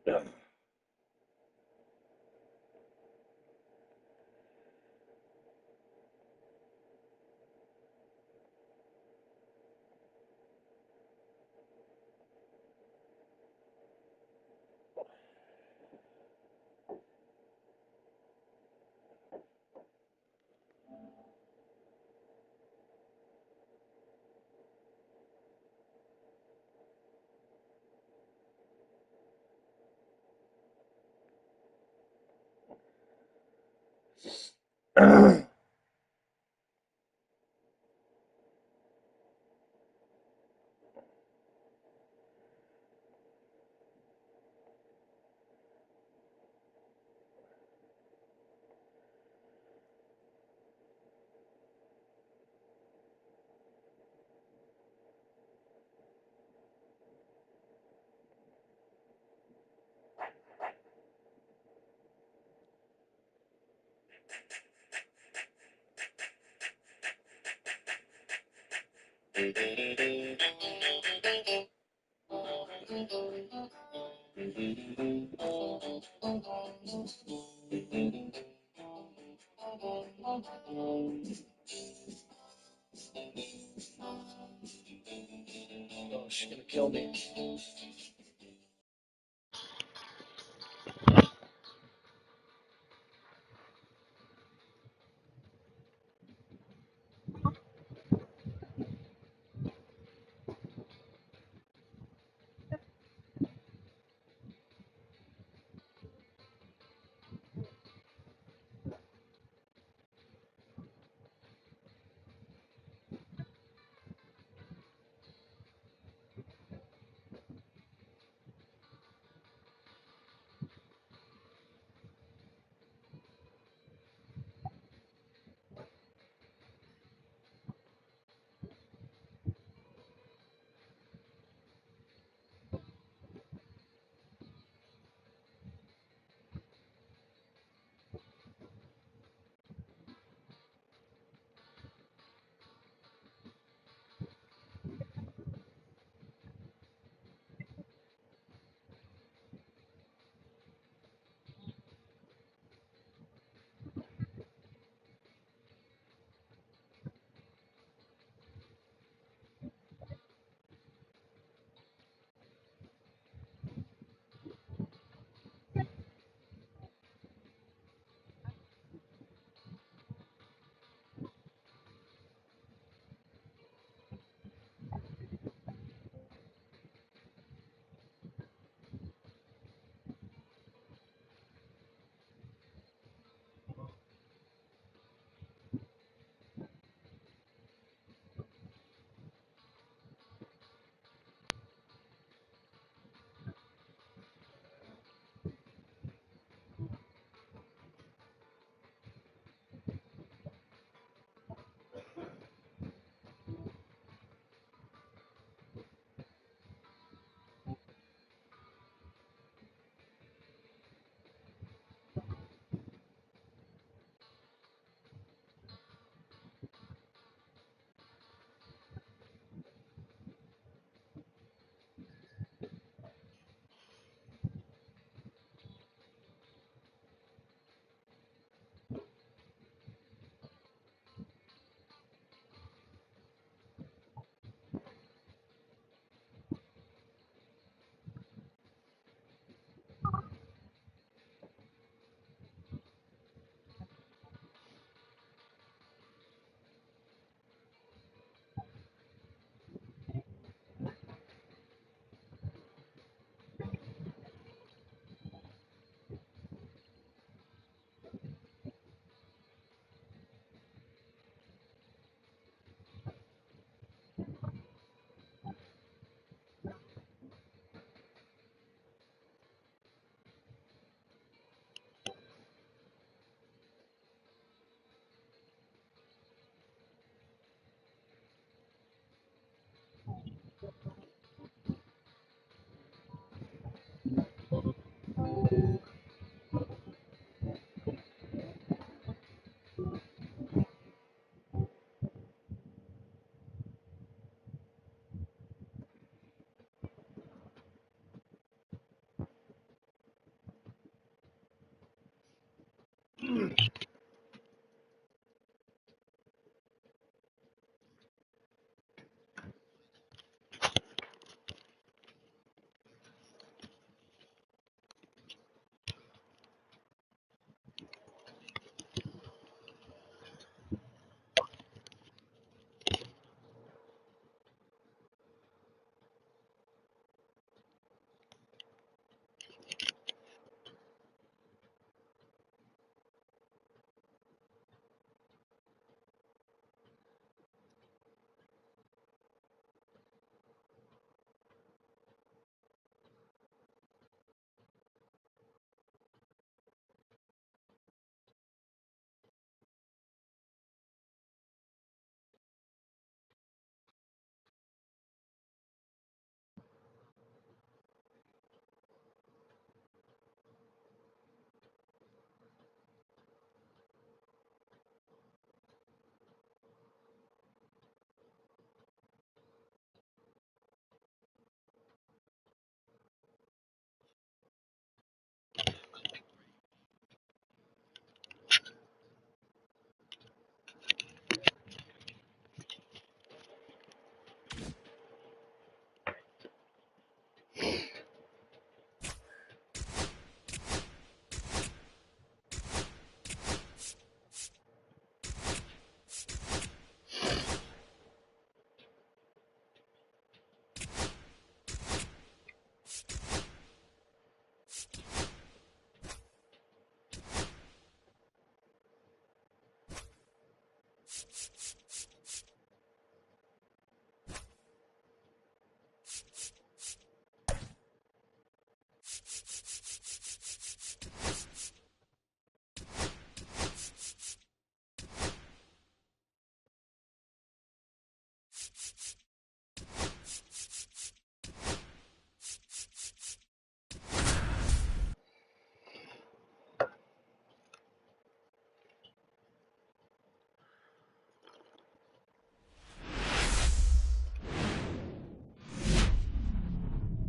Yeah. Oh, she's gonna kill me.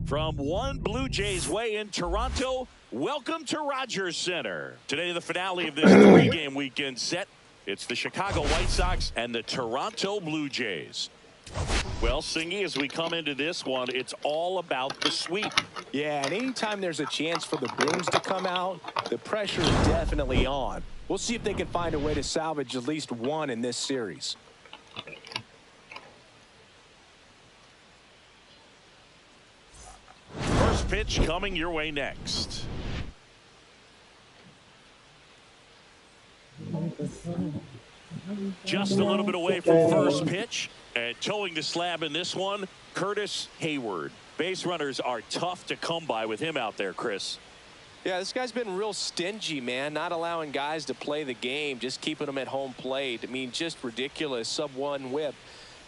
From one Blue Jays way in Toronto, welcome to Rogers Center. Today, the finale of this three-game weekend set. It's the Chicago White Sox and the Toronto Blue Jays. Well, Singy, as we come into this one, it's all about the sweep. Yeah, and anytime there's a chance for the Bruins to come out, the pressure is definitely on. We'll see if they can find a way to salvage at least one in this series. First pitch coming your way next. Just a little bit away from first pitch. And towing the slab in this one, Curtis Hayward. Base runners are tough to come by with him out there, Chris. Yeah, this guy's been real stingy, man. Not allowing guys to play the game, just keeping them at home plate. I mean, just ridiculous. Sub-1 whip.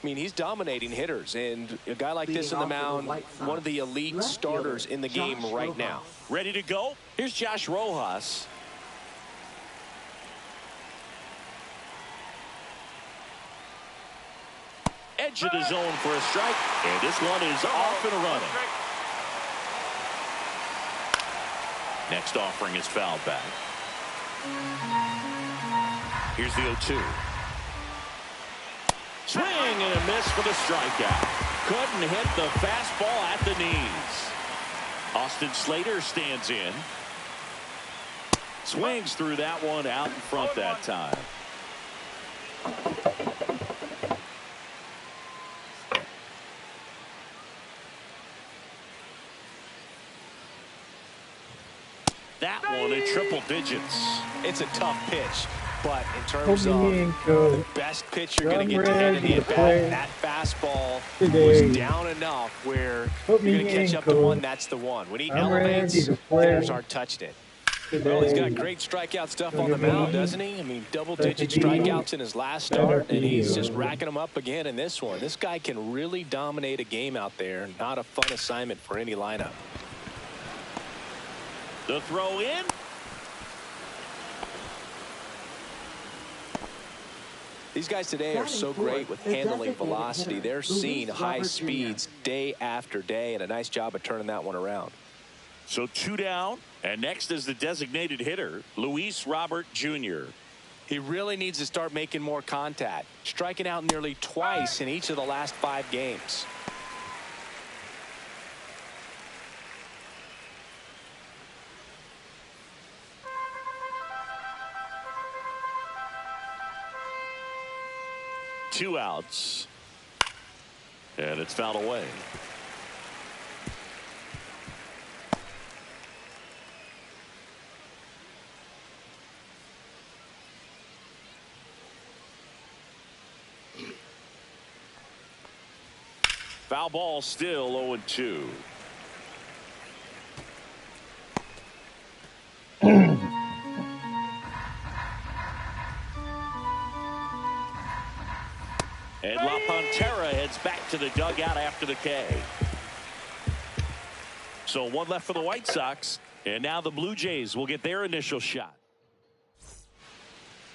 I mean, he's dominating hitters, and a guy like this on the mound, one of the elite starters in the game right now. Ready to go? Here's Josh Rojas. Edge of the zone for a strike, and this one is off and running. Next offering is fouled back. Here's the 0-2. Swing and a miss for the strikeout. Couldn't hit the fastball at the knees. Austin Slater stands in. Swings through that one out in front that time. That one in triple digits. It's a tough pitch, but in terms of the best pitch you're going to get to hit in the at-bat, that fastball was down enough where you're going to catch up to one. That's the one. When he elevates, hitters aren't touching it. Well, he's got great strikeout stuff on the mound, doesn't he? I mean, double-digit strikeouts in his last start, and he's just racking them up again in this one. This guy can really dominate a game out there. Not a fun assignment for any lineup. The throw in. These guys today are so great with handling velocity. They're seeing high speeds day after day, and a nice job of turning that one around. So 2 down, and next is the designated hitter, Luis Robert Jr. He really needs to start making more contact, striking out nearly twice in each of the last 5 games. Two outs, and it's fouled away. Foul ball, still 0-2. And La Pantera heads back to the dugout after the K. So 1 left for the White Sox, and now the Blue Jays will get their initial shot.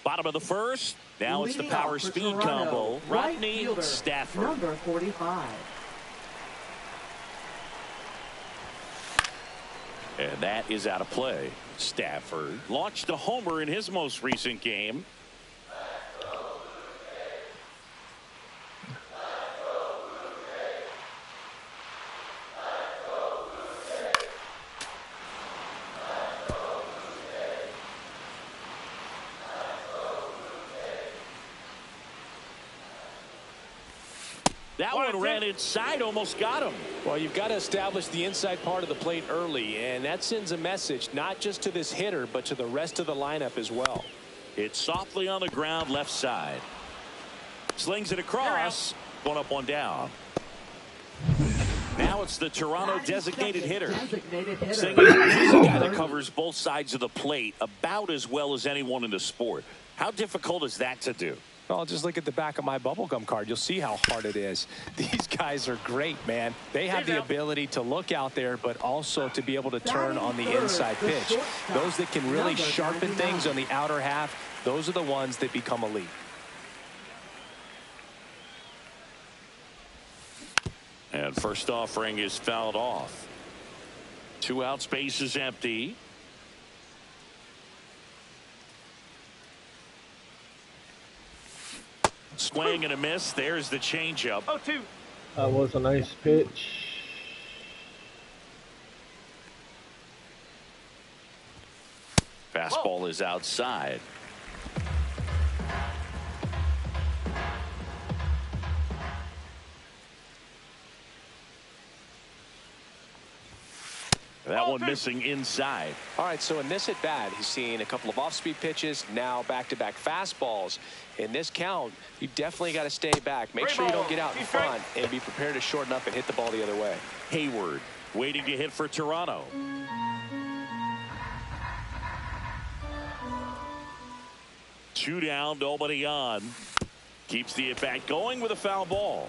Bottom of the first. Now it's the power speed combo. Rodney Stafford. Number 45. And that is out of play. Stafford launched a homer in his most recent game. That one ran inside, almost got him. Well, you've got to establish the inside part of the plate early, and that sends a message not just to this hitter, but to the rest of the lineup as well. It's softly on the ground, left side. Slings it across. 1 up, 1 down. Now it's the Toronto designated hitter. He's a guy that covers both sides of the plate about as well as anyone in the sport. How difficult is that to do? Well, just look at the back of my bubblegum card. You'll see how hard it is. These guys are great, man. They have the ability to look out there, but also to be able to turn on the inside pitch. Those that can really sharpen things on the outer half, those are the ones that become elite. And first offering is fouled off. 2 out, space is empty. Swing and a miss. There's the changeup. 0-2. That was a nice pitch. Fastball is outside. That one missing inside. All right, so in this at bat, he's seen a couple of off-speed pitches, now back-to-back fastballs. In this count, you definitely got to stay back. Make sure you don't get out in front and be prepared to shorten up and hit the ball the other way. Hayward waiting to hit for Toronto. Two down, nobody on. Keeps the at-bat going with a foul ball.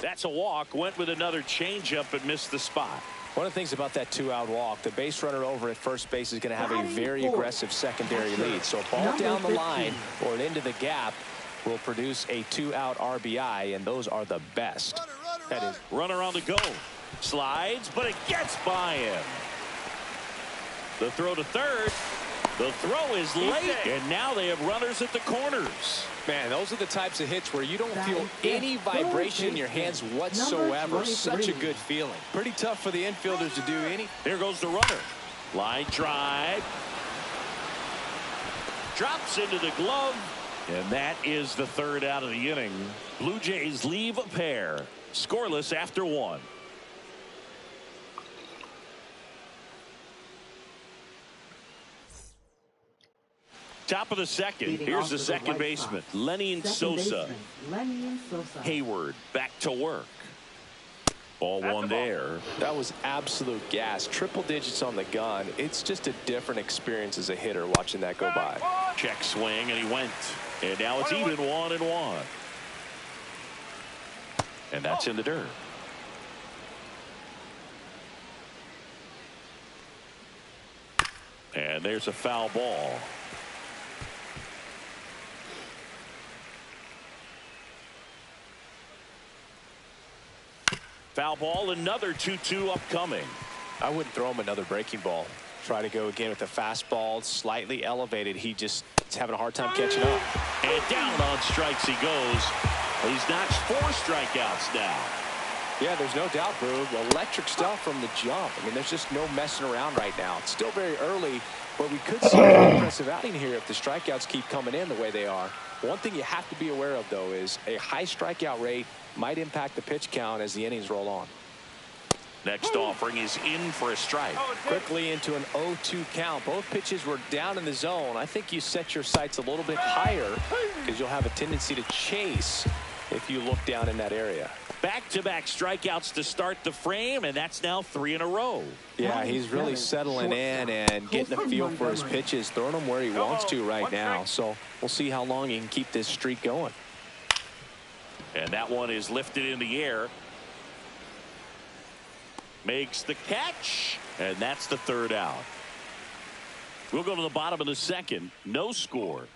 That's a walk. Went with another changeup but missed the spot. One of the things about that 2-out walk, the base runner over at first base is going to have a very aggressive secondary lead. So a ball down the line or into the gap will produce a 2-out RBI, and those are the best. That is runner on the go. Slides, but it gets by him. The throw to third. The throw is late, and now they have runners at the corners. Man, those are the types of hits where you don't feel any vibration in your hands whatsoever. Such a good feeling. Pretty tough for the infielders to do any. Here goes the runner. Line drive. Drops into the glove. And that is the third out of the inning. Blue Jays leave a pair. Scoreless after 1. Top of the second. Here's the second baseman, Lenny Sosa. Hayward back to work. Ball one there. That was absolute gas. Triple digits on the gun. It's just a different experience as a hitter watching that go by. Check swing, and he went. And now it's even 1-1. And that's in the dirt. And there's a foul ball. Foul ball, another 2-2 upcoming. I wouldn't throw him another breaking ball. Try to go again with the fastball, slightly elevated. He just is having a hard time catching up. And down on strikes he goes. He's notched 4 strikeouts now. Yeah, there's no doubt, Boog. Electric stuff from the jump. I mean, there's just no messing around right now. It's still very early, but we could see an impressive outing here if the strikeouts keep coming in the way they are. One thing you have to be aware of, though, is a high strikeout rate might impact the pitch count as the innings roll on. Next offering is in for a strike. Quickly into an 0-2 count. Both pitches were down in the zone. I think you set your sights a little bit higher because you'll have a tendency to chase if you look down in that area. Back-to-back strikeouts to start the frame, and that's now 3 in a row. Yeah, he's really settling in and getting a feel for his pitches, throwing them where he wants to right now. So we'll see how long he can keep this streak going. And that one is lifted in the air. Makes the catch, and that's the third out. We'll go to the bottom of the second. No score.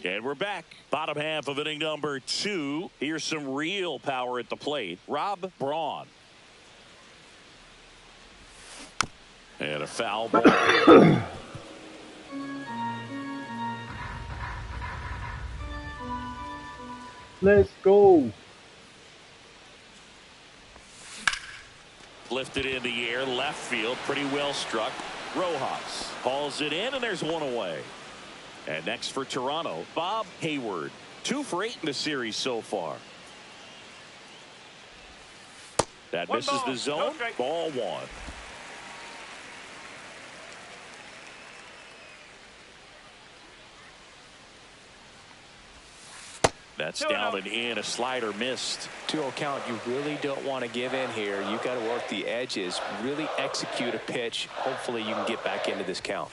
And we're back. Bottom half of inning number 2. Here's some real power at the plate. Rob Braun. And a foul ball. Let's go. Lifted in the air, left field, pretty well struck. Rojas hauls it in, and there's one away. And next for Toronto, Bob Hayward. 2 for 8 in the series so far. That misses the zone. Ball 1. That's down and in. A slider missed. 2-0 count. You really don't want to give in here. You got to work the edges. Really execute a pitch. Hopefully you can get back into this count.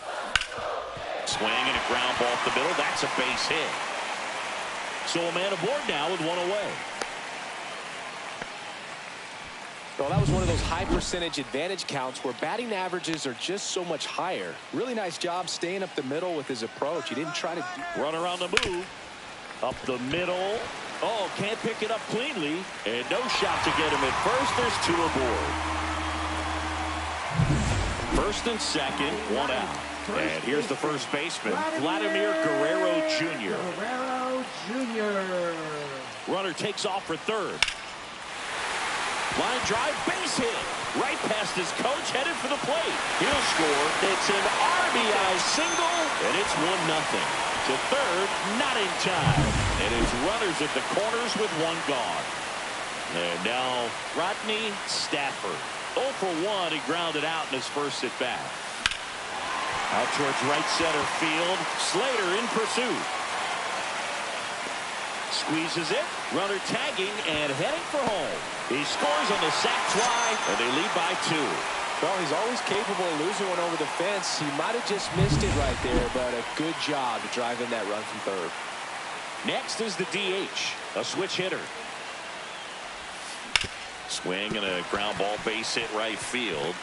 Swing and a ground ball up the middle. That's a base hit. So a man aboard now with 1 away. Well, that was one of those high percentage advantage counts where batting averages are just so much higher. Really nice job staying up the middle with his approach. He didn't try to run around the move. Up the middle. Oh, can't pick it up cleanly. And no shot to get him at first. There's 2 aboard. First and second, 1 out. And here's the first baseman, Vladimir Guerrero Jr. Runner takes off for third. Line drive, base hit. Right past his coach, headed for the plate. He'll score. It's an RBI single, and it's 1-0. To third, not in time. And his runners at the corners with 1 gone. And now Rodney Stafford. 0 for 1, he grounded out in his first at bat. Out towards right center field. Slater in pursuit. Squeezes it. Runner tagging and heading for home. He scores on the sac fly, and they lead by 2. Well, he's always capable of losing one over the fence. He might have just missed it right there, but a good job to drive in that run from third. Next is the DH, a switch hitter. Swing and a ground ball base hit right field.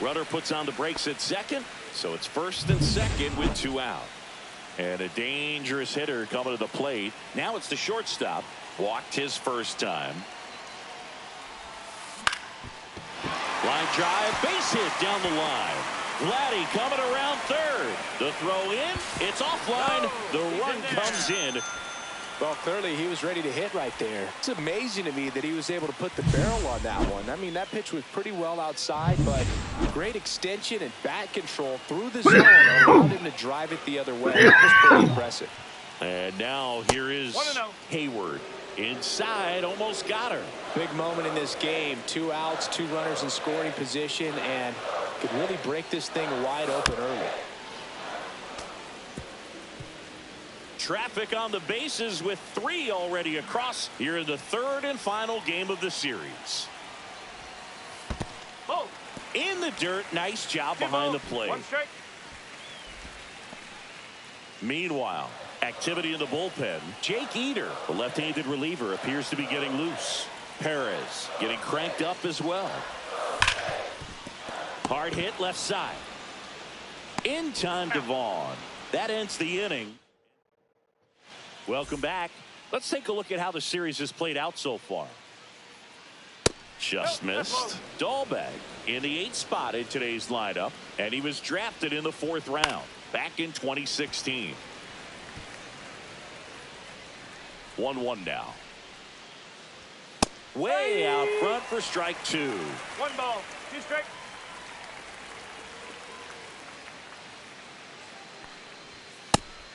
Runner puts on the brakes at second, so it's first and second with 2 out. And a dangerous hitter coming to the plate. Now it's the shortstop. Walked his first time. Line drive, base hit down the line. Vladdy coming around third. The throw in, it's offline. The run comes in. Well, clearly he was ready to hit right there. It's amazing to me that he was able to put the barrel on that one. I mean, that pitch was pretty well outside, but great extension and bat control through the zone allowed him to drive it the other way. That was pretty impressive. And now here is Hayward. Inside, almost got her. Big moment in this game. 2 outs, 2 runners in scoring position, and could really break this thing wide open early. Traffic on the bases with 3 already across here in the third and final game of the series. Oh, in the dirt. Nice job behind the plate. Meanwhile, activity in the bullpen. Jake Eder, the left-handed reliever, appears to be getting loose. Perez getting cranked up as well. Hard hit left side. In time to Vaughn. That ends the inning. Welcome back. Let's take a look at how the series has played out so far. Just missed. Dahlbeck in the 8th spot in today's lineup, and he was drafted in the 4th round back in 2016. 1-1 now. Way out front for strike 2. 1 ball, 2 strikes.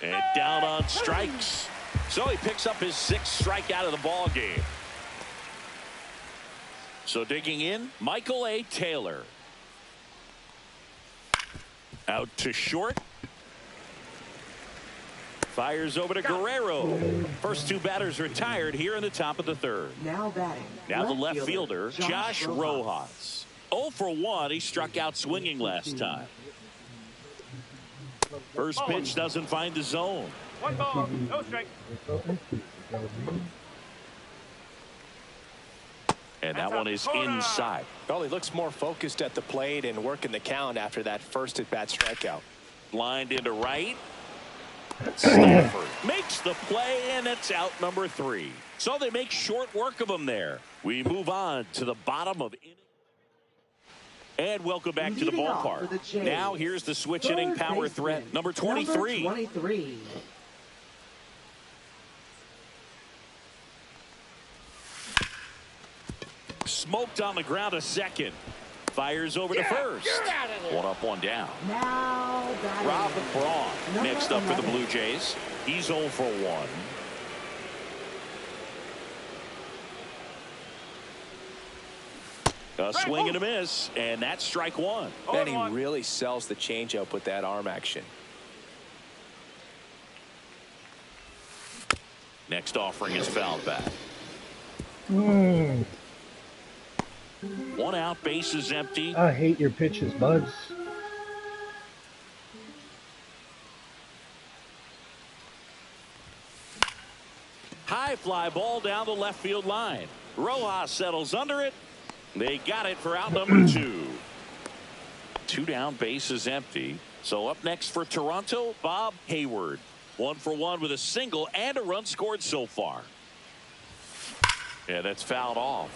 And down on strikes. So he picks up his 6th strikeout of the ball game. So digging in, Michael A. Taylor. Out to short. Fires over to Guerrero. First 2 batters retired here in the top of the 3rd. Now batting. Now the left fielder, Josh Rojas. 0 for 1. He struck out swinging last time. First pitch doesn't find the zone. 1 ball, no strike. And that one is inside. Well, he looks more focused at the plate and working the count after that first at-bat strikeout. Blind into right. Stafford makes the play, and it's out number 3. So they make short work of him there. We move on to the bottom of inning. And welcome back to the ballpark. Now here's the switch inning power threat, number 23. Smoked on the ground a second. Fires over to first. 1 up, 1 down. Now Rob Braun next up for the Blue Jays. He's 0 for 1. A swing and a miss, and that's strike 1. And he really sells the changeup with that arm action. Next offering is fouled back. 1 out, base is empty. I hate your pitches, buds. High fly ball down the left field line. Rojas settles under it. They got it for out number 2. 2 down, base is empty. So up next for Toronto, Bob Hayward. 1 for 1 with a single and a run scored so far. Yeah, that's fouled off.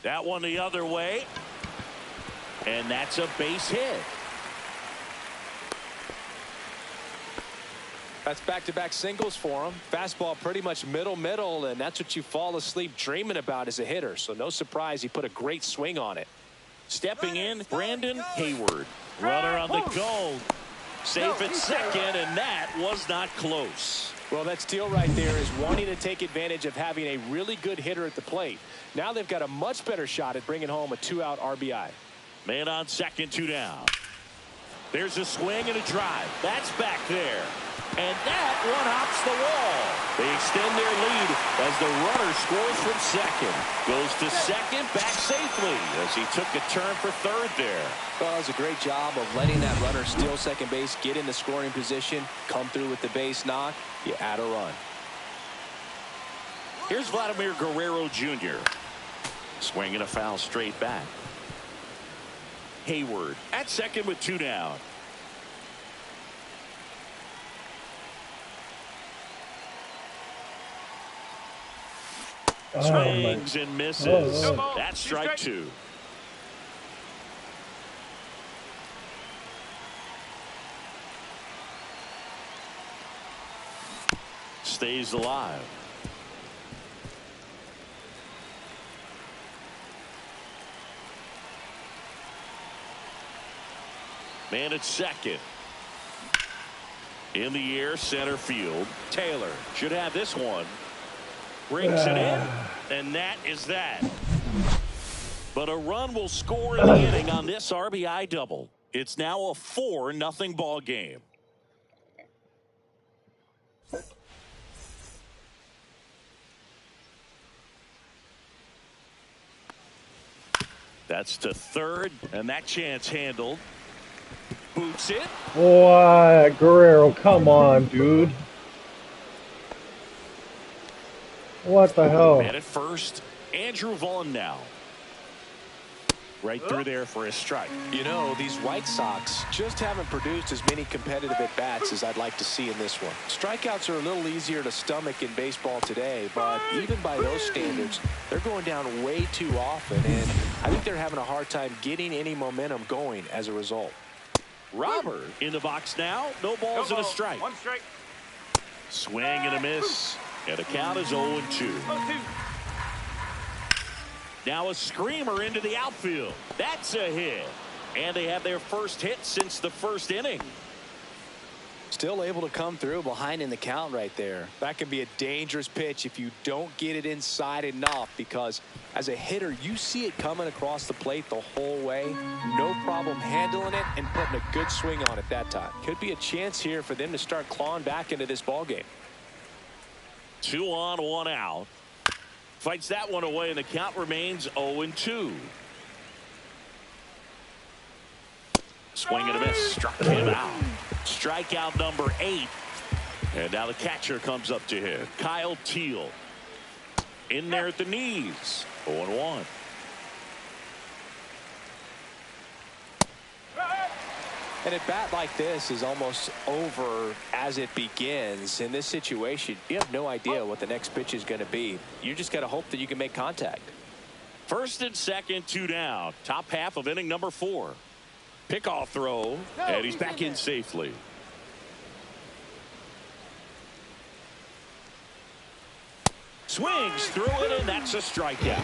That one the other way. And that's a base hit. That's back-to-back singles for him. Fastball pretty much middle, and that's what you fall asleep dreaming about as a hitter. So no surprise he put a great swing on it. Stepping in, Brandon Hayward. Runner on the go. Safe at second, and that was not close. Well, that steal right there is wanting to take advantage of having a really good hitter at the plate. Now they've got a much better shot at bringing home a 2-out RBI. Man on second, 2 down. There's a swing and a drive. That's back there. And that one hops the wall. They extend their lead as the runner scores from second. Goes to second, back safely as he took a turn for third there. Well, that was a great job of letting that runner steal second base, get in the scoring position, come through with the base knock. You add a run. Here's Vladimir Guerrero Jr. Swinging a foul straight back. Hayward at second with 2 down. Swings and misses. That's strike 2. Stays alive. Man at second. In the air, center field. Taylor should have this one. Brings it in, and that is that. But a run will score in the inning on this RBI double. It's now a 4-0 ball game. That's to third, and that chance handled. Boots it. Boy, Guerrero, come on, dude. What the hell? Man at first, Andrew Vaughn now. Right through there for a strike. You know, these White Sox just haven't produced as many competitive at-bats as I'd like to see in this one. Strikeouts are a little easier to stomach in baseball today, but even by those standards, they're going down way too often, and I think they're having a hard time getting any momentum going as a result. Robert in the box now. No balls and a strike. 1 strike. Swing and a miss. And the count is 0-2. 0-2. Now a screamer into the outfield. That's a hit. And they have their first hit since the first inning. Still able to come through behind in the count right there. That can be a dangerous pitch if you don't get it inside enough, because as a hitter, you see it coming across the plate the whole way. No problem handling it and putting a good swing on it that time. Could be a chance here for them to start clawing back into this ball game. 2 on, 1 out. Fights that one away, and the count remains 0-2. Swing and a miss. Struck him out. Strikeout number 8. And now the catcher comes up to him. Kyle Teal. In there at the knees. 0-1. An at-bat like this is almost over as it begins. In this situation, you have no idea what the next pitch is going to be. You just got to hope that you can make contact. First and second, 2 down. Top half of inning number 4. Pickoff throw, and he's back in safely. Swings through it, and that's a strikeout.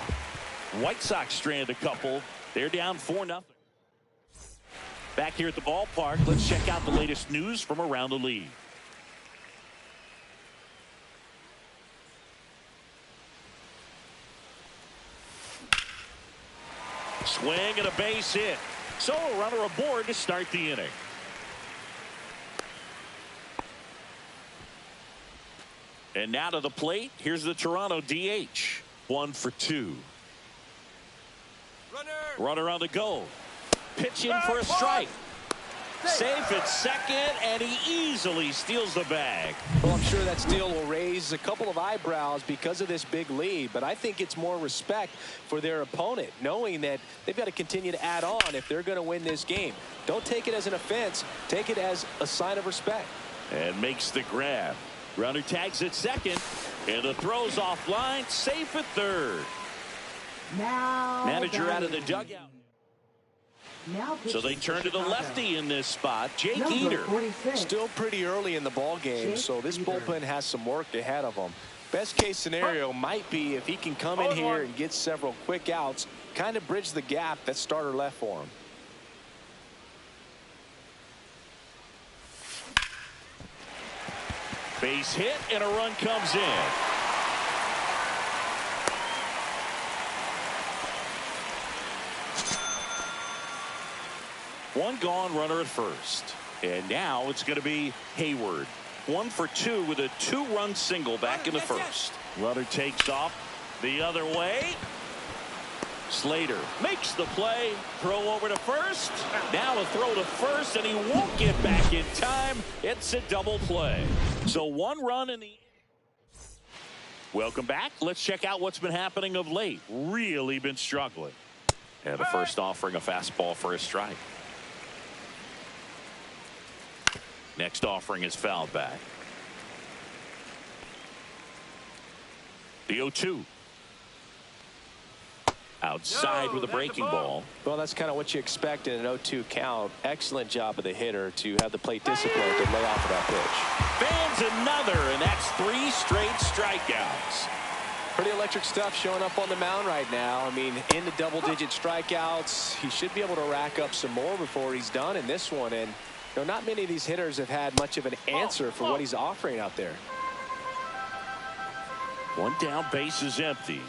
White Sox strand a couple. They're down 4-0. Back here at the ballpark, let's check out the latest news from around the league. Swing and a base hit. So a runner aboard to start the inning. And now to the plate. Here's the Toronto DH. 1 for 2. Runner on the go. Pitching for a strike. Safe at second, and he easily steals the bag. Well, I'm sure that steal will raise a couple of eyebrows because of this big lead, but I think it's more respect for their opponent, knowing that they've got to continue to add on if they're going to win this game. Don't take it as an offense. Take it as a sign of respect. And makes the grab. Runner tags at second, and the throw's offline. Safe at third. Manager out of the dugout. So they turn to the lefty in this spot, Jake Eater. Still pretty early in the ball game, so this bullpen has some work ahead of them. Best case scenario might be if he can come in here and get several quick outs, kind of bridge the gap that starter left for him. Base hit, and a run comes in. One gone, runner at first. And now it's going to be Hayward. 1 for 2 with a 2-run single back in the first. Runner takes off the other way. Slater makes the play. Throw over to first. Now a throw to first, and he won't get back in time. It's a double play. So 1 run in the... Welcome back. Let's check out what's been happening of late. Really been struggling. And the first offering a fastball for a strike. Next offering is fouled back. The 0-2. Outside with a breaking ball. Well, that's kind of what you expect in an 0-2 count. Excellent job of the hitter to have the plate discipline to lay off of that pitch. Fans another, and that's 3 straight strikeouts. Pretty electric stuff showing up on the mound right now. I mean, in the double-digit strikeouts, he should be able to rack up some more before he's done in this one. And you know, not many of these hitters have had much of an answer for what he's offering out there. 1 down, base is empty.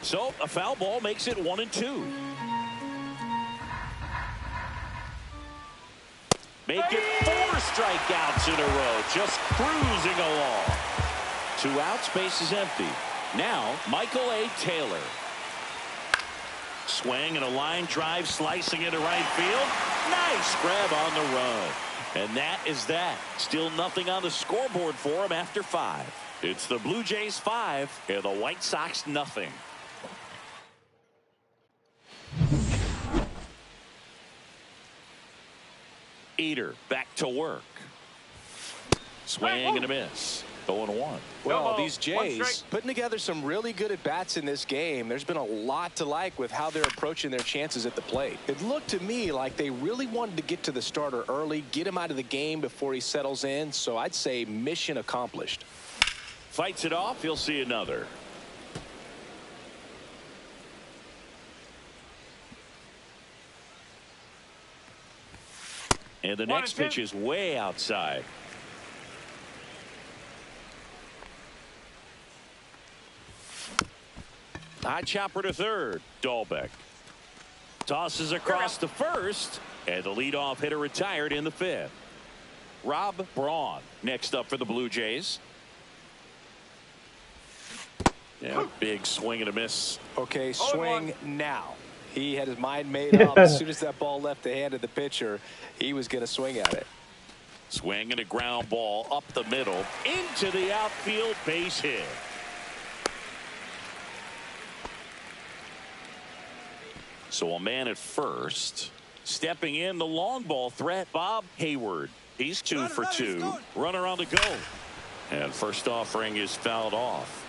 So a foul ball makes it 1-2. Make it 4 strikeouts in a row, just cruising along. 2 outs, base is empty. Now Michael A. Taylor. Swing and a line drive slicing into right field. Nice grab on the run. And that is that. Still nothing on the scoreboard for him after 5. It's the Blue Jays 5 and the White Sox nothing. Eater back to work. Swing and a miss. 0-1. Well, these Jays putting together some really good at-bats in this game. There's been a lot to like with how they're approaching their chances at the plate. It looked to me like they really wanted to get to the starter early, get him out of the game before he settles in. So I'd say mission accomplished. Fights it off. He'll see another. And the next pitch is way outside. High chopper to third. Dahlbeck tosses across to first, and the leadoff hitter retired in the 5th. Rob Braun next up for the Blue Jays. Yeah, big swing and a miss. Okay, swing now. He had his mind made up. As soon as that ball left the hand of the pitcher, he was going to swing at it. Swing and a ground ball up the middle into the outfield, base hit. So a man at first. Stepping in the long ball threat, Bob Hayward. He's 2 for 2. Runner on the go. And first offering is fouled off.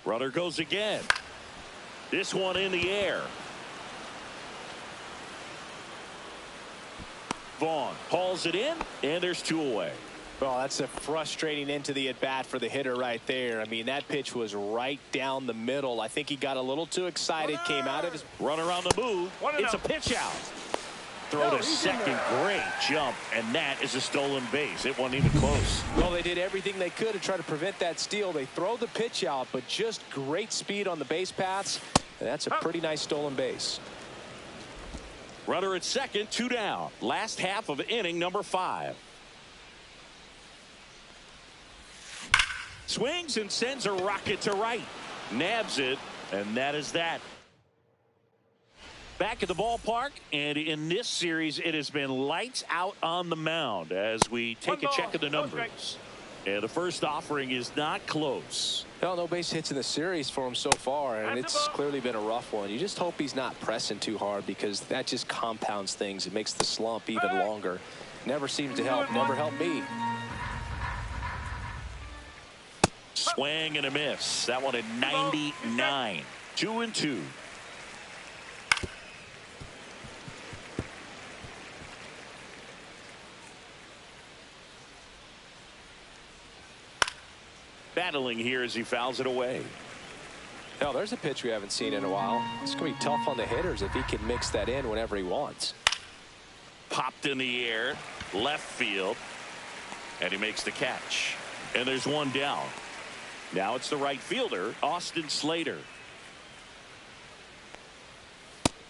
Runner goes again. This one in the air. Vaughn hauls it in, and there's 2 away. Well, that's a frustrating end to the at-bat for the hitter right there. I mean, that pitch was right down the middle. I think he got a little too excited, came out of his... Runner on the move. It's a pitch out. Throw to second. Great jump, and that is a stolen base. It wasn't even close. Well, they did everything they could to try to prevent that steal. They throw the pitch out, but just great speed on the base paths. And that's a pretty nice stolen base. Runner at second, 2 down. Last half of inning number 5. Swings and sends a rocket to right. Nabs it, and that is that. Back at the ballpark, and in this series, it has been lights out on the mound as we take a check of the numbers. And the first offering is not close. Well, no base hits in the series for him so far, and it's clearly been a rough one. You just hope he's not pressing too hard because that just compounds things. It makes the slump even longer. Never seems to help. Never helped me. Swing and a miss. That one at 99. 2-2. Battling here as he fouls it away. Now, there's a pitch we haven't seen in a while. It's going to be tough on the hitters if he can mix that in whenever he wants. Popped in the air, left field, and he makes the catch. And there's one down. Now it's the right fielder, Austin Slater.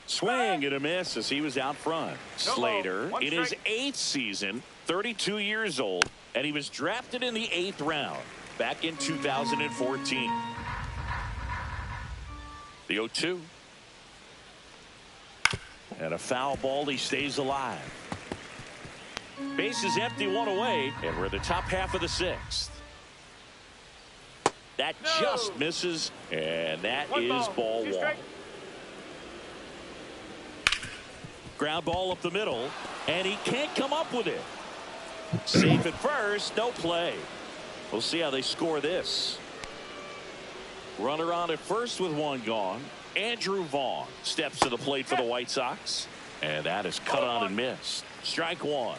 Swing and a miss as he was out front. Slater in his 8th season, 32 years old, and he was drafted in the 8th round back in 2014. The 0-2. And a foul ball. He stays alive. Base is empty, one away, and we're in the top half of the 6th. That just misses, and that is ball 1. Ground ball up the middle, and he can't come up with it. Safe at first, no play. We'll see how they score this. Runner on at first with one gone. Andrew Vaughn steps to the plate for the White Sox, and that is cut on and missed. Strike 1.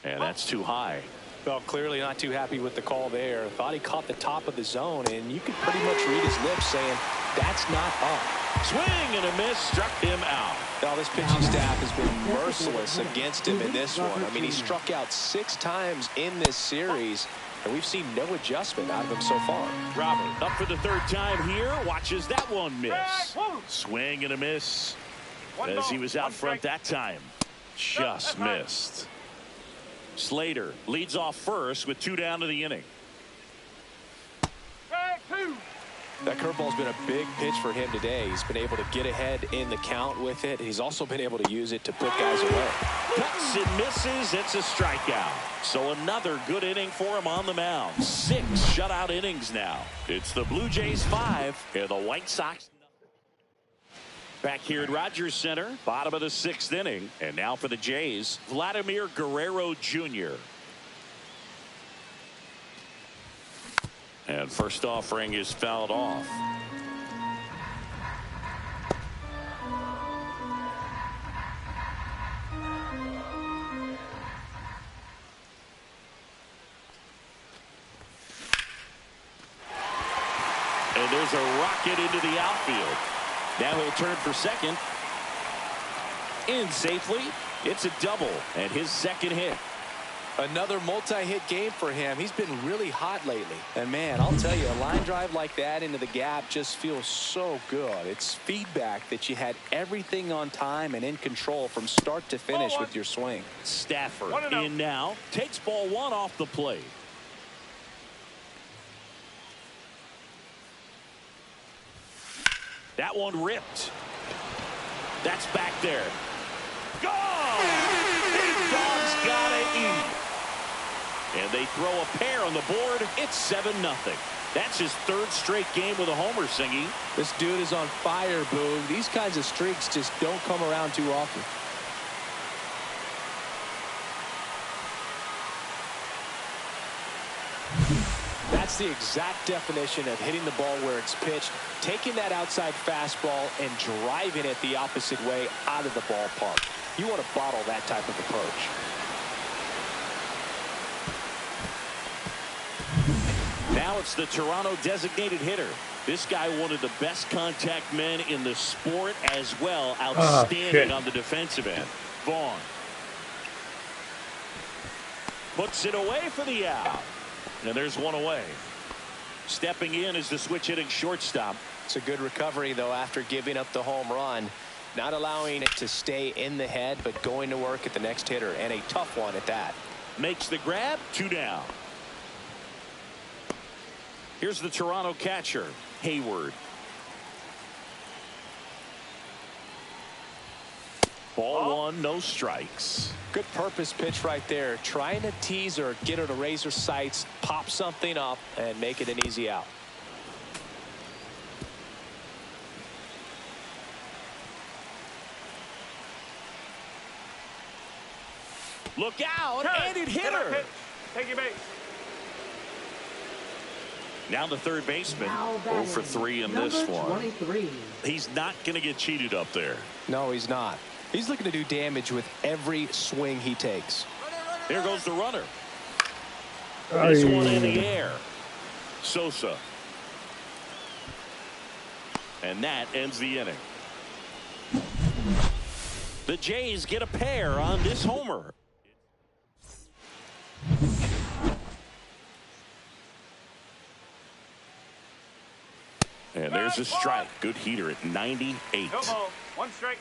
And that's too high. Well, clearly not too happy with the call there. Thought he caught the top of the zone, and you could pretty much read his lips saying, that's not up. Swing and a miss, struck him out. Now, this pitching staff has been merciless against him in this one. I mean, he struck out 6 times in this series, and we've seen no adjustment out of him so far. Robert up for the 3rd time here. Watches that one miss. Swing and a miss as he was out front that time. Just missed. Slater leads off first with 2 down to the inning. That curveball's been a big pitch for him today. He's been able to get ahead in the count with it. He's also been able to use it to put guys away. Cuts and misses. It's a strikeout. So another good inning for him on the mound. 6 shutout innings now. It's the Blue Jays 5 and the White Sox. Back here at Rogers Center, bottom of the 6th inning. And now for the Jays, Vladimir Guerrero Jr. And first offering is fouled off. And there's a rocket into the outfield. Now he'll turn for second. In safely. It's a double and his 2nd hit. Another multi-hit game for him. He's been really hot lately. And, man, I'll tell you, a line drive like that into the gap just feels so good. It's feedback that you had everything on time and in control from start to finish with your swing. Stafford in now. Takes ball 1 off the plate. That one ripped. That's back there. Gone! Big dog's gotta eat. And they throw a pair on the board. It's 7-0. That's his 3rd straight game with a homer, Singy. This dude is on fire, Boog. These kinds of streaks just don't come around too often. That's the exact definition of hitting the ball where it's pitched, taking that outside fastball and driving it the opposite way out of the ballpark. You want to bottle that type of approach. Now it's the Toronto designated hitter. This guy, one of the best contact men in the sport as well. Outstanding on the defensive end. Vaughn puts it away for the out. And there's one away. Stepping in is the switch hitting shortstop. It's a good recovery, though, after giving up the home run. Not allowing it to stay in the head, but going to work at the next hitter, and a tough one at that. Makes the grab, 2 down. Here's the Toronto catcher, Hayward. Ball 1, no strikes. Good purpose pitch right there. Trying to tease her, get her to raise her sights, pop something up, and make it an easy out. Look out, and it hit her. Take your base. Now the third baseman, 0 for 3 in this one. 23. He's not going to get cheated up there. No, he's not. He's looking to do damage with every swing he takes. There goes the runner. This one in the air. Sosa. And that ends the inning. The Jays get a pair on this homer. And there's a strike. Good heater at 98. No ball. 1 strike.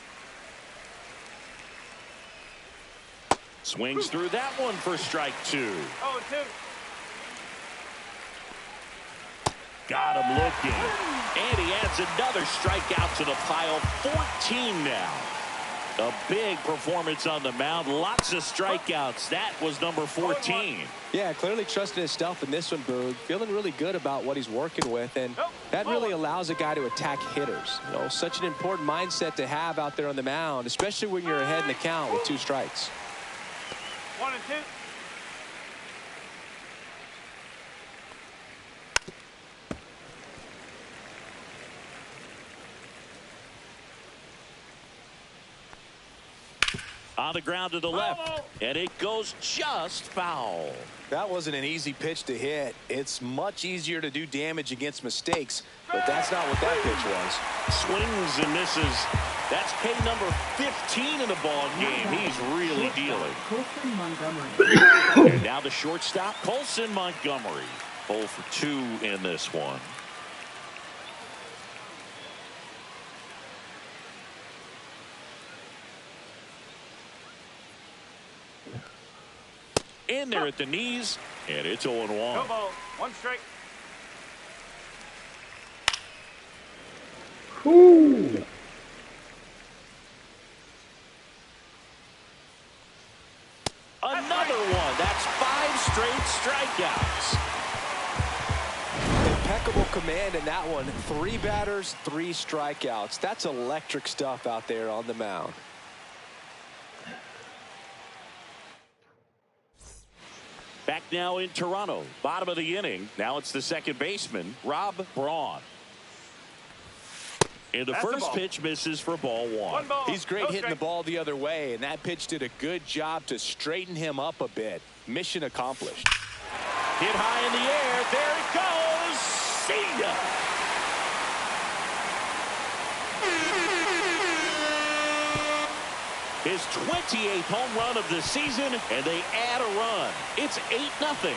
Swings through that one for strike 2. 0-2. Got him looking. And he adds another strikeout to the pile. 14 now. A big performance on the mound. Lots of strikeouts. That was number 14. Yeah, clearly trusting his stuff in this one, Boog. Feeling really good about what he's working with, and that really allows a guy to attack hitters. You know, such an important mindset to have out there on the mound, especially when you're ahead in the count with 2 strikes. 1 and 2. On the ground to the left, and it goes just foul. That wasn't an easy pitch to hit. It's much easier to do damage against mistakes, but that's not what that pitch was. Swings and misses. That's K number 15 in the ball game. He's really dealing. Colson Montgomery. And now the shortstop, Colson Montgomery. 0 for 2 in this one. In there at the knees, and it's 0-1. No ball. 1 strike. Whoo! Another one. That's 5 straight strikeouts. Impeccable command in that one. 3 batters, 3 strikeouts. That's electric stuff out there on the mound. Back now in Toronto. Bottom of the inning. Now it's the second baseman, Rob Braun. And the first pitch misses for ball 1. He's great hitting the ball the other way, and that pitch did a good job to straighten him up a bit. Mission accomplished. Hit high in the air. There it goes. See ya. His 28th home run of the season, and they add a run. It's 8-0.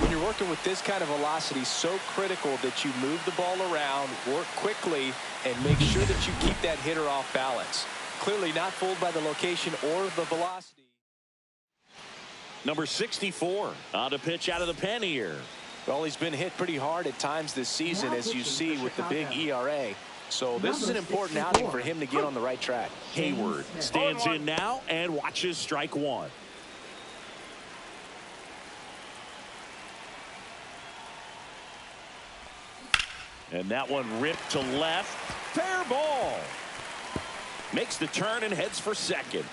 When you're working with this kind of velocity, so critical that you move the ball around, work quickly, and make sure that you keep that hitter off balance. Clearly not fooled by the location or the velocity. Number 64 on a pitch out of the pen here. Well, he's been hit pretty hard at times this season, as you see with the big ERA. So this is an important outing for him to get on the right track. Hayward stands in now and watches strike 1. And that one ripped to left. Fair ball. Makes the turn and heads for second.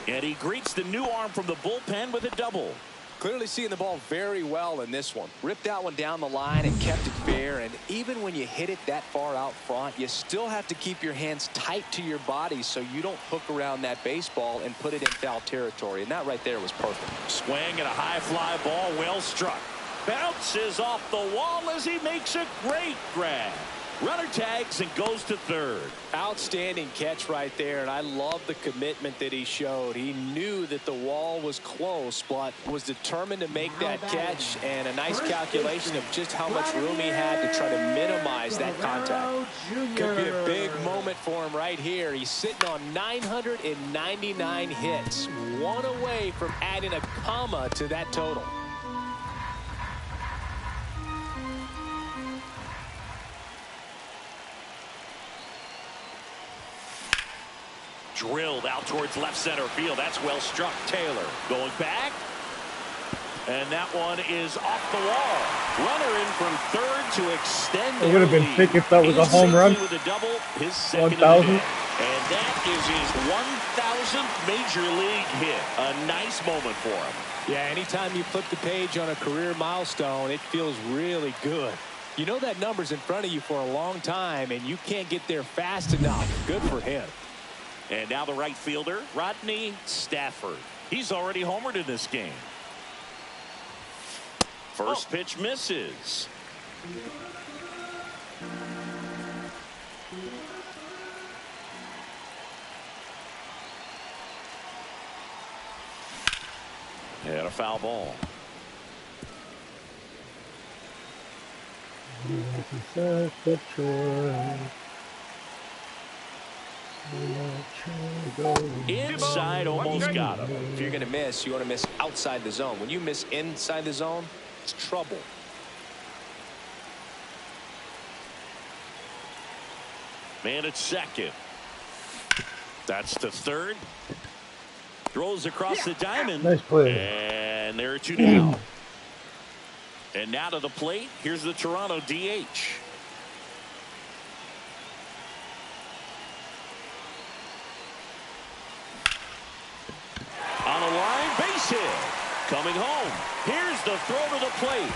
And he greets the new arm from the bullpen with a double. Clearly seeing the ball very well in this one. Ripped that one down the line and kept it fair. And even when you hit it that far out front, you still have to keep your hands tight to your body so you don't hook around that baseball and put it in foul territory. And that right there was perfect. Swing and a high fly ball, well struck. Bounces off the wall as he makes a great grab. Runner tags and goes to third. Outstanding catch right there, and I love the commitment that he showed. He knew that the wall was close, but was determined to make that catch, and a nice calculation of just how much room he had to try to minimize that contact. Could be a big moment for him right here. He's sitting on 999 hits, one away from adding a comma to that total. Drilled out towards left center field. That's well struck. Taylor going back. And that one is off the wall. Runner in from third to extend. It would have been sick if that was a home run. With a double, his second 1,000. And that is his 1,000th major league hit. A nice moment for him. Yeah, anytime you flip the page on a career milestone, it feels really good. You know that number's in front of you for a long time, and you can't get there fast enough. Good for him. And now the right fielder, Rodney Stafford. He's already homered in this game. First pitch misses. And a foul ball. Inside, almost got him. If you're going to miss, you want to miss outside the zone. When you miss inside the zone, it's trouble. Man at second. That's to third. Throws across the diamond. Nice play. And there are two down. And now to the plate. Here's the Toronto DH. On a line, base hit. Coming home. Here's the throw to the plate.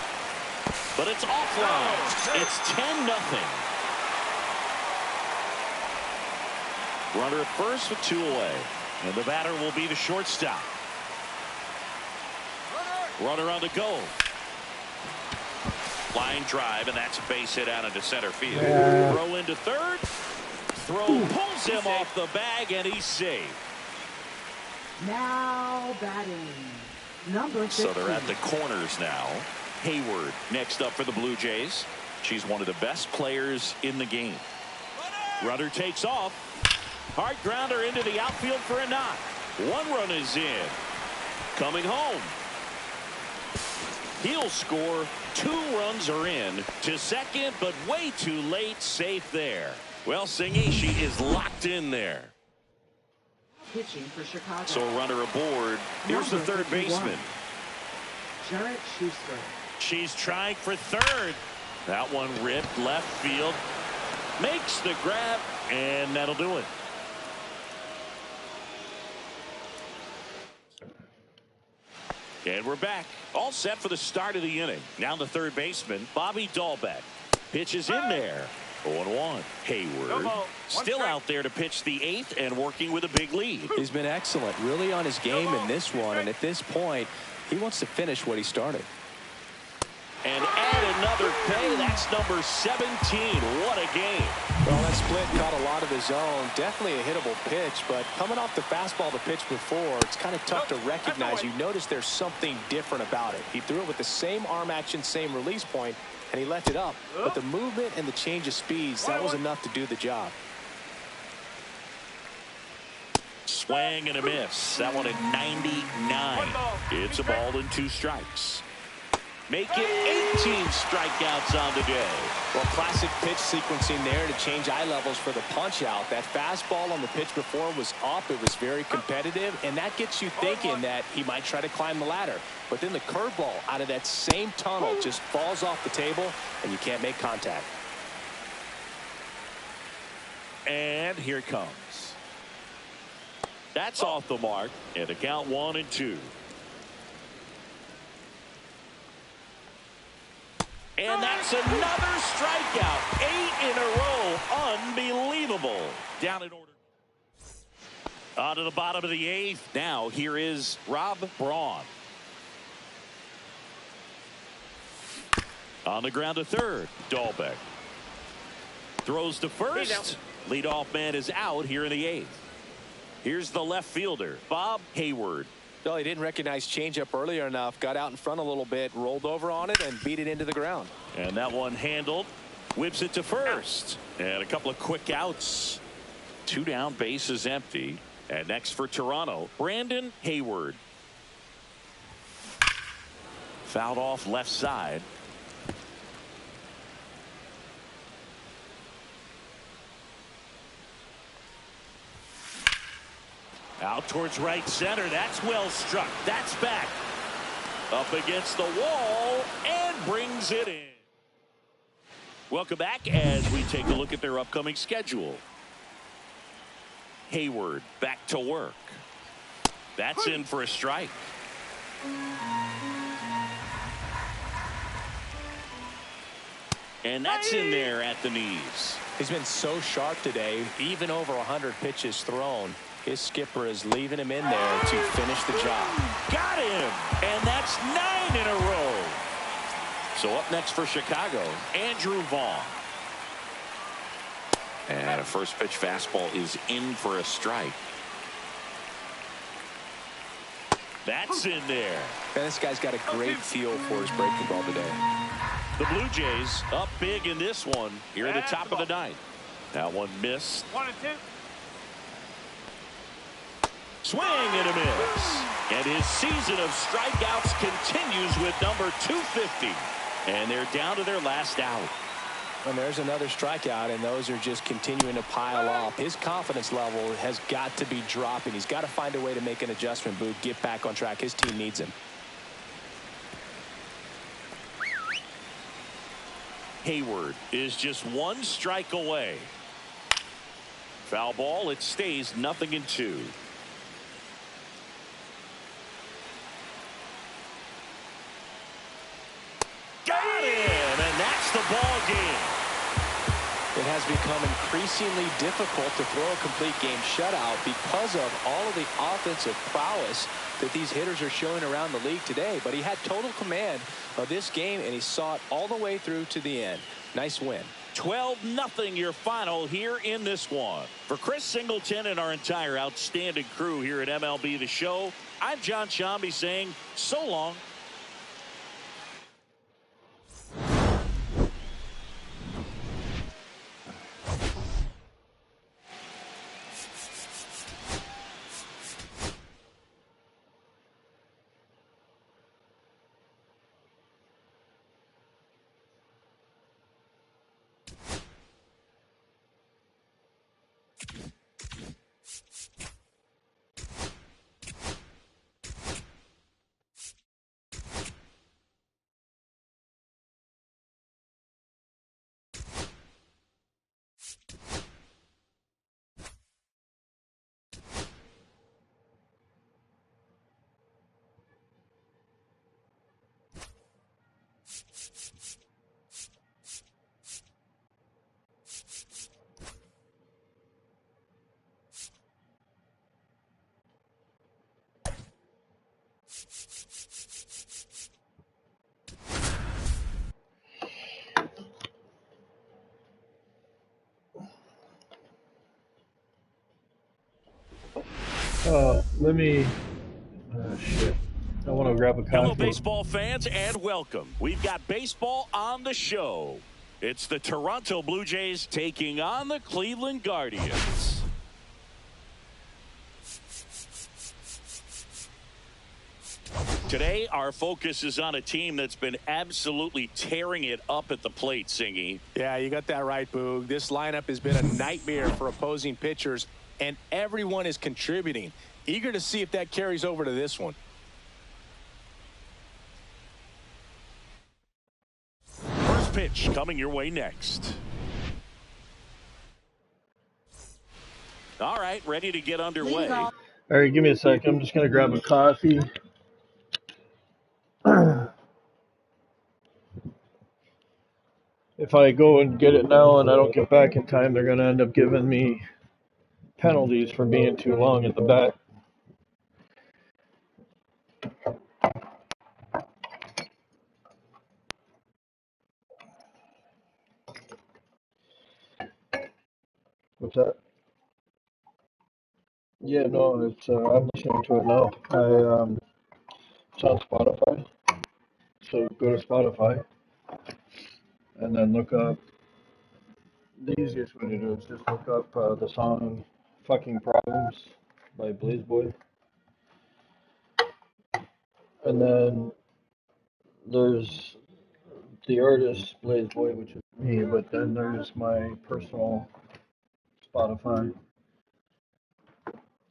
But it's offline. It's 10-0. Runner at first with two away. And the batter will be the shortstop. Runner on the go. Line drive, and that's a base hit out into center field. Yeah. Throw into third. Throw pulls him off the bag, and he's safe. Now batting, number 15. So they're at the corners now. Hayward next up for the Blue Jays. She's one of the best players in the game. Runner takes off. Hard grounder into the outfield for a knock. One run is in. Coming home. He'll score. Two runs are in to second, but way too late. Safe there. Well, Singy, she is locked in there. Pitching for Chicago. So a runner aboard. Here's the third baseman. Jarrett Schuster. She's trying for third. That one ripped left field. Makes the grab, and that'll do it. And we're back. All set for the start of the inning. Now the third baseman, Bobby Dahlbeck. Pitches in there. 0-1. Hayward still out there to pitch the eighth and working with a big lead. He's been excellent, really on his game in this one, and at this point, he wants to finish what he started. And add another K. That's number 17. What a game. Well, that split caught a lot of his own. Definitely a hittable pitch, but coming off the fastball the pitch before, it's kind of tough to recognize. You notice there's something different about it. He threw it with the same arm action, same release point, and he left it up. But the movement and the change of speeds, that was enough to do the job. Swing and a miss. That one at 99. It's a ball and two strikes. Make it 18 strikeouts on the day. Well, classic pitch sequencing there to change eye levels for the punch out. That fastball on the pitch before was up. It was very competitive, and that gets you thinking that he might try to climb the ladder. But then the curveball out of that same tunnel just falls off the table, and you can't make contact. And here it comes. That's off the mark, and the count 1-2. And that's another strikeout. 8 in a row. Unbelievable. Down in order. On to the bottom of the eighth. Now here is Rob Braun. On the ground to third. Dahlbeck. Throws to first. Leadoff man is out here in the 8th. Here's the left fielder, Bob Hayward. No, he didn't recognize changeup earlier enough. Got out in front a little bit, rolled over on it, and beat it into the ground. And that one handled. Whips it to first. And a couple of quick outs. 2 down, bases empty. And next for Toronto, Brandon Hayward. Fouled off left side. Out towards right center. That's well struck. That's back. Up against the wall and brings it in. Welcome back as we take a look at their upcoming schedule. Hayward back to work. That's in for a strike. And that's in there at the knees. He's been so sharp today, even over 100 pitches thrown. His skipper is leaving him in there to finish the job. Got him. And that's 9 in a row. So up next for Chicago, Andrew Vaughn. And a first pitch fastball is in for a strike. That's in there. And this guy's got a great feel for his breaking ball today. The Blue Jays up big in this one here at the top of the 9th. That one missed. 1 and 2. Swing and a miss. And his season of strikeouts continues with number 250. And they're down to their last out. And there's another strikeout, and those are just continuing to pile up. His confidence level has got to be dropping. He's got to find a way to make an adjustment, Boog, get back on track. His team needs him. Hayward is just 1 strike away. Foul ball. It stays 0-2. Got him, and that's the ball game. It has become increasingly difficult to throw a complete game shutout because of all of the offensive prowess that these hitters are showing around the league today. But he had total command of this game, and he saw it all the way through to the end. Nice win. 12-0 your final here in this one. For Chris Singleton and our entire outstanding crew here at MLB The Show, I'm John Shambi saying so long. Let me. Shit. I want to grab a coffee. Hello, baseball fans, and welcome. We've got baseball on the show. It's the Toronto Blue Jays taking on the Cleveland Guardians. Today, our focus is on a team that's been absolutely tearing it up at the plate, Singy. Yeah, you got that right, Boog. This lineup has been a nightmare for opposing pitchers, and everyone is contributing. Eager to see if that carries over to this one. First pitch coming your way next. All right, ready to get underway. All right, give me a sec. I'm just going to grab a coffee. If I go and get it now and I don't get back in time, they're going to end up giving me penalties for being too long at the bat. What's that? Yeah, no, it's I'm listening to it now. It's on Spotify. So go to Spotify and then look up. The easiest way to do it is just look up the song "Fucking Problems" by Blazeboy, and then there's the artist Blazeboy, which is me, but then there's my personal Spotify.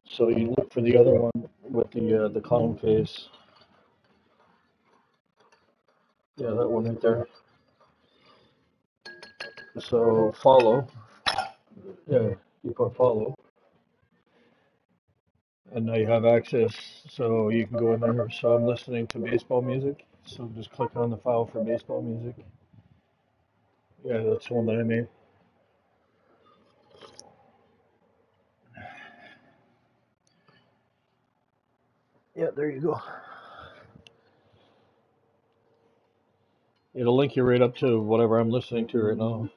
So you look for the other one with the clown face. Yeah, that one right there. So follow. Yeah, you put follow, and now you have access. So you can go in there. So I'm listening to baseball music. So just click on the file for baseball music. Yeah, that's the one that I made. Yeah, there you go. It'll link you right up to whatever I'm listening to right now.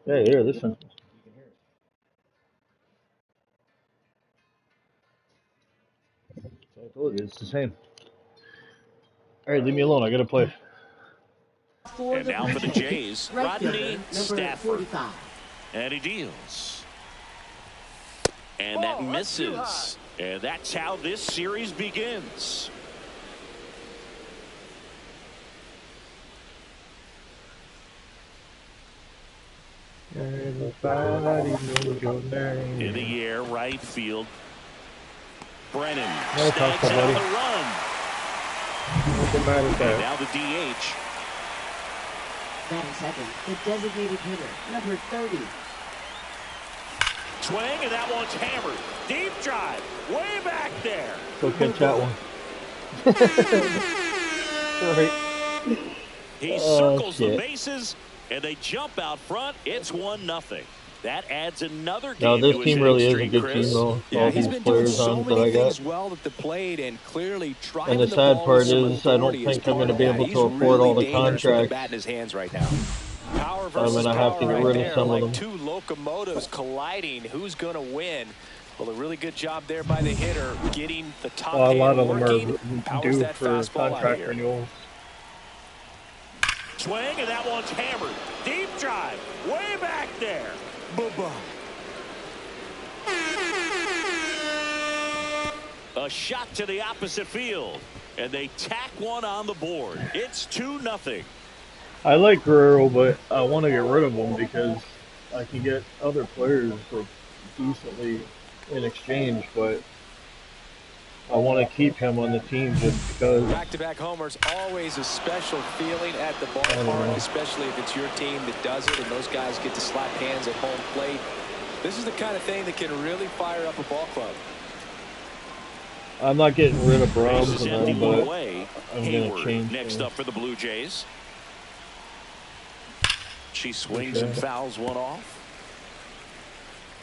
Hey, here, listen. I told you, it's the same. All right, leave me alone. I gotta play. And now for the Jays, Rodney Stafford. 45. And he deals. And that misses. And that's how this series begins. Everybody knows your name. In the air, right field. Brennan No snags talk, another buddy. run. What's the matter with And that? now the DH. Batting second, the designated hitter, number 30. Swing, and that one's hammered. Deep drive, way back there. Go catch that one. Right. He circles the shit. bases, and they jump out front. It's 1-0. That adds another Now game this to his team hitting really is a streak, good Chris. team, though. Yeah, All he's these been doing players so on that many I things got. well at the plate and clearly driving And the the sad ball part with some is, I don't authority is think I'm part going to of be that. able He's to afford really all the dangerous with the bat contracts. in his hands right now. Power I'm versus going to have power to get right rid of there, some of like them. two locomotives colliding. Who's going to win? Well, a really good job there by the hitter, getting the top A lot hand of them working. are Powers due that for fastball out of contract here. renewals. Swing, and that one's hammered. Deep drive, way back there. Boo-boo. A shot to the opposite field, and they tack one on the board. It's 2-0. I like Guerrero, but I want to get rid of him because I can get other players like decently in exchange, but I want to keep him on the team just because. Back-to-back homers, always a special feeling at the ballpark, especially if it's your team that does it and those guys get to slap hands at home plate. This is the kind of thing that can really fire up a ball club. I'm not getting rid of Brahms Bases and empty, them, one but away. I'm going to Hayward change next things. up for the Blue Jays. She swings and fouls one off.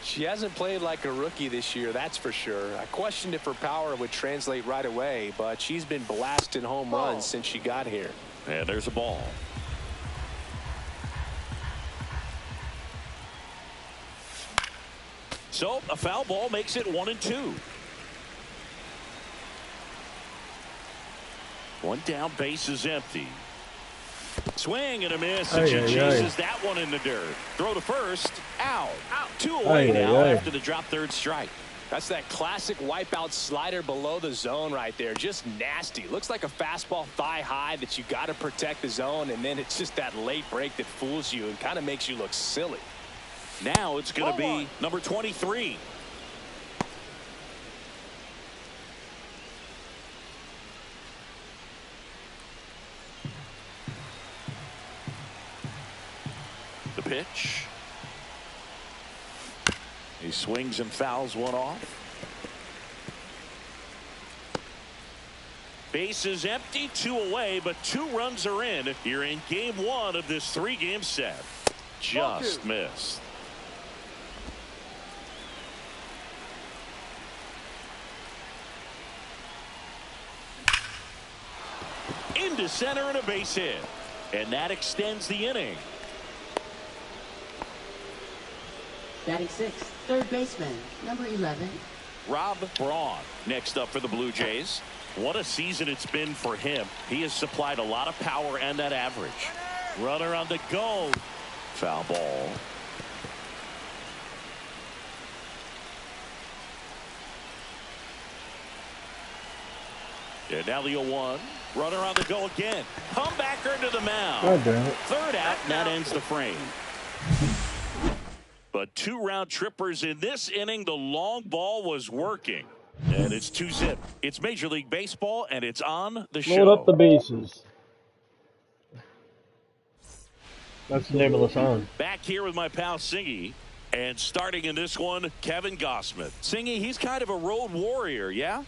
She hasn't played like a rookie this year, that's for sure. I questioned if her power would translate right away, but she's been blasting home runs since she got here. And there's a ball. So a foul ball makes it 1-2. One down, base is empty. Swing and a miss, and she chases that one in the dirt. Throw to first, out. Two away now after the drop third strike. That's that classic wipeout slider below the zone right there. Just nasty. Looks like a fastball thigh high that you got to protect the zone, and then it's just that late break that fools you and kind of makes you look silly. Now it's going to be number 23. The pitch. He swings and fouls one off. Base is empty, two away, but 2 runs are in. You're in game 1 of this 3-game set. Just missed. Into into center and a base hit. And that extends the inning. Batting sixth, third baseman, number 11. Rob Braun next up for the Blue Jays. What a season it's been for him. He has supplied a lot of power and that average. Runner on the go. Foul ball. And now the 0-1. Runner on the go again. Comebacker to the mound. God damn it. Third out, and that ends the frame. But 2 round trippers in this inning. The long ball was working. And it's 2-zip. It's Major League Baseball, and it's on the show. Load up the bases. That's the name of the song. Back here with my pal Singy. And starting in this one, Kevin Gossman. Singy, he's kind of a road warrior, yeah?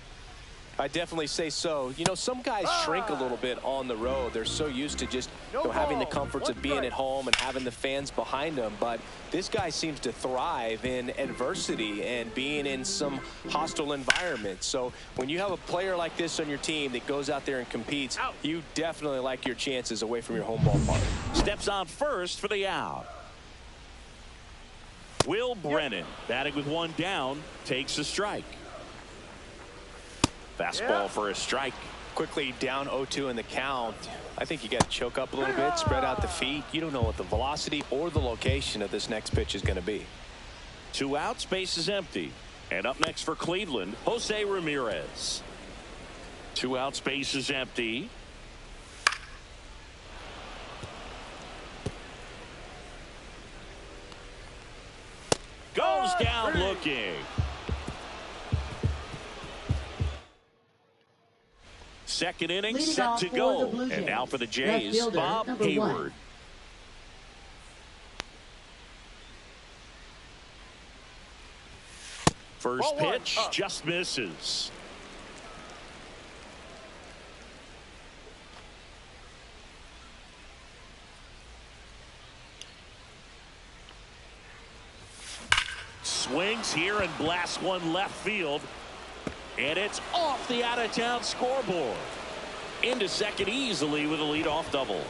I definitely say so. You know, some guys shrink a little bit on the road. They're so used to just having the comforts of being at home and having the fans behind them. But this guy seems to thrive in adversity and being in some hostile environment. So when you have a player like this on your team that goes out there and competes, you definitely like your chances away from your home ballpark. Steps on first for the out. Will Brennan, batting with 1 down, takes a strike. Fastball for a strike. Quickly down 0-2 in the count. I think you got to choke up a little bit, spread out the feet. You don't know what the velocity or the location of this next pitch is going to be. 2 outs, base is empty. And up next for Cleveland, Jose Ramirez. 2 outs, base is empty. Goes down looking. Second inning set to go. And now for the Jays, Bob Hayward. First pitch just misses. Swings here and blasts one left field. And it's off the out-of-town scoreboard. Into second easily with a leadoff double.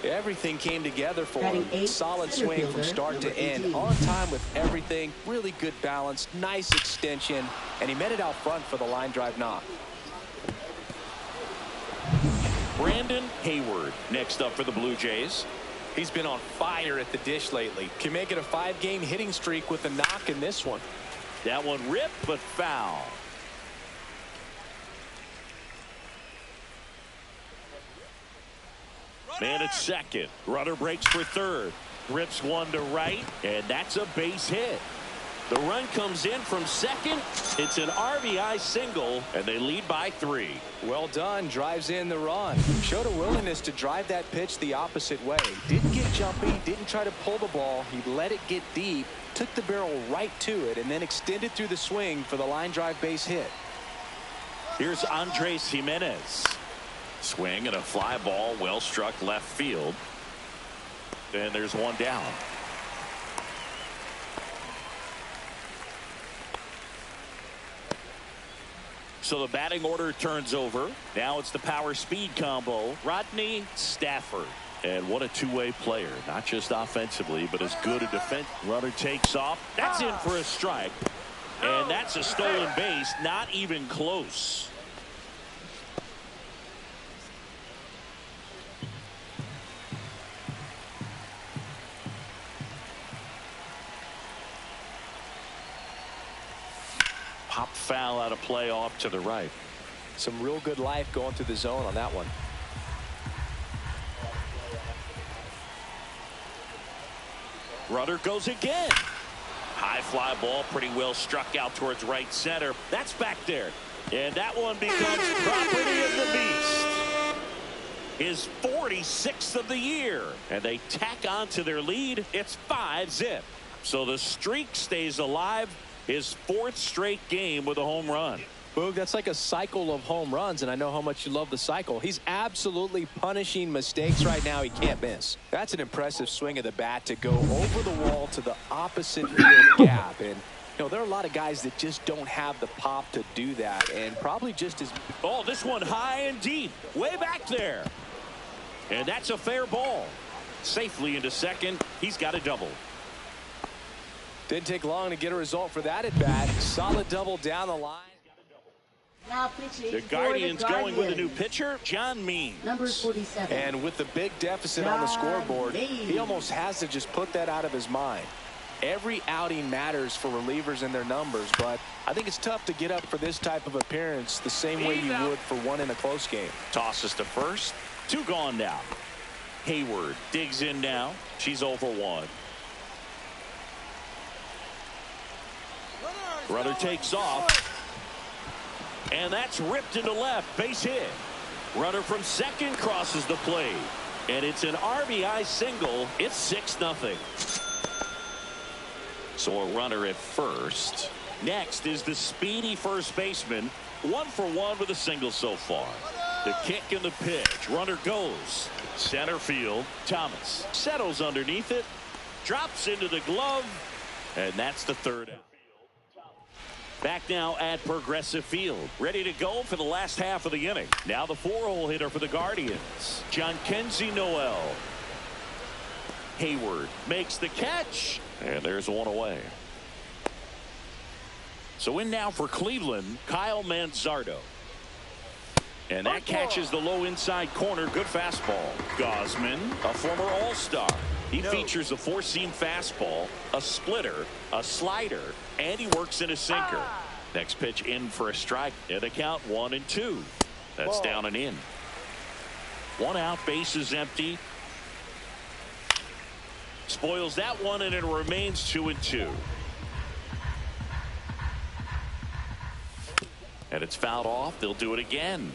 Everything came together for him. Solid swing from start to end. On time with everything. Really good balance. Nice extension. And he met it out front for the line drive knock. Brandon Hayward next up for the Blue Jays. He's been on fire at the dish lately. Can make it a 5-game hitting streak with a knock in this one. That one ripped but foul. Man at second. Runner breaks for third. Rips one to right, and that's a base hit. The run comes in from second. It's an RBI single, and they lead by 3. Well done. Drives in the run. Showed a willingness to drive that pitch the opposite way. Didn't get jumpy. Didn't try to pull the ball. He let it get deep. Took the barrel right to it, and then extended through the swing for the line drive base hit. Here's Andres Jimenez. Swing and a fly ball, well struck left field. And there's one down. So the batting order turns over. Now it's the power speed combo. Rodney Stafford. And what a two-way player. Not just offensively, but as good a defense. Runner takes off. That's in for a strike. And that's a stolen base. Not even close. Pop foul out of play off to the right. Some real good life going through the zone on that one. Runner goes again. High fly ball, pretty well struck out towards right center. That's back there. And that one becomes property of the beast. His 46th of the year. And they tack on to their lead. It's 5-zip. So the streak stays alive. His 4th straight game with a home run. Boog, that's like a cycle of home runs, and I know how much you love the cycle. He's absolutely punishing mistakes right now he can't miss. That's an impressive swing of the bat to go over the wall to the opposite field gap, and You know, there are a lot of guys that just don't have the pop to do that, and probably just as... Oh, this one high and deep, way back there. And that's a fair ball. Safely into second. He's got a double. Didn't take long to get a result for that at bat. Solid double down the line. Now pitching The for Guardians the going with a new Guardians. pitcher, John Means. Number 47. And with the big deficit on the scoreboard, he almost has to just put that out of his mind. Every outing matters for relievers and their numbers, but I think it's tough to get up for this type of appearance the same way you would for one in a close game. Tosses to first. 2 gone now. Hayward digs in now. She's 0 for 1. Runner takes off. And that's ripped into left. Base hit. Runner from second crosses the plate. And it's an RBI single. It's 6-0. So a runner at first. Next is the speedy first baseman. 1 for 1 with a single so far. The kick and the pitch. Runner goes. Center field. Thomas settles underneath it. Drops into the glove. And that's the 3rd out. Back now at Progressive Field. Ready to go for the last half of the inning. Now the 4-hole hitter for the Guardians. John Kenzie Noel. Hayward makes the catch. And there's one away. So in now for Cleveland, Kyle Manzardo. And that catches the low inside corner. Good fastball. Gosman, a former All-Star. He features a 4-seam fastball, a splitter, a slider, and he works in a sinker. Next pitch in for a strike. And the count 1-2. That's down and in. 1 out, base is empty. Spoils that one, and it remains 2-2. And it's fouled off. They'll do it again.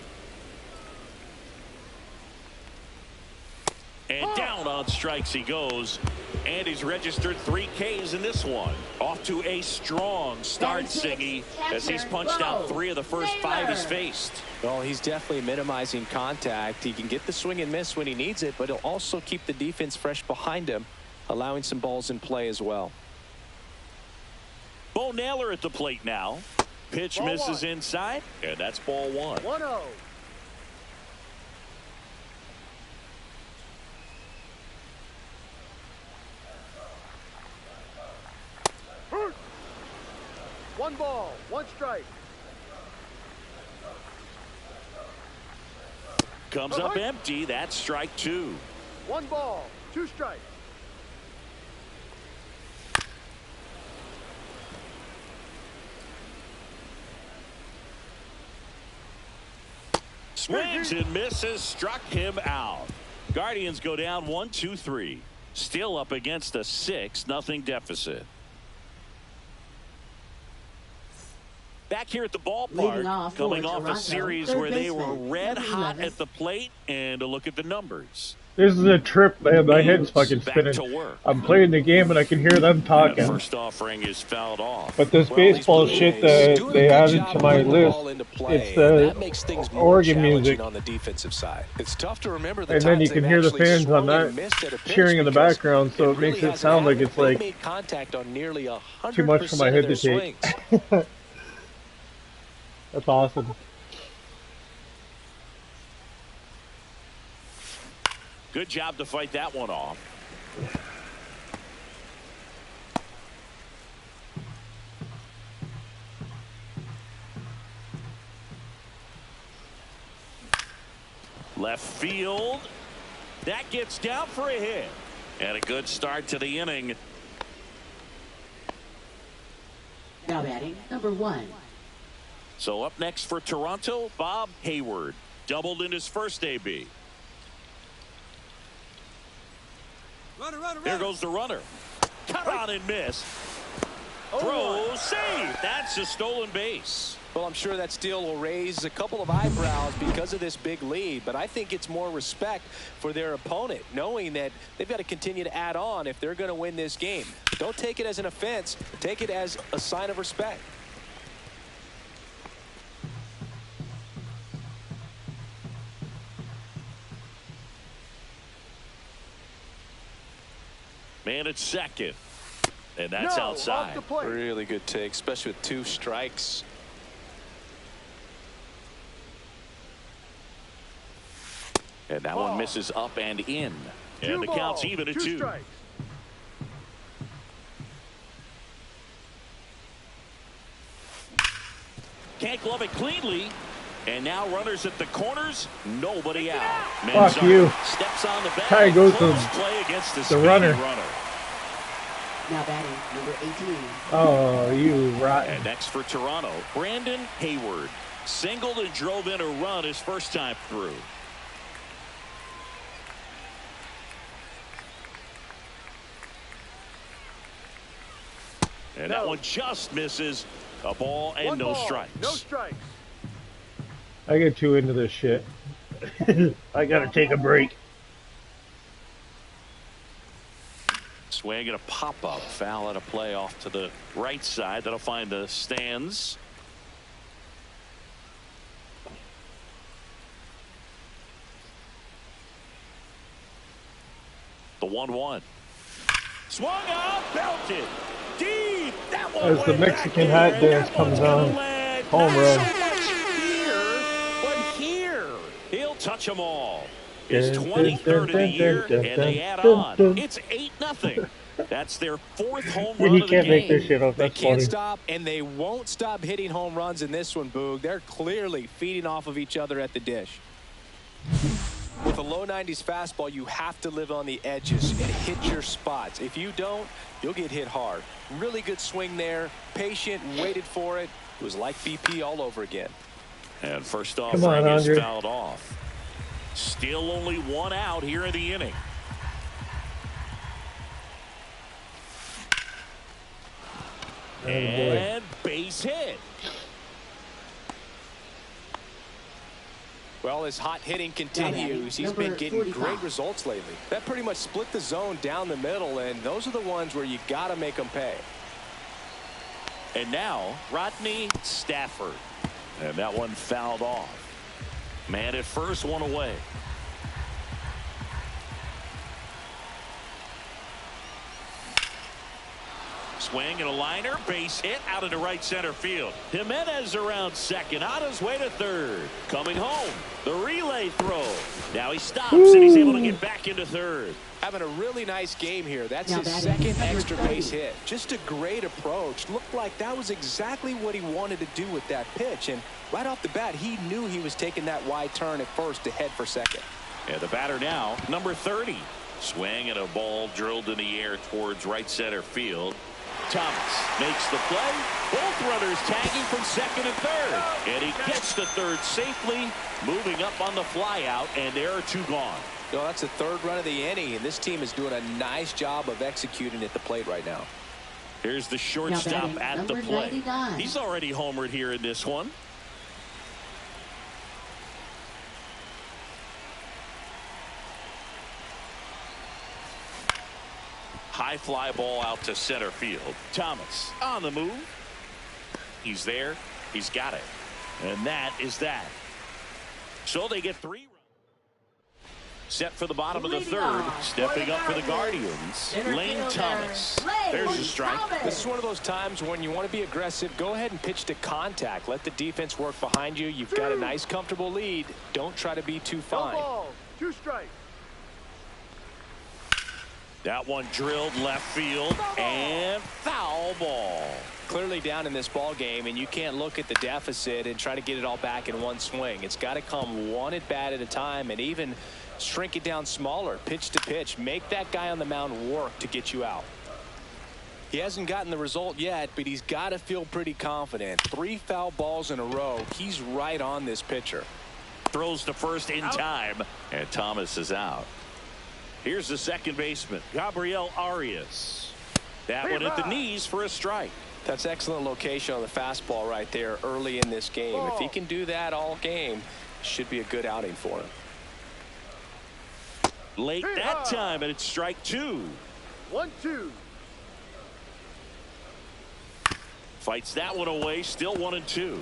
And down on strikes he goes. And he's registered 3 Ks in this one. Off to a strong start, Singy, as he's punched out 3 of the first 5 he's faced. Well, he's definitely minimizing contact. He can get the swing and miss when he needs it, but he'll also keep the defense fresh behind him, allowing some balls in play as well. Bo Naylor at the plate now. Pitch misses inside, and that's ball 1. 1-0. One ball, 1 strike. Comes up empty. That's strike 2. 1 ball, 2 strikes. Swings and misses. Struck him out. Guardians go down 1-2-3. Still up against a 6-0 deficit. Back here at the ballpark, coming off a series where they were red hot at the plate, and a look at the numbers. This is a trip, man. My head's fucking spinning. I'm playing the game and I can hear them talking. The first offering is fouled off. But this baseball shit that they added to my list, it's the Oregon music. On the defensive side. It's tough to remember and then you can hear the fans on that cheering in the background, so it makes it sound like it's like too much for my head to take. That's awesome. Good job to fight that one off. Left field. That gets down for a hit. And a good start to the inning. Now batting, number 1. So up next for Toronto, Bob Hayward. Doubled in his first AB. There goes the runner. Cut on and miss. Throw, save. That's a stolen base. Well, I'm sure that steal will raise a couple of eyebrows because of this big lead, but I think it's more respect for their opponent, knowing that they've got to continue to add on if they're going to win this game. Don't take it as an offense. Take it as a sign of respect. Man at second. And that's outside. Really good take, especially with 2 strikes. And that one misses up and in. And the count's even at 2. Strikes. Can't glove it cleanly. And now runners at the corners, nobody out. Fuck you. Steps on the bat. Try to go to play against the runner. Now batting, number 18. Oh, you rotten. And next for Toronto, Brandon Hayward. Singled and drove in a run his first time through. And that one just misses. A ball and no strikes. No strikes. I get too into this shit. I gotta take a break. Swing and a pop-up. Foul at a play off to the right side. That'll find the stands. The 1-1. Swung out, belted. Deep. That one As the Mexican hat dance comes on. Home run. But here, he'll touch them all. His 23rd of the year, and they add on. It's 8-0. That's their 4th home run of the game. You can't make this shit up. They That's can't funny. stop, and they won't stop hitting home runs in this one, Boog. They're clearly feeding off of each other at the dish. With a low 90s fastball, you have to live on the edges and hit your spots. If you don't, you'll get hit hard. Really good swing there. Patient, waited for it. It was like BP all over again. And first off, Come on, is Andre. fouled off. Still only 1 out here in the inning. And base hit. Well, his hot hitting continues. He's been getting 45. great results lately. That pretty much split the zone down the middle, and those are the ones where you got to make them pay. And now, Rodney Stafford. And that one fouled off. Man at first, 1 away. Swing and a liner, base hit out into right center field. Jimenez around second, on his way to third. Coming home, the relay throw. Now he stops and he's able to get back into third. Having a really nice game here. That's Now his batting, second number extra 30. base hit. Just a great approach. Looked like that was exactly what he wanted to do with that pitch. And right off the bat, he knew he was taking that wide turn at first to head for second. And the batter now, number 30. Swing and a ball drilled in the air towards right center field. Thomas makes the play. Both runners tagging from second and third. And he gets to third safely, moving up on the fly out, and there are 2 gone. So that's the 3rd run of the inning, and this team is doing a nice job of executing at the plate right now. Here's the shortstop batting, at the number plate. 99. He's already homered here in this one. High fly ball out to center field. Thomas on the move. He's there. He's got it. And that is that. So they get 3 runs. Set for the bottom of the 3rd. Stepping up for the Guardians. Lane Thomas. There's a strike. This is one of those times when you want to be aggressive. Go ahead and pitch to contact. Let the defense work behind you. You've got a nice, comfortable lead. Don't try to be too No fine. ball. 2 strikes. That one drilled left field and foul ball. Clearly down in this ball game, and you can't look at the deficit and try to get it all back in one swing. It's got to come one at bat at a time, and even shrink it down smaller, pitch to pitch. Make that guy on the mound work to get you out. He hasn't gotten the result yet, but he's got to feel pretty confident. 3 foul balls in a row. He's right on this pitcher. Throws to first in time, and Thomas is out. Here's the second baseman, Gabriel Arias. That one at the knees for a strike. That's excellent location on the fastball right there early in this game. If he can do that all game, should be a good outing for him. Late that time, and it's strike 2. 1-2. Fights that one away, still 1-2.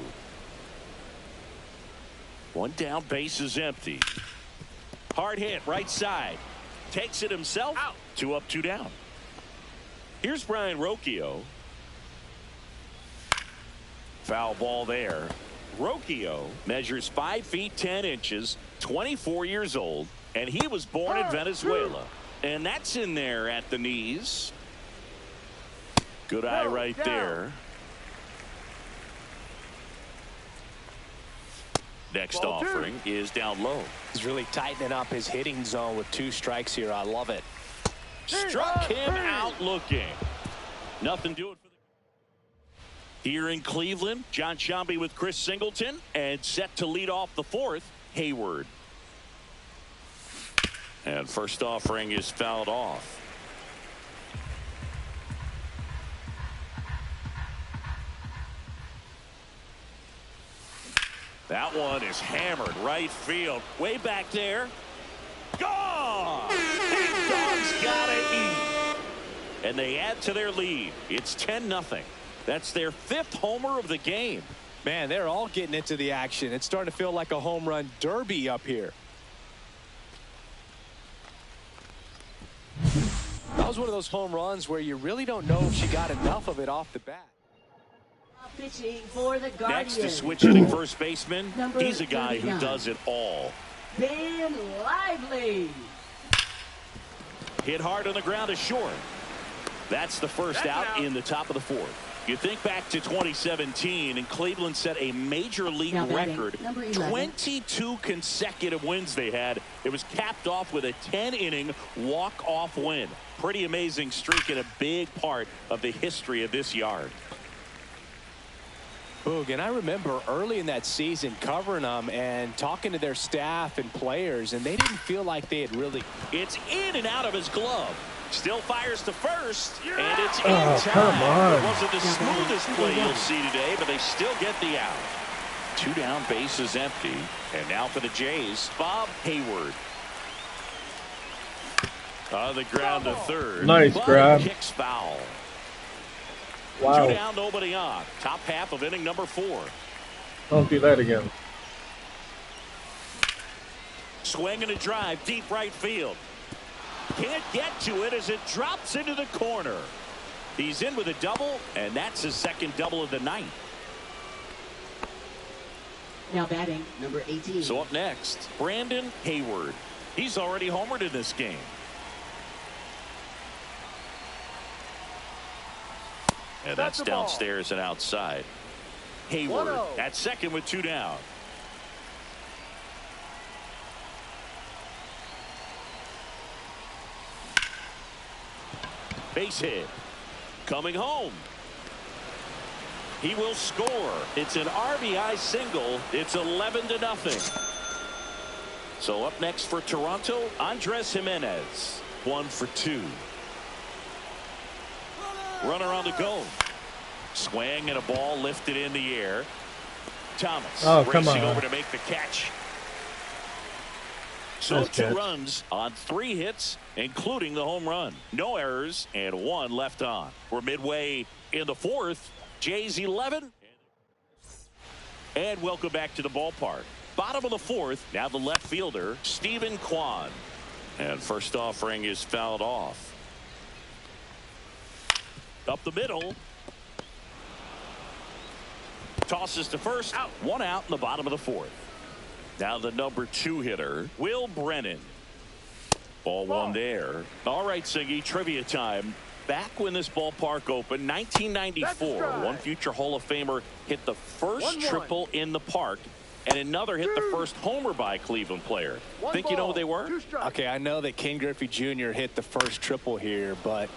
1 down, base is empty. Hard hit, right side. Takes it himself. Out. 2 up, 2 down. Here's Brian Rocchio. Foul ball there. Rocchio measures 5 feet 10 inches, 24 years old, and he was born in Venezuela. And that's in there at the knees. Good eye right there. Next offering is down low. He's really tightening up his hitting zone with 2 strikes here. I love it. Struck him out looking. Nothing doing for the... Here in Cleveland, John Sciambi with Chris Singleton, and set to lead off the 4th, Hayward. And first offering is fouled off. That one is hammered right field. Way back there. Gone! Big Dog's gotta eat. And they add to their lead. It's 10-0. That's their 5th homer of the game. Man, they're all getting into the action. It's starting to feel like a home run derby up here. That was one of those home runs where you really don't know if she got enough of it off the bat. Pitching for the Guardians. Next to switch hitting first baseman. Number He's a guy 39. who does it all. Ben Lively. Hit hard on the ground is short. That's the first out in the top of the 4th. You think back to 2017, and Cleveland set a major league record. 22 consecutive wins they had. It was capped off with a 10-inning walk-off win. Pretty amazing streak and a big part of the history of this yard. Boog, and I remember early in that season covering them and talking to their staff and players, and they didn't feel like they had really... It's in and out of his glove. Still fires to first, and it's in time. time. Come on. It wasn't the smoothest play you'll see today, but they still get the out. 2 down, bases empty. And now for the Jays, Bob Hayward. On the ground to third. Nice Bob grab. Kicks foul. Wow. 2 down, nobody on. Top half of inning number 4. Don't do that again. Swing and a drive, deep right field. Can't get to it as it drops into the corner. He's in with a double, and that's his 2nd double of the night. Now batting, number 18. So up next, Brandon Hayward. He's already homered in this game. And that's downstairs and outside. Hayward at second with 2 down. Base hit. Coming home. He will score. It's an RBI single. It's 11-0. So up next for Toronto, Andres Jimenez. 1 for 2. Runner on the go. Swing and a ball lifted in the air. Thomas racing over to make the catch. So Nice 2 catch. runs on 3 hits, including the home run. No errors and 1 left on. We're midway in the 4th. Jays 11. And welcome back to the ballpark. Bottom of the 4th. Now the left fielder, Stephen Kwan. And first offering is fouled off. Up the middle. Tosses to first. Out. 1 out in the bottom of the 4th. Now the number 2 hitter, Will Brennan. Ball 1 there. All right, Siggy, trivia time. Back when this ballpark opened, 1994, one future Hall of Famer hit the first triple in the park, and another hit the first homer by a Cleveland player. Think you know who they were? Okay, I know that Ken Griffey Jr. hit the first triple here, but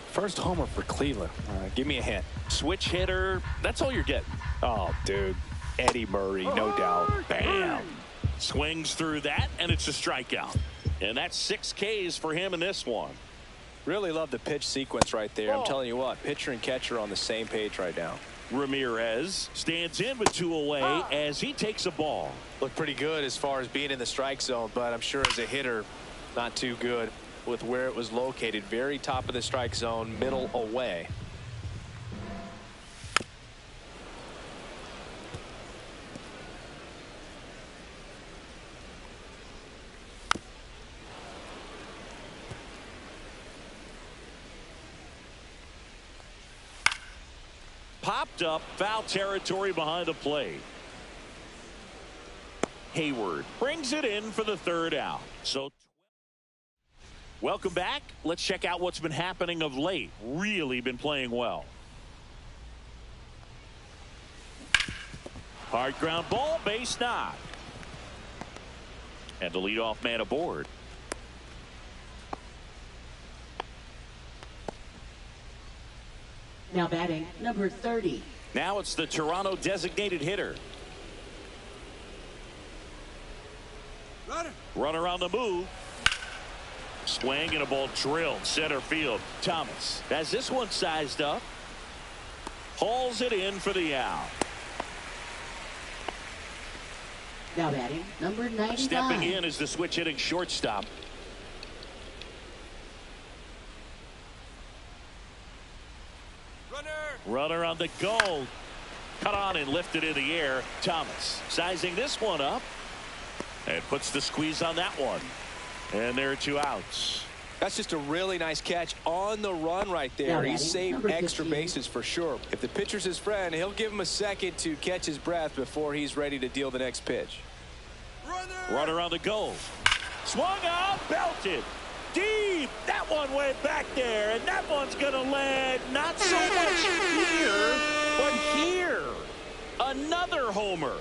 first homer for Cleveland. Give me a hint. Switch hitter, that's all you're getting. Oh, dude. Eddie Murray, no doubt. Bam. Swings through that, and it's a strikeout. And that's 6 Ks for him in this one. Really love the pitch sequence right there. I'm telling you what, pitcher and catcher on the same page right now. Ramirez stands in with 2 away as he takes a ball. Looked pretty good as far as being in the strike zone, but I'm sure as a hitter, not too good with where it was located. Very top of the strike zone, middle away. Popped up, foul territory behind the plate. Hayward brings it in for the third out. So welcome back. Let's check out what's been happening of late. Really been playing well. Hard ground ball, base knock. And the leadoff man aboard. Now batting, number 30. Now it's the Toronto designated hitter. Runner on the move. Swing and a ball drilled center field. Thomas has this one sized up. Hauls it in for the out. Now batting, number 95. Stepping in is the switch hitting shortstop. Runner on the goal. Cut on and lifted in the air. Thomas sizing this one up. And puts the squeeze on that one. And there are 2 outs. That's just a really nice catch on the run right there. He saved extra bases for sure. If the pitcher's his friend, he'll give him a second to catch his breath before he's ready to deal the next pitch. Runner on the goal. Swung out, belted. Deep. That one went back there, and that one's going to land not so much here, but here. Another homer.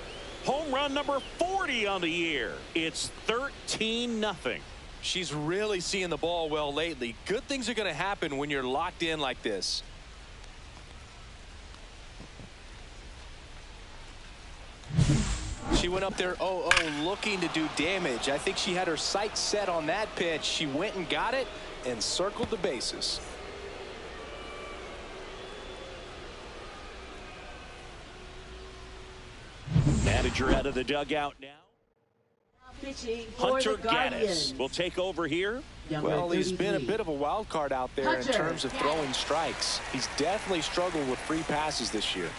Home run number 40 on the year. It's 13-0. She's really seeing the ball well lately. Good things are going to happen when you're locked in like this. She went up there 0-0 looking to do damage. I think she had her sights set on that pitch. She went and got it and circled the bases. Manager out of the dugout now. Pitching Hunter for the Guardians. Gaddis will take over here. Well, he's been a bit of a wild card out there in terms of throwing strikes. He's definitely struggled with free passes this year.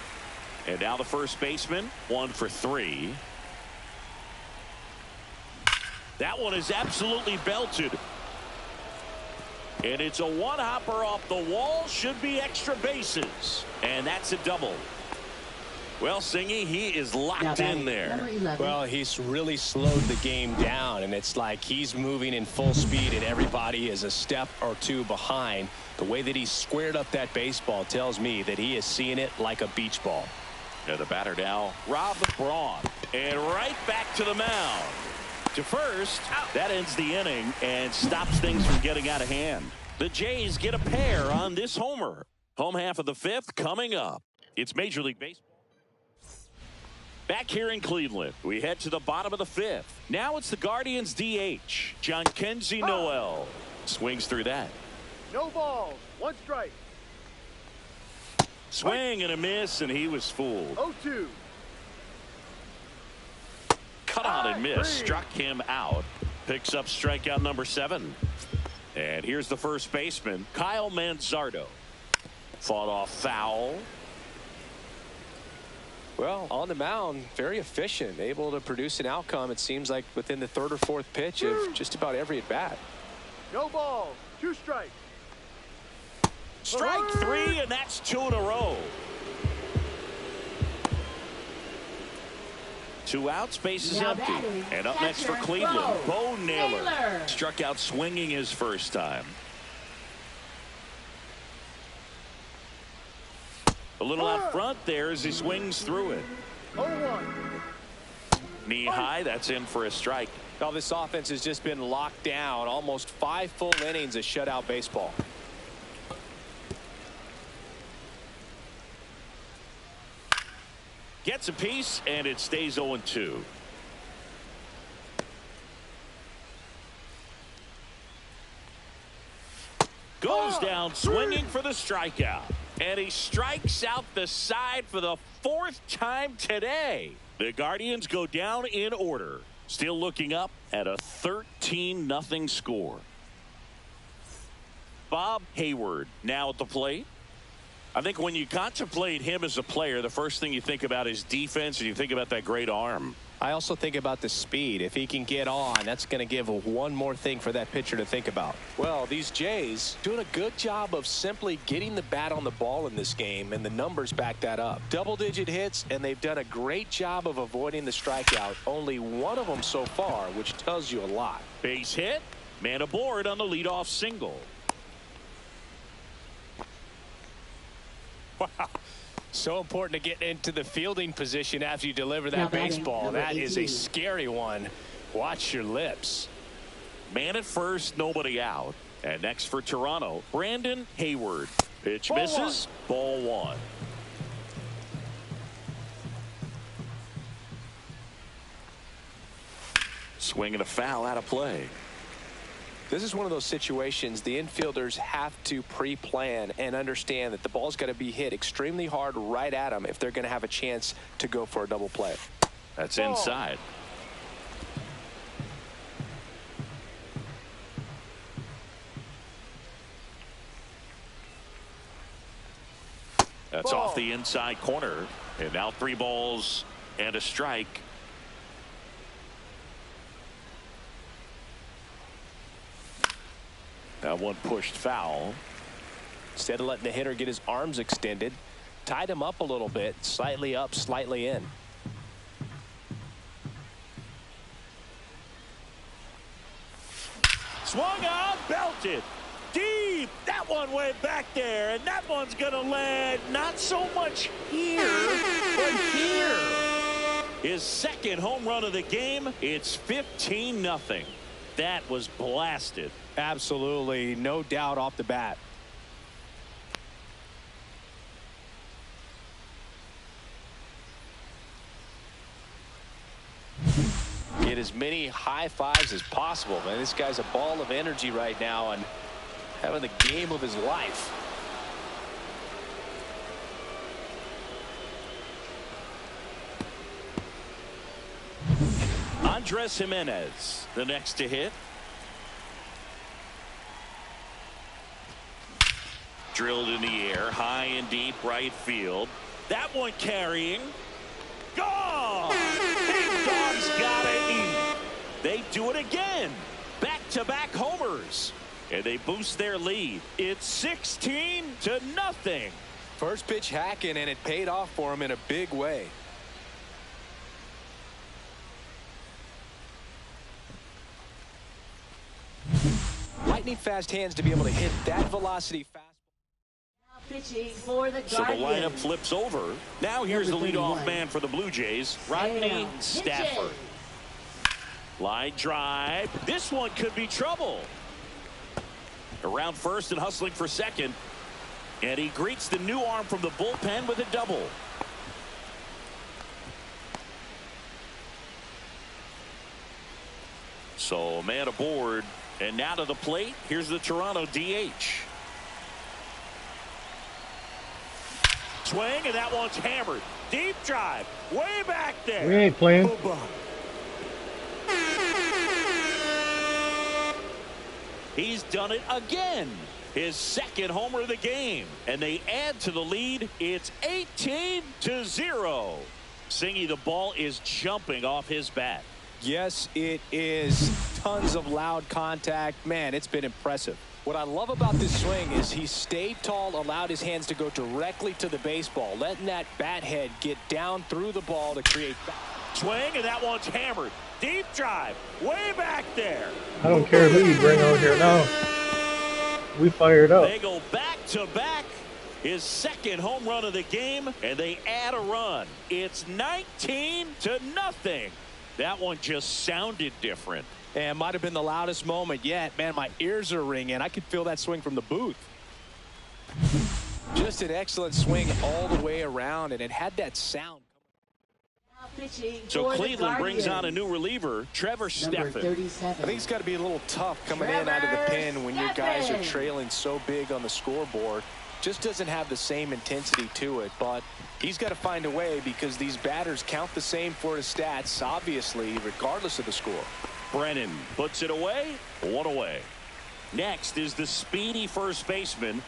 And now the first baseman, 1 for 3. That one is absolutely belted. And it's a one-hopper off the wall. Should be extra bases. And that's a double. Well, Singy, he is locked in there. Well, he's really slowed the game down, and it's like he's moving in full speed, and everybody is a step or 2 behind. The way that he squared up that baseball tells me that he is seeing it like a beach ball. Yeah, the batter now, Rob Braun. And right back to the mound. To first, that ends the inning and stops things from getting out of hand. The Jays get a pair on this homer. Home half of the 5th coming up. It's Major League Baseball. Back here in Cleveland, we head to the bottom of the 5th. Now it's the Guardians DH, John Kenzie Noel. Swings through that. No balls, 1 strike. Swing and a miss, and he was fooled. 0-2. Cut on and miss. Struck him out. Picks up strikeout number 7. And here's the first baseman, Kyle Manzardo. Fought off foul. Well, on the mound, very efficient, able to produce an outcome, it seems like, within the 3rd or 4th pitch of just about every at-bat. No balls, 2 strikes. Strike 3, and that's 2 in a row. 2 outs, bases empty. And up next for Cleveland, Bo Naylor. Struck out swinging his first time. A little out front there as he swings through it. 0-1. Knee high, that's in for a strike. Well, this offense has just been locked down. Almost 5 full innings of shutout baseball. Gets a piece, and it stays 0-2. Goes down swinging for the strikeout. And he strikes out the side for the 4th time today. The Guardians go down in order. Still looking up at a 13-0 score. Bob Hayward now at the plate. I think when you contemplate him as a player, the first thing you think about is defense, and you think about that great arm. I also think about the speed. If he can get on, that's going to give one more thing for that pitcher to think about. Well, these Jays doing a good job of simply getting the bat on the ball in this game, and the numbers back that up. Double-digit hits, and they've done a great job of avoiding the strikeout. Only one of them so far, which tells you a lot. Base hit, man aboard on the leadoff single. Wow. So important to get into the fielding position after you deliver that baseball. That is a scary one. Watch your lips. Man at first, nobody out. And next for Toronto, Brandon Hayward. Pitch misses, ball one. Swing and a foul out of play. This is one of those situations the infielders have to pre-plan and understand that the ball's got to be hit extremely hard right at them if they're going to have a chance to go for a double play. That's inside. That's off the inside corner. And now 3 balls and a strike. That one pushed foul. Instead of letting the hitter get his arms extended, tied him up a little bit, slightly up, slightly in. Swung on, belted. Deep. That one went back there, and that one's going to land not so much here, but here. His second home run of the game. It's 15-0. That was blasted. Absolutely, no doubt off the bat. Get as many high fives as possible, man. This guy's a ball of energy right now and having the game of his life. Andres Jimenez, the next to hit. Drilled in the air, high and deep right field. That one carrying. Gone! Big Dog's gotta eat. They do it again. Back-to-back homers. And they boost their lead. It's 16-0. First pitch hacking, and it paid off for him in a big way. Lightning fast hands to be able to hit that velocity fast. Pitching for the So the lineup flips over. Now here's the leadoff man for the Blue Jays, Rodney Stafford. Line drive. This one could be trouble. Around first and hustling for second. And he greets the new arm from the bullpen with a double. So man aboard. And now to the plate. Here's the Toronto DH. Swing, and that one's hammered. Deep drive. Way back there. We ain't playing. He's done it again. His second homer of the game. And they add to the lead. It's 18-0. Singy, the ball is jumping off his bat. Yes, it is. Tons of loud contact. Man, it's been impressive. What I love about this swing is he stayed tall, allowed his hands to go directly to the baseball, letting that bat head get down through the ball to create. Swing, and that one's hammered. Deep drive. Way back there. I don't care who you bring out here now. We fired up. They go back to back. His second home run of the game, and they add a run. It's 19-0. That one just sounded different. And might have been the loudest moment yet. Man, my ears are ringing. I could feel that swing from the booth. Just an excellent swing all the way around, and it had that sound. So Cleveland brings on a new reliever, Trevor Stephan. I think it's got to be a little tough coming in out of the pen when your guys are trailing so big on the scoreboard. Just doesn't have the same intensity to it, but he's got to find a way because these batters count the same for his stats, obviously, regardless of the score. Brennan puts it away, one away. Next is the speedy first baseman.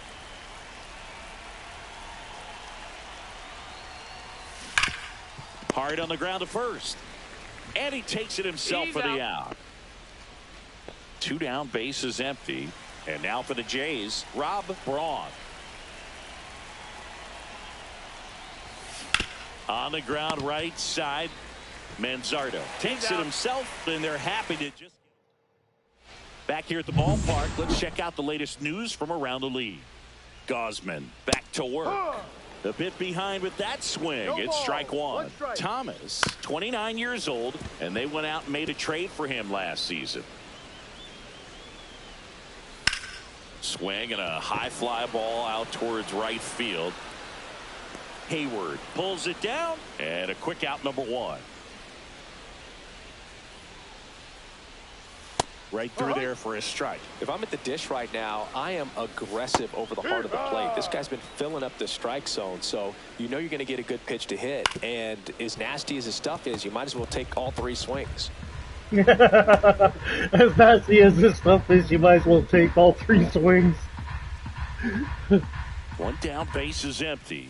Hard on the ground to first. And he takes it himself for the out. 2 down, bases empty. And now for the Jays, Rob Braun. On the ground, right side. Manzardo takes it himself, and they're happy to just. Back here at the ballpark, let's check out the latest news from around the league. Gosman back to work. A bit behind with that swing. It's strike one. Thomas, 29 years old, and they went out and made a trade for him last season. Swing and a high fly ball out towards right field. Hayward pulls it down, and a quick out, number 1. Right through there for a strike. If I'm at the dish right now, I am aggressive over the heart of the plate. This guy's been filling up the strike zone, so you know you're going to get a good pitch to hit. And as nasty as his stuff is, you might as well take all 3 swings. As nasty as this stuff is, you might as well take all 3 swings. 1 down, base is empty.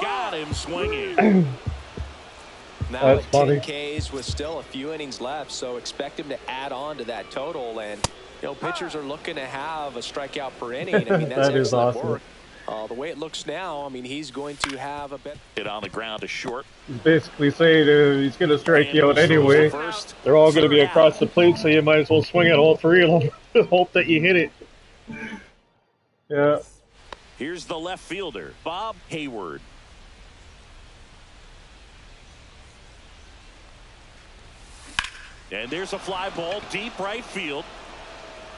Got him swinging. Now at 10 Ks with still a few innings left, so expect him to add on to that total. And you know, pitchers are looking to have a strikeout per inning. I mean, that's that is awesome. Work. The way it looks now, I mean, he's going to have a bet. Hit on the ground to short. He's basically saying he's going to strike you out anyway. They're all going to be across the plate, so you might as well swing at all 3 of them. Hope that you hit it. Yeah. Here's the left fielder, Bob Hayward. And there's a fly ball deep right field.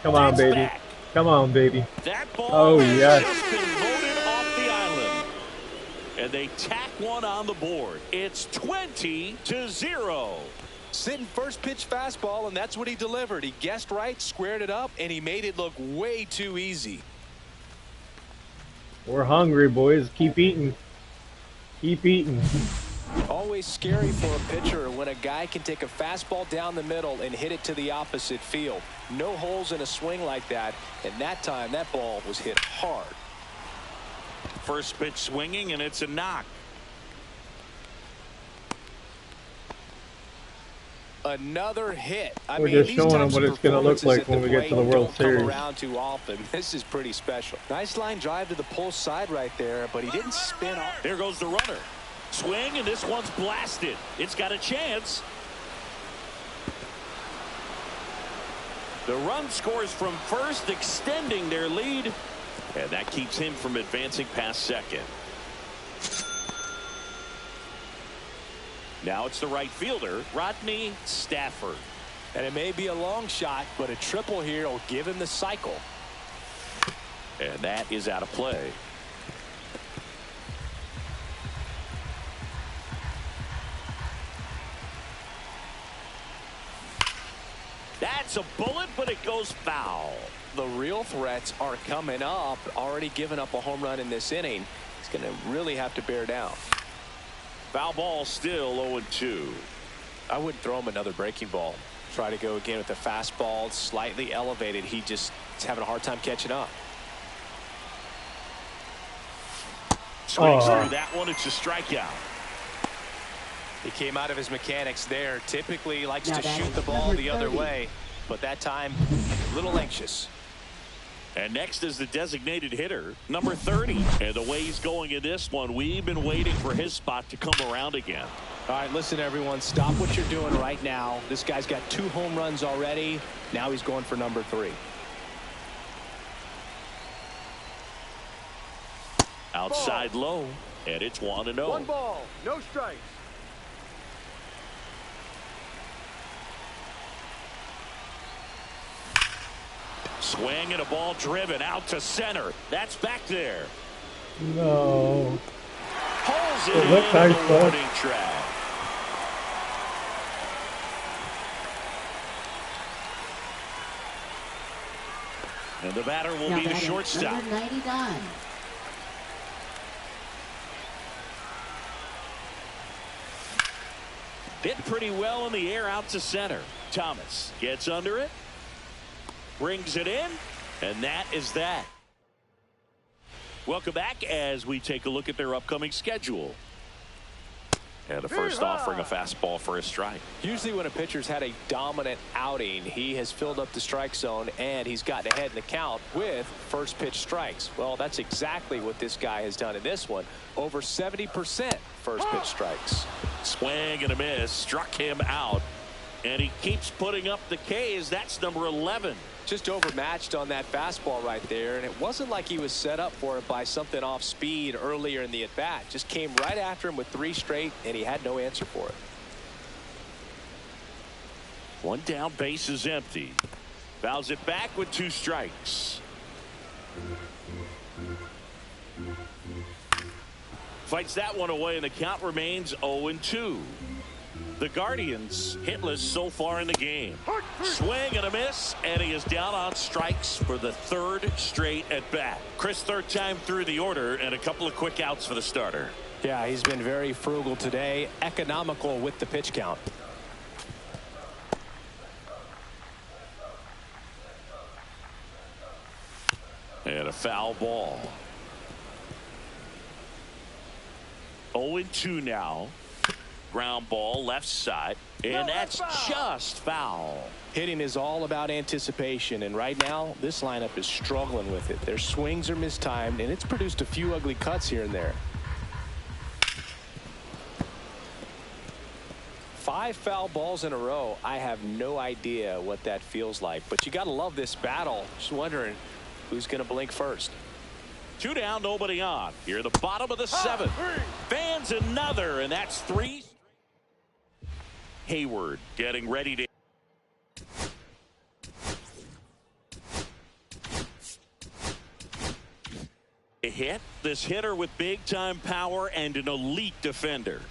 Come on, baby. Back. Come on, baby. That ball has yes. just been voted off the island. And they tack one on the board. It's 20-0. Sitting first pitch fastball, and that's what he delivered. He guessed right, squared it up, and he made it look way too easy. We're hungry, boys. Keep eating. Keep eating. Always scary for a pitcher when a guy can take a fastball down the middle and hit it to the opposite field. No holes in a swing like that, and that time that ball was hit hard. First pitch swinging, and it's a knock. Another hit. We're just showing them what it's going to look like when we get to the World Series. Around too often. This is pretty special. Nice line drive to the pull side right there, but he didn't spin off. There goes the runner. Swing, and this one's blasted. It's got a chance. The run scores from first, extending their lead, and that keeps him from advancing past second. Now it's the right fielder, Rodney Stafford. And it may be a long shot, but a triple here will give him the cycle. And that is out of play. That's a bullet, but it goes foul. The real threats are coming up. Already given up a home run in this inning. He's going to really have to bear down. Foul ball, still 0-2. I wouldn't throw him another breaking ball. Try to go again with the fastball, slightly elevated. He just is having a hard time catching up. Swings through that one. It's a strikeout. He came out of his mechanics there. Typically likes to shoot the ball the other way, but that time a little anxious. And next is the designated hitter, number 30. And the way he's going in this one, we've been waiting for his spot to come around again. All right, listen, everyone, stop what you're doing right now. This guy's got 2 home runs already. Now he's going for number 3. Outside low, and it's 1-0. 1 ball, no strikes. Swing and a ball driven out to center. That's back there. No. Pulls it It in looked on nice, the though. warning track. And the batter will be the shortstop. Number 99. Hit pretty well in the air out to center. Thomas gets under it. Brings it in. And that is that. Welcome back as we take a look at their upcoming schedule. And a first offering a fastball for a strike. Usually when a pitcher's had a dominant outing, he has filled up the strike zone and he's gotten ahead in the count with first pitch strikes. Well, that's exactly what this guy has done in this one. Over 70% first pitch strikes. Swing and a miss, struck him out, and he keeps putting up the Ks. That's number 11. Just overmatched on that fastball right there, and it wasn't like he was set up for it by something off speed earlier in the at bat. Just came right after him with 3 straight, and he had no answer for it. One down, base is empty. Fouls it back with 2 strikes. Fights that one away, and the count remains 0-2. The Guardians hitless so far in the game. Swing and a miss, and he is down on strikes for the 3rd straight at bat. Chris, 3rd time through the order, and a couple of quick outs for the starter. Yeah, he's been very frugal today, economical with the pitch count. And a foul ball. 0-2 now. Ground ball left side, and that's just foul. Hitting is all about anticipation, and right now this lineup is struggling with it. Their swings are mistimed, and it's produced a few ugly cuts here and there. 5 foul balls in a row. I have no idea what that feels like, but you got to love this battle. Just wondering who's going to blink first. 2 down, nobody on. Here, the bottom of the 7th. Fans another, and that's 3. Hayward getting ready to hit. This hitter with big time power and an elite defender.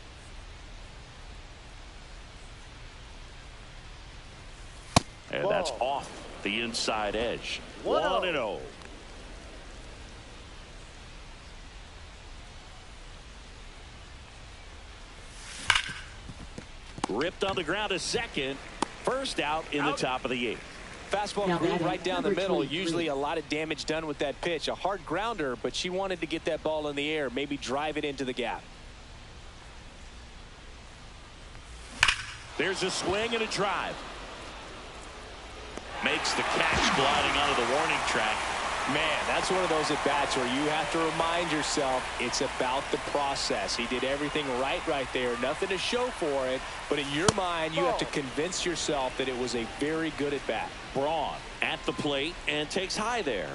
And that's off the inside edge. 1-0. Ripped on the ground to second. First out in the top of the 8th. Fastball grew right down the middle. Usually a lot of damage done with that pitch. A hard grounder, but she wanted to get that ball in the air, maybe drive it into the gap. There's a swing and a drive. Makes the catch, gliding onto the warning track. Man, that's one of those at-bats where you have to remind yourself it's about the process. He did everything right there. Nothing to show for it, but in your mind, you have to convince yourself that it was a very good at-bat. Braun at the plate and takes high there.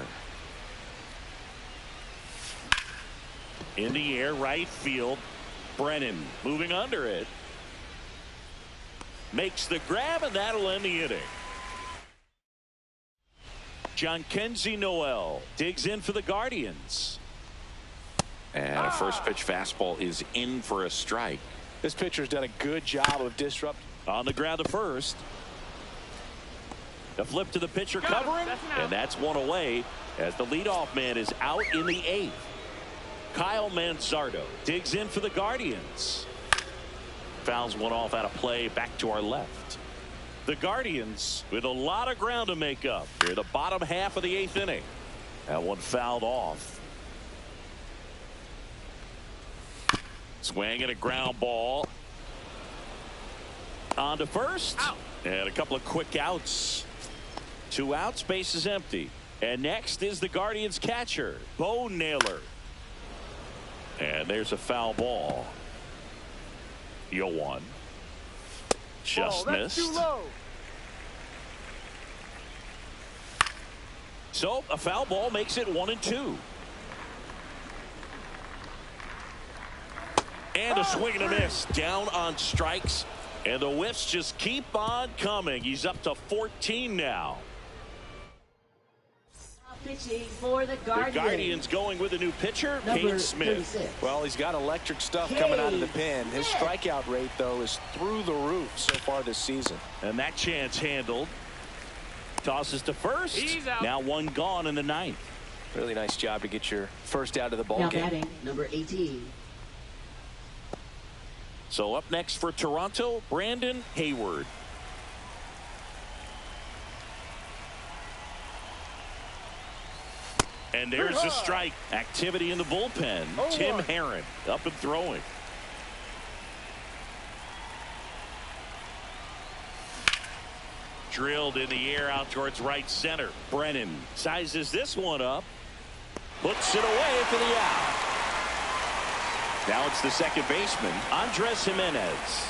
In the air, right field. Brennan moving under it. Makes the grab, and that'll end the inning. Jhonkensy Noel digs in for the Guardians. And a first pitch fastball is in for a strike. This pitcher's done a good job of disrupting. On the ground to first. The flip to the pitcher covering, and that's one away as the leadoff man is out in the 8th. Kyle Manzardo digs in for the Guardians. Fouls one off out of play back to our left. The Guardians with a lot of ground to make up here, the bottom half of the 8th inning. That one fouled off. Swing and a ground ball. On to first. Out. And a couple of quick outs. 2 outs, base is empty. And next is the Guardians catcher, Bo Naylor. And there's a foul ball. 0-1. Just missed. Too low. So a foul ball makes it 1-2. And a swing and a miss. Down on strikes. And the whiffs just keep on coming. He's up to 14 now. Pitching for the Guardians. The Guardians going with a new pitcher, Payne Smith. 36. Well, he's got electric stuff coming out of the pen. His strikeout rate, though, is through the roof so far this season. And that chance handled. Tosses to first. He's out. Now 1 gone in the 9th. Really nice job to get your first out of the ball Now game. batting, number 18. So up next for Toronto, Brandon Hayward. And there's a strike. Activity in the bullpen. Tim Herron up and throwing. Drilled in the air out towards right center. Brennan sizes this one up. Puts it away for the out. Now it's the second baseman, Andres Jimenez.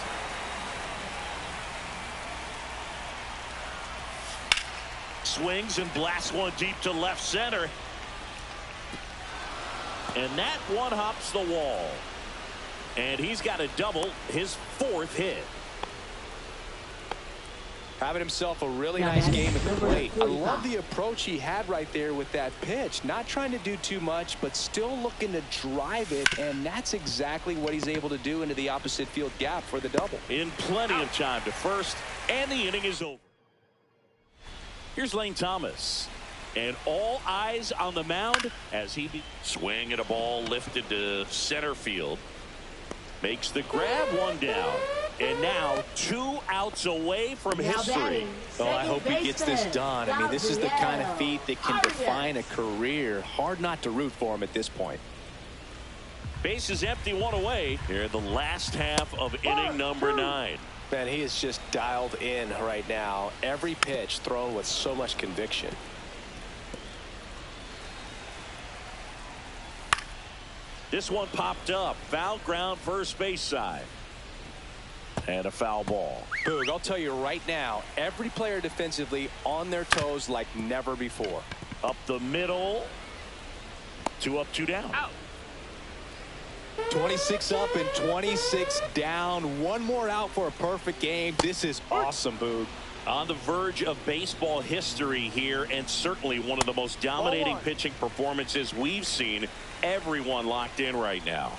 Swings and blasts one deep to left center. And that one hops the wall. And he's got a double, his 4th hit. Having himself a really nice game at the plate. I love the approach he had right there with that pitch. Not trying to do too much, but still looking to drive it, and that's exactly what he's able to do into the opposite field gap for the double. In plenty of time to first, and the inning is over. Here's Lane Thomas. And all eyes on the mound as he swing at a ball lifted to center field. Makes the grab, one down. And now 2 outs away from history. Oh, I hope he gets this done. I mean, this is the kind of feat that can define a career. Hard not to root for him at this point. Base is empty, 1 away. Here in the last half of inning number 9. Man, he is just dialed in right now. Every pitch thrown with so much conviction. This one popped up. Foul ground, first base side. And a foul ball. Boog, I'll tell you right now, every player defensively on their toes like never before. Up the middle. 2 up, 2 down. Out. 26 up and 26 down. One more out for a perfect game. This is awesome, Boog. On the verge of baseball history here, and certainly one of the most dominating pitching performances we've seen. Everyone locked in right now.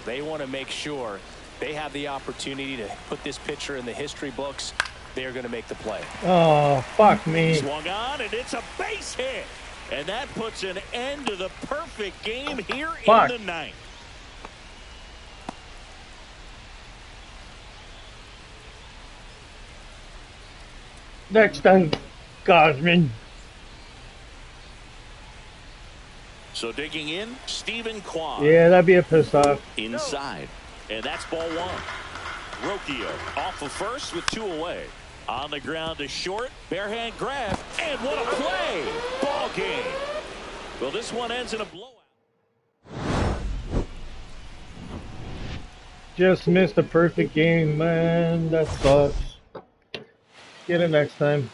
They want to make sure they have the opportunity to put this pitcher in the history books. They're going to make the play. Oh, fuck me. Swung on, and it's a base hit. And that puts an end to the perfect game here in the 9th. Next time, Gosman. So digging in, Stephen Kwan. Yeah, that'd be a piss off. Inside. And that's ball 1. Rocchio off of first with 2 away. On the ground to short. Barehand grab. And what a play. Ball game. Well, this one ends in a blowout. Just missed a perfect game, man. That sucks. Get it next time.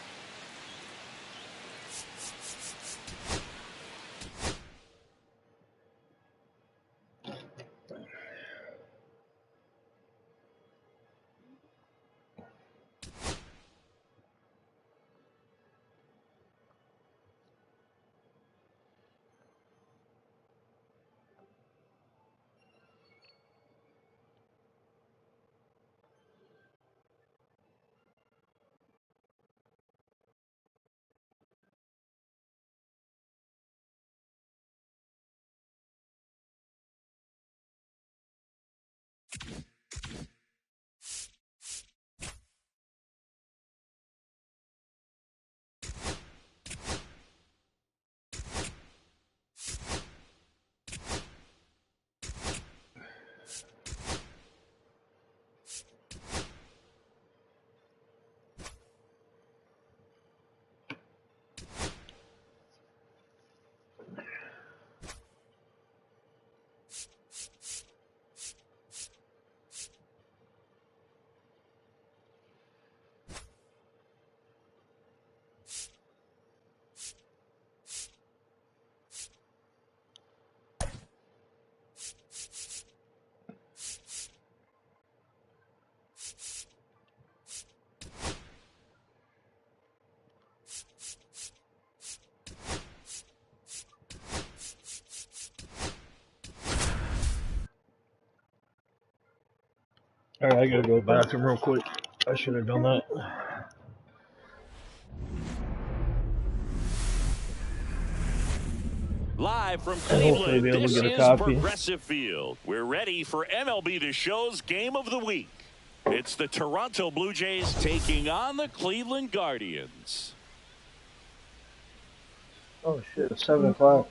Alright, I gotta go back to bathroom real quick. I should have done that. Live from Hopefully Cleveland, be able this to get a is copy. Progressive Field. We're ready for MLB The Show's Game of the Week. It's the Toronto Blue Jays taking on the Cleveland Guardians. Oh shit, it's 7 o'clock.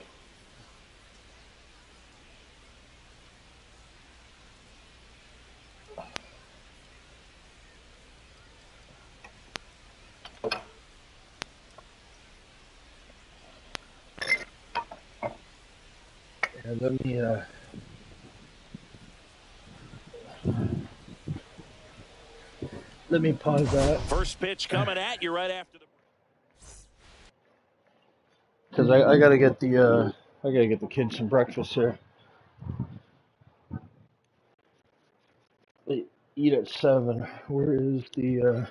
Let me pause that. First pitch coming at you right after the. Because I gotta get the kids some breakfast here. They eat at 7. Where is the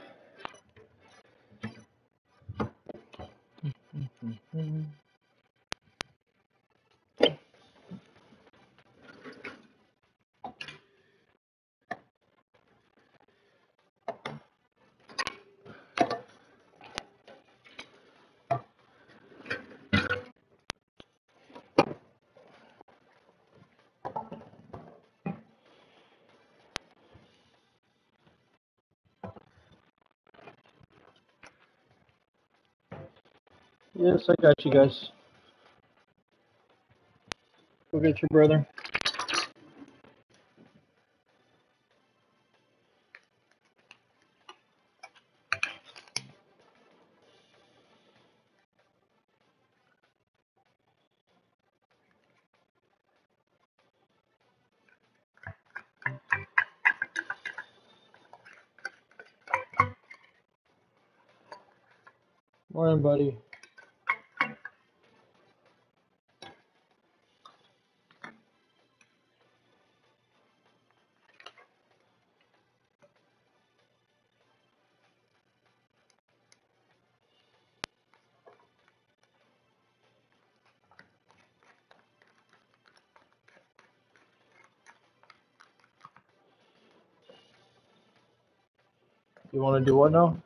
Yes, I got you guys. Go get your brother. Morning, buddy. You want to do what now?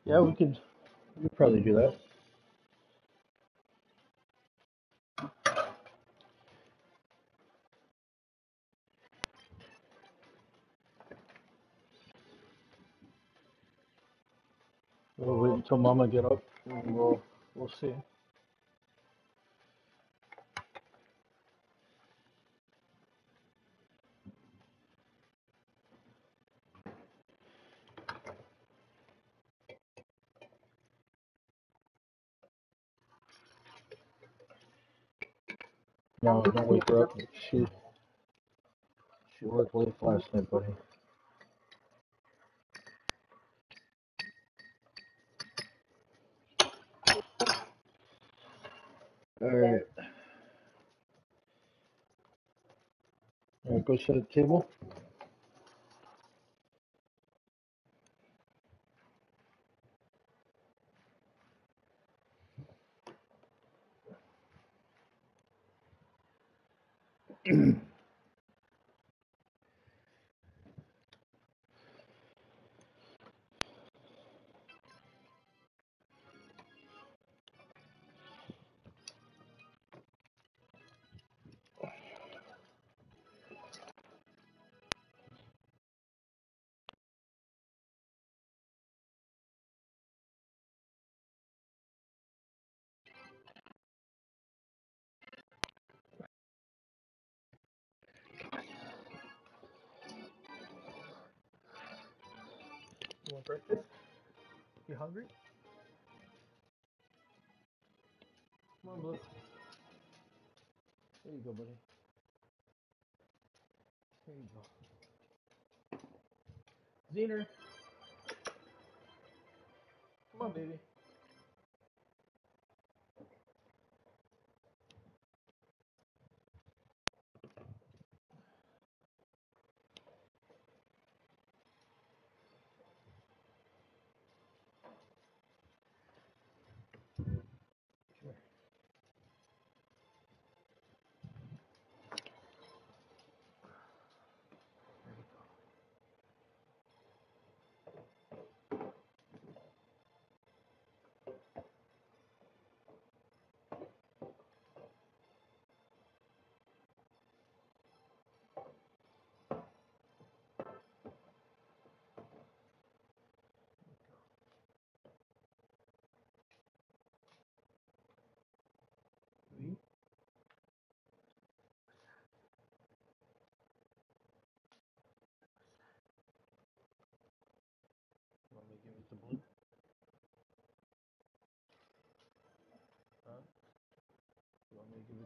Yeah, we could probably do that. We'll wait until Mama get up, and we'll see. No, don't wake her up. She worked late last night, buddy. All right. All right, go set a table. You want breakfast? You hungry? Come on, Blue. There you go, buddy. There you go. Zener. Come on, baby.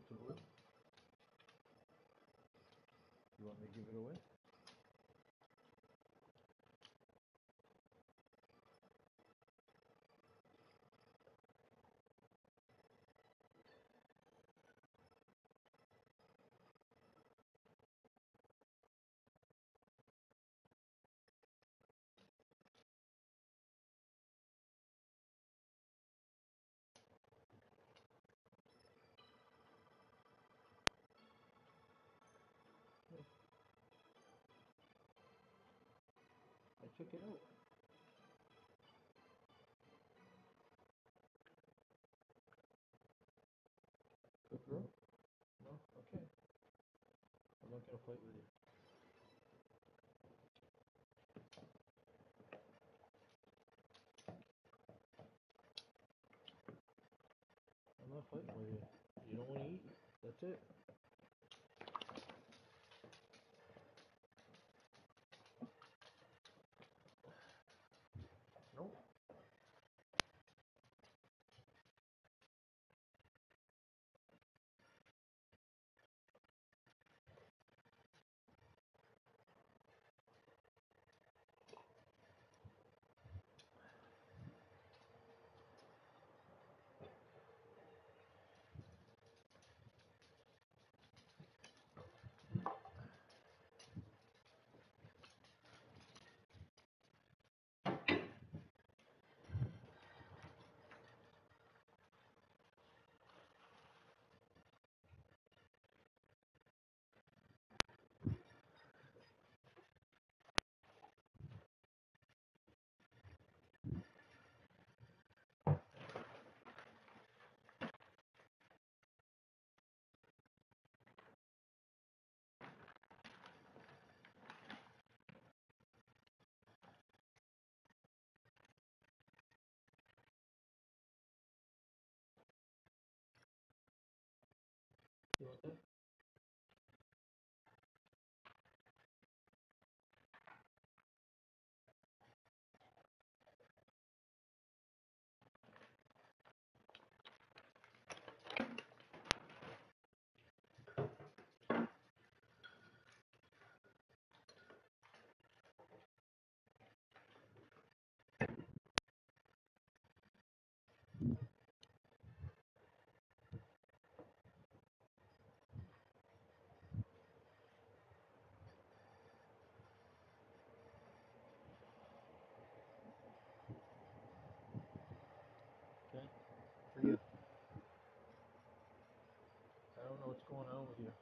throw it? You want me to give it away? I took it out. Good throw? No? Okay. I'm not gonna fight with you. I'm not fighting with you. You don't want to eat? That's it. Nope. You want that? Okay. For you. I don't know what's going on with you.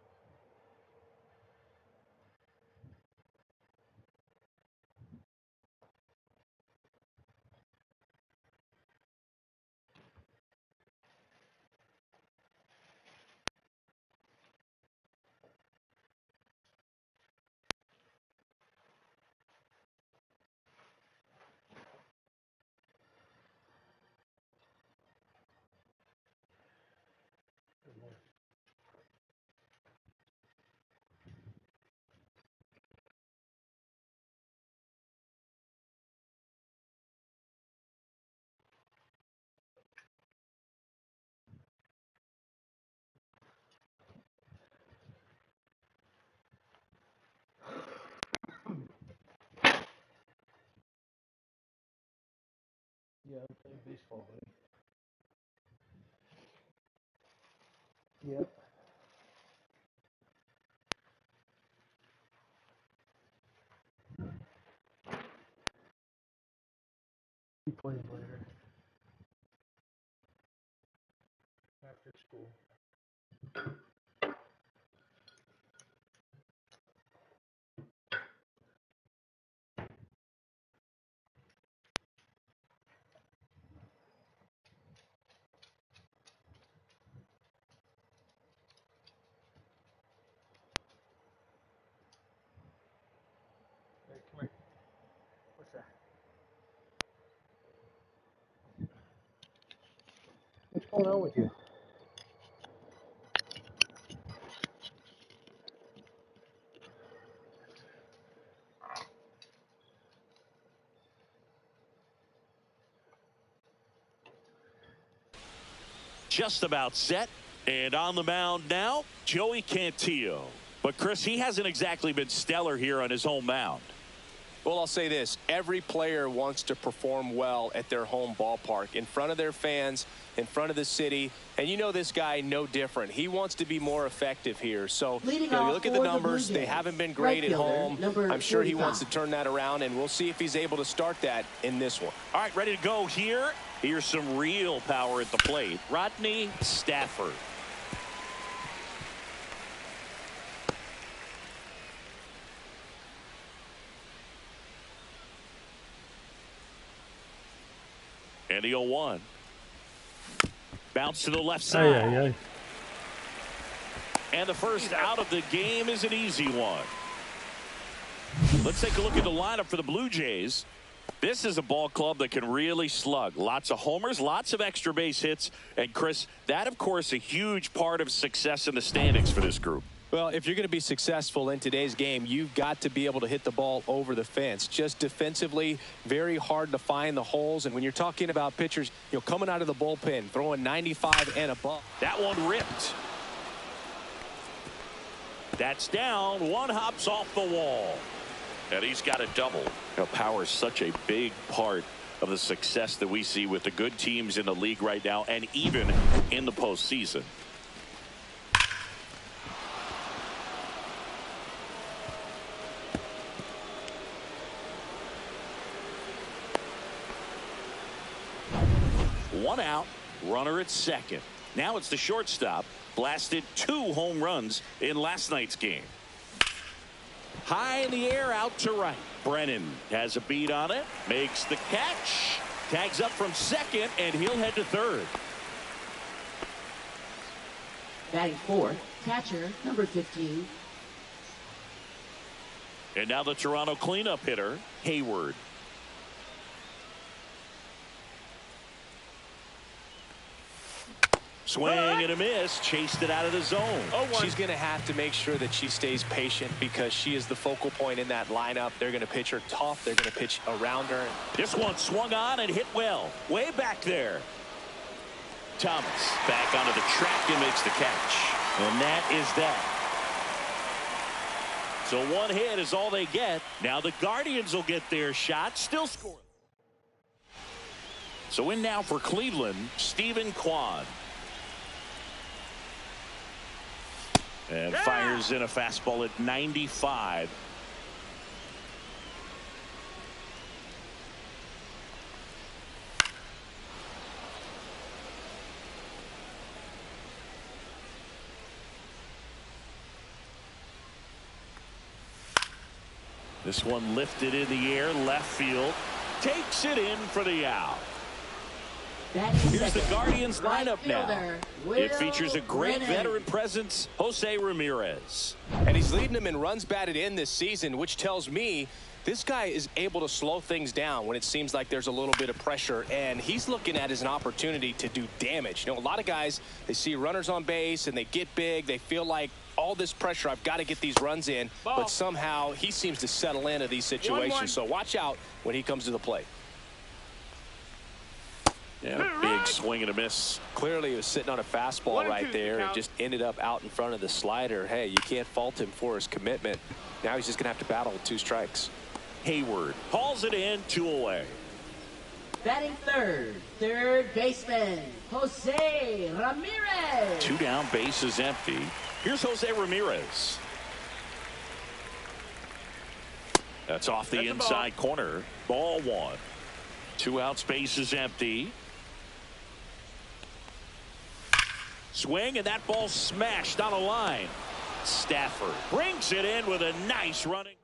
Good morning. Yeah, I'm playing baseball, buddy. Yep. You playing later. After school. Hey, come here. What's that? What's going on with you? Just about set. And on the mound now, Joey Cantillo. But, Chris, he hasn't exactly been stellar here on his home mound. Well, I'll say this. Every player wants to perform well at their home ballpark, in front of their fans, in front of the city. And you know this guy no different. He wants to be more effective here. So, you look at the numbers. They haven't been great at home. I'm sure he wants to turn that around, and we'll see if he's able to start that in this one. All right, ready to go here. Here's some real power at the plate. Rodney Stafford. And the 0-1. Bounce to the left side. And the first out of the game is an easy one. Let's take a look at the lineup for the Blue Jays. This is a ball club that can really slug. Lots of homers, lots of extra base hits. And, Chris, that, of course, a huge part of success in the standings for this group. Well, if you're going to be successful in today's game, you've got to be able to hit the ball over the fence. Just defensively, very hard to find the holes. And when you're talking about pitchers, coming out of the bullpen, throwing 95 and above. That one ripped. That's down. One hops off the wall. And he's got a double. Power is such a big part of the success that we see with the good teams in the league right now, and even in the postseason. One out, runner at second. Now it's the shortstop. Blasted 2 home runs in last night's game. High in the air, out to right. Brennan has a beat on it, makes the catch, tags up from second, and he'll head to third. Batting fourth, catcher, number 15. And now the Toronto cleanup hitter, Hayward. Swing and a miss, chased it out of the zone. She's going to have to make sure that she stays patient because she is the focal point in that lineup. They're going to pitch her tough. They're going to pitch around her. This one swung on and hit well. Way back there. Thomas back onto the track and makes the catch. And that is that. So one hit is all they get. Now the Guardians will get their shot. Still scoring. So in now for Cleveland, Stephen Kwan. And fires in a fastball at 95. This one lifted in the air, left field. Takes it in for the out. Here's the Guardians lineup now. It features a great veteran presence, Jose Ramirez. And he's leading them in runs batted in this season, which tells me this guy is able to slow things down when it seems like there's a little bit of pressure, and he's looking at it as an opportunity to do damage. A lot of guys, they see runners on base and they get big. They feel like all this pressure, I've got to get these runs in, but somehow he seems to settle into these situations. So watch out when he comes to the plate. Yeah, big swing and a miss. Clearly he was sitting on a fastball right there and just ended up out in front of the slider. Hey, you can't fault him for his commitment. Now he's just going to have to battle with 2 strikes. Hayward hauls it in, 2 away. Batting third baseman, Jose Ramirez. 2 down, bases empty. Here's Jose Ramirez. That's off the inside corner. Ball 1. 2 outs, bases empty. Swing, and that ball smashed on a line. Stafford brings it in with a nice running.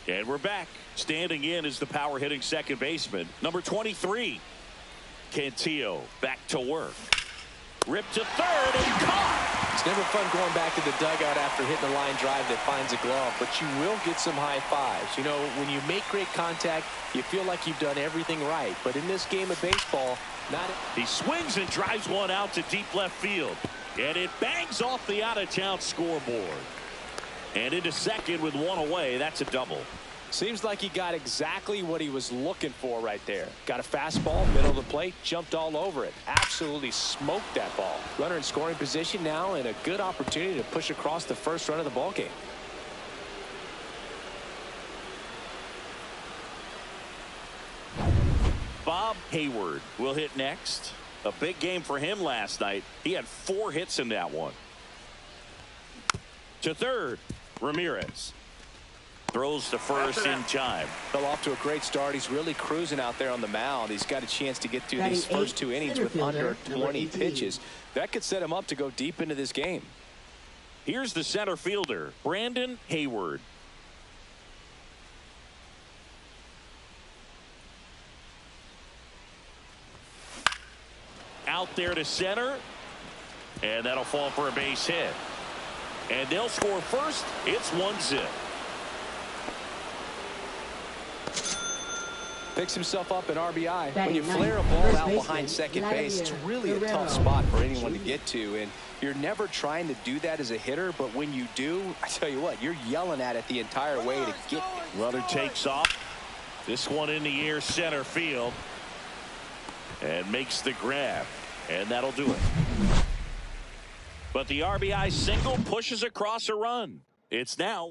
And we're back. Standing in is the power hitting second baseman, number 23. Cantillo back to work. Ripped to third and caught. It's never fun going back to the dugout after hitting a line drive that finds a glove, but you will get some high fives. When you make great contact, you feel like you've done everything right. But in this game of baseball, he swings and drives one out to deep left field. And it bangs off the out-of-town scoreboard. And into second with 1 away. That's a double. Seems like he got exactly what he was looking for right there. Got a fastball, middle of the plate, jumped all over it. Absolutely smoked that ball. Runner in scoring position now, and a good opportunity to push across the first run of the ball game. Bob Hayward will hit next. A big game for him last night. He had 4 hits in that one. To third, Ramirez. Throws to first in time. Fell off to a great start. He's really cruising out there on the mound. He's got a chance to get through these first 2 innings with under 20 pitches. That could set him up to go deep into this game. Here's the center fielder, Brandon Hayward. Out there to center. And that'll fall for a base hit. And they'll score first. It's 1-0. Picks himself up an RBI. When you flare a ball out behind second base, it's really a tough spot for anyone to get to. And you're never trying to do that as a hitter, but when you do, I tell you what, you're yelling at it the entire way to get there. Runner takes off. This one in the air center field. And makes the grab. And that'll do it. But the RBI single pushes across a run. It's now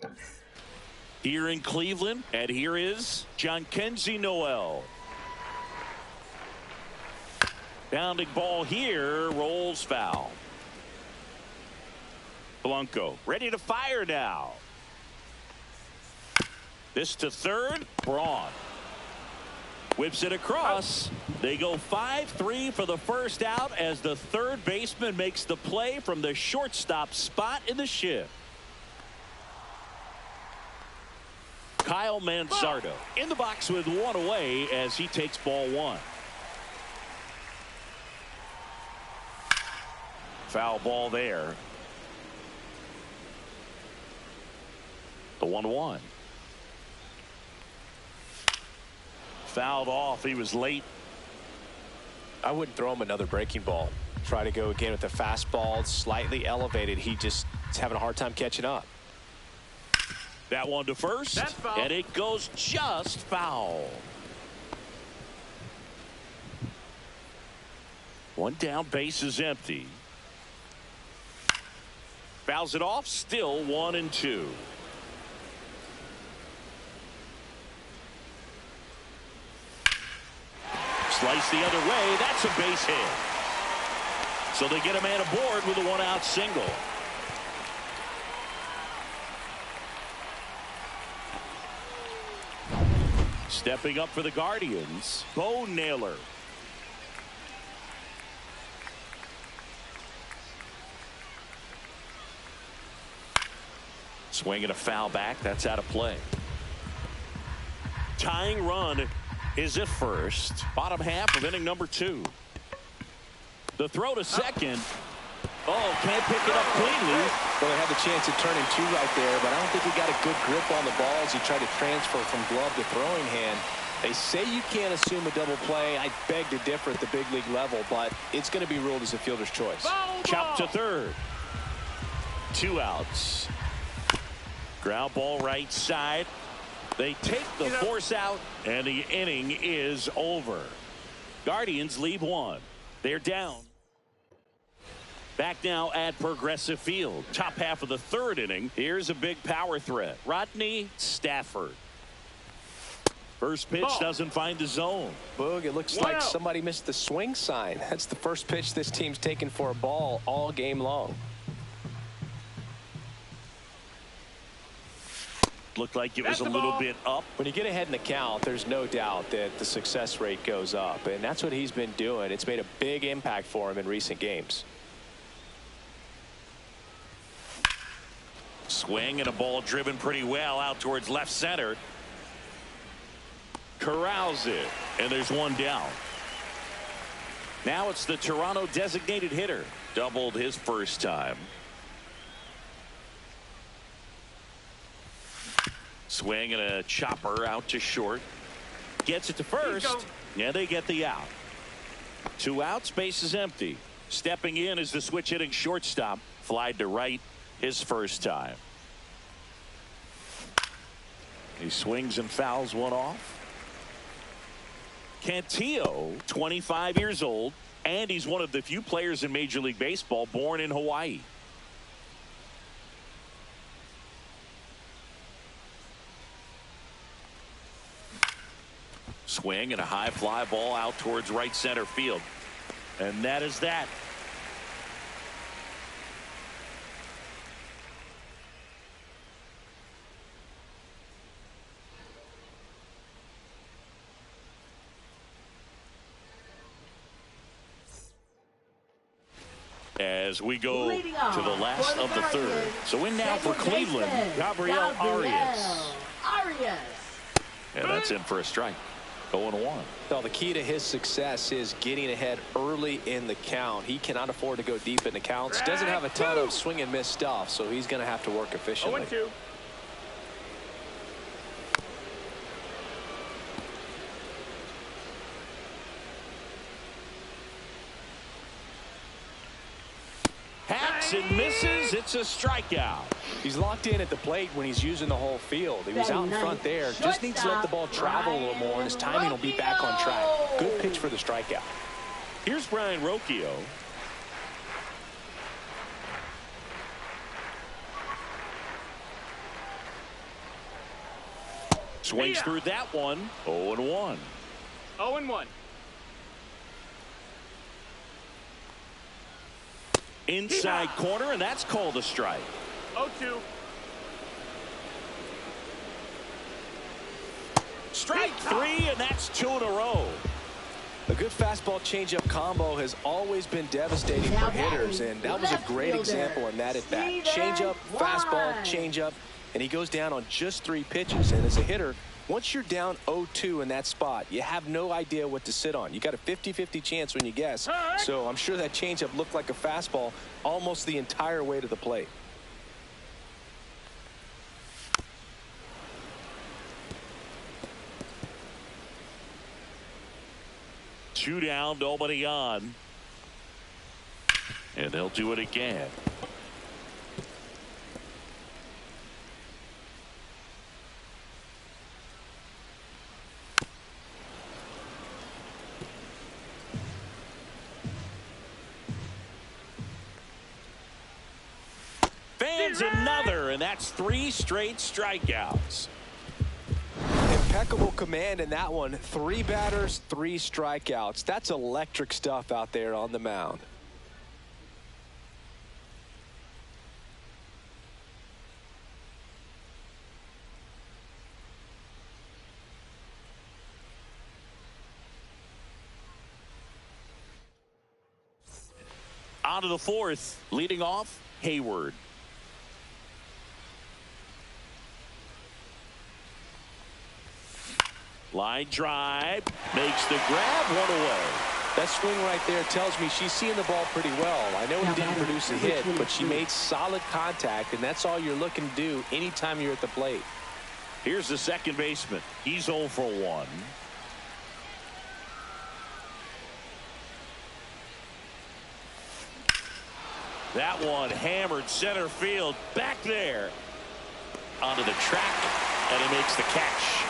1 here in Cleveland, and here is Jhonkensy Noel. Bounding ball here, rolls foul. Blanco ready to fire now. This to third, Braun. Whips it across. They go 5-3 for the first out as the third baseman makes the play from the shortstop spot in the shift. Kyle Manzardo in the box with 1 away as he takes ball 1. Foul ball there. The 1-1. Fouled off. He was late. I wouldn't throw him another breaking ball. Try to go again with the fastball slightly elevated. He just is having a hard time catching up. That one to first, and it goes just foul. 1 down, base is empty. Fouls it off, still 1-2. Slice the other way, that's a base hit. So they get a man aboard with a 1-out single. Stepping up for the Guardians, Bo Naylor. Swinging a foul back, that's out of play. Tying run is at first. Bottom half of inning number 2. The throw to second. Oh, can't pick it up cleanly. Well, they had the chance of turning 2 right there, but I don't think he got a good grip on the ball as he tried to transfer from glove to throwing hand. They say you can't assume a double play. I beg to differ at the big league level, but it's going to be ruled as a fielder's choice. Chop to third. 2 outs. Ground ball right side. They take the force out, and the inning is over. Guardians lead 1. They're down. Back now at Progressive Field. Top half of the 3rd inning. Here's a big power threat. Rodney Stafford. First pitch doesn't find the zone. Boog, it looks like somebody missed the swing sign. That's the first pitch this team's taken for a ball all game long. Looked like it was a little bit up. When you get ahead in the count, there's no doubt that the success rate goes up, and that's what he's been doing. It's made a big impact for him in recent games. Swing and a ball driven pretty well out towards left center. Corrals it, and there's 1 down. Now it's the Toronto designated hitter. Doubled his first time. Swing and a chopper out to short. Gets it to first. Yeah, they get the out. 2 outs, base is empty. Stepping in is the switch hitting shortstop. Flied to right his first time. He swings and fouls one off. Cantillo, 25 years old, and he's one of the few players in Major League Baseball born in Hawaii. Swing and a high fly ball out towards right center field. And that is that. As we go to the last of the third. So in now for Cleveland, Gabriel Arias. And that's in for a strike. 0-1. Well, the key to his success is getting ahead early in the count. He cannot afford to go deep in the counts. Doesn't have a ton of swing and miss stuff, so he's going to have to work efficiently. 0-2. Hacks and misses. It's a strikeout. He's locked in at the plate when he's using the whole field. He was out in front there. Just needs to let the ball travel a little more, and his timing will be back on track. Good pitch for the strikeout. Here's Brian Rocchio. Swings through that one. 0-1. 0-1. Inside corner, and that's called a strike. 0-2. Strike three, and that's 2 in a row. A good fastball changeup combo has always been devastating for hitters, and that was a great example in that at bat. Changeup, fastball, changeup, and he goes down on just 3 pitches. And as a hitter, once you're down 0-2 in that spot, you have no idea what to sit on. You got a 50-50 chance when you guess. So I'm sure that changeup looked like a fastball almost the entire way to the plate. Two down, nobody on. And they'll do it again. Fans another, and that's 3 straight strikeouts. Impeccable command in that one. 3 batters, 3 strikeouts. That's electric stuff out there on the mound. On to the 4th, leading off, Hayward. Line drive, makes the grab, 1 away. That swing right there tells me she's seeing the ball pretty well. I know he didn't produce a hit, but she made solid contact, and that's all you're looking to do anytime you're at the plate. Here's the second baseman. He's 0 for 1. That one hammered center field back there onto the track, and he makes the catch.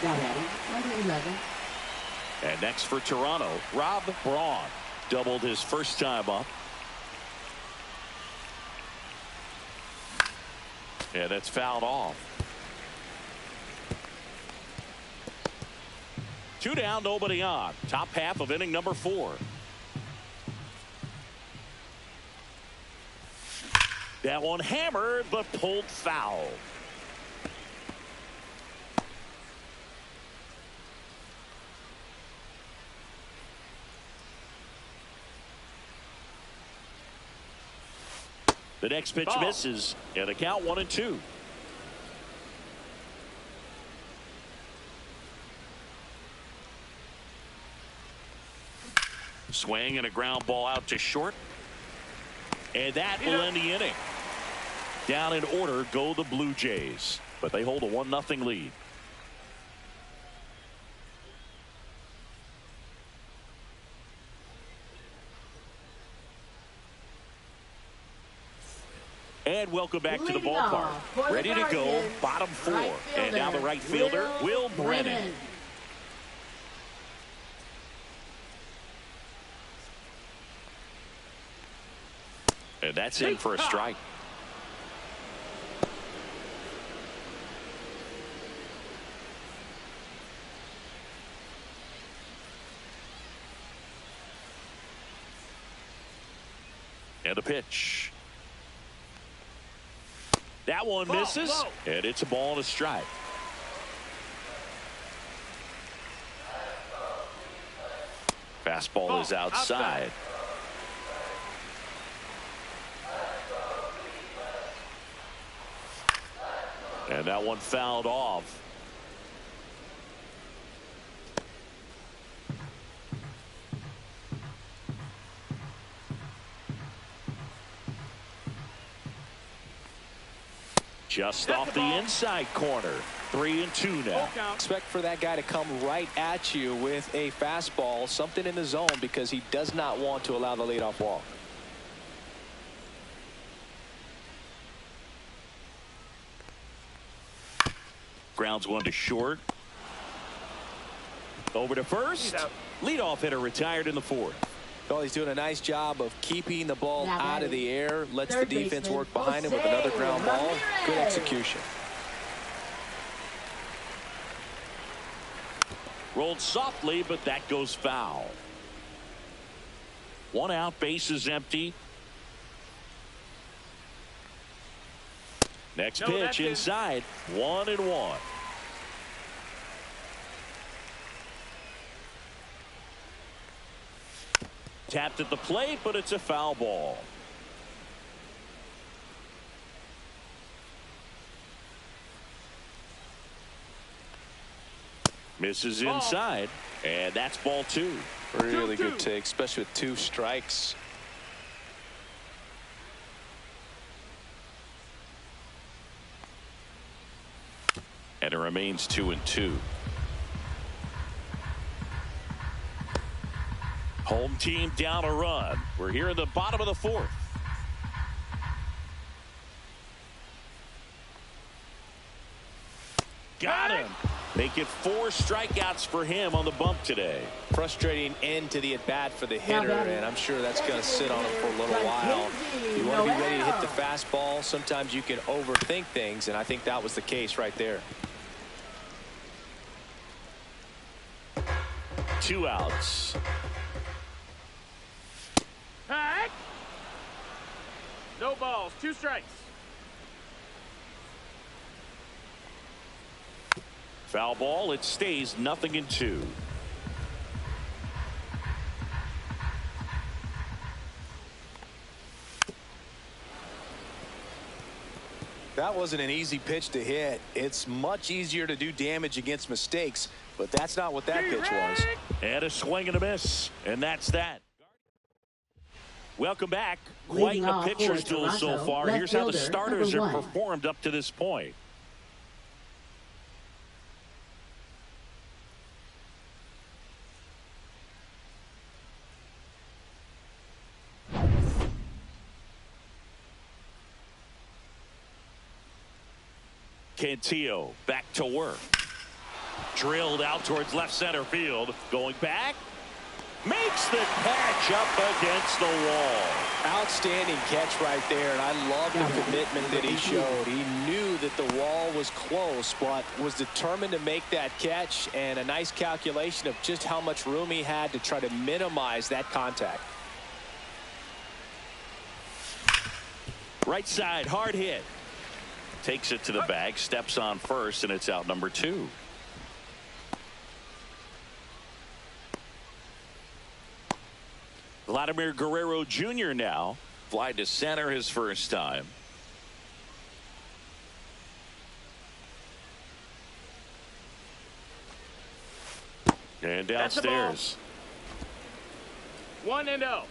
Now batting, number 11. And next for Toronto, Rob Braun doubled his first time up. And that's fouled off. 2 down, nobody on. Top half of inning number 4. That one hammered, but pulled foul. The next pitch misses, and a count 1-2. Swing and a ground ball out to short. And that will end the inning. Down in order go the Blue Jays, but they hold a 1-0 lead. And welcome back to the ballpark. Ready to go, bottom 4. And now the right fielder, Will Brennan. And that's in for a strike. And a pitch. That one misses, and it's a ball and a strike. Fastball is outside. And that one fouled off. Just off the inside corner. 3-2 now. Expect for that guy to come right at you with a fastball, something in the zone, because he does not want to allow the leadoff walk. Grounds one to short. Over to first. Leadoff hitter retired in the 4th. Well, he's doing a nice job of keeping the ball out of the air. Lets the defense work behind him with another ground ball. Good execution. Rolled softly, but that goes foul. 1 out, base is empty. Next pitch inside. 1-1. Tapped at the plate, but it's a foul ball. Misses inside, and that's ball 2. Really good take, especially with 2 strikes. And it remains 2-2. Home team down a run. We're here in the bottom of the 4th. Got him. Make it 4 strikeouts for him on the bump today. Frustrating end to the at-bat for the hitter, and I'm sure that's going to sit on him for a little while. You want to be ready to hit the fastball. Sometimes you can overthink things, and I think that was the case right there. 2 outs. No balls, 2 strikes. Foul ball. It stays 0-2. That wasn't an easy pitch to hit. It's much easier to do damage against mistakes, but that's not what that pitch was. And a swing and a miss, and that's that. Welcome back. Quite a pitcher's duel so far. Here's how the starters have performed up to this point. Cantillo back to work. Drilled out towards left center field. Going back. Makes the catch up against the wall. Outstanding catch right there, and I love the commitment that he showed. He knew that the wall was close, but was determined to make that catch, and a nice calculation of just how much room he had to try to minimize that contact. Right side, hard hit. Takes it to the bag, steps on first, and it's out number 2. Vladimir Guerrero Jr. now. Fly to center his first time. And downstairs. 1-0.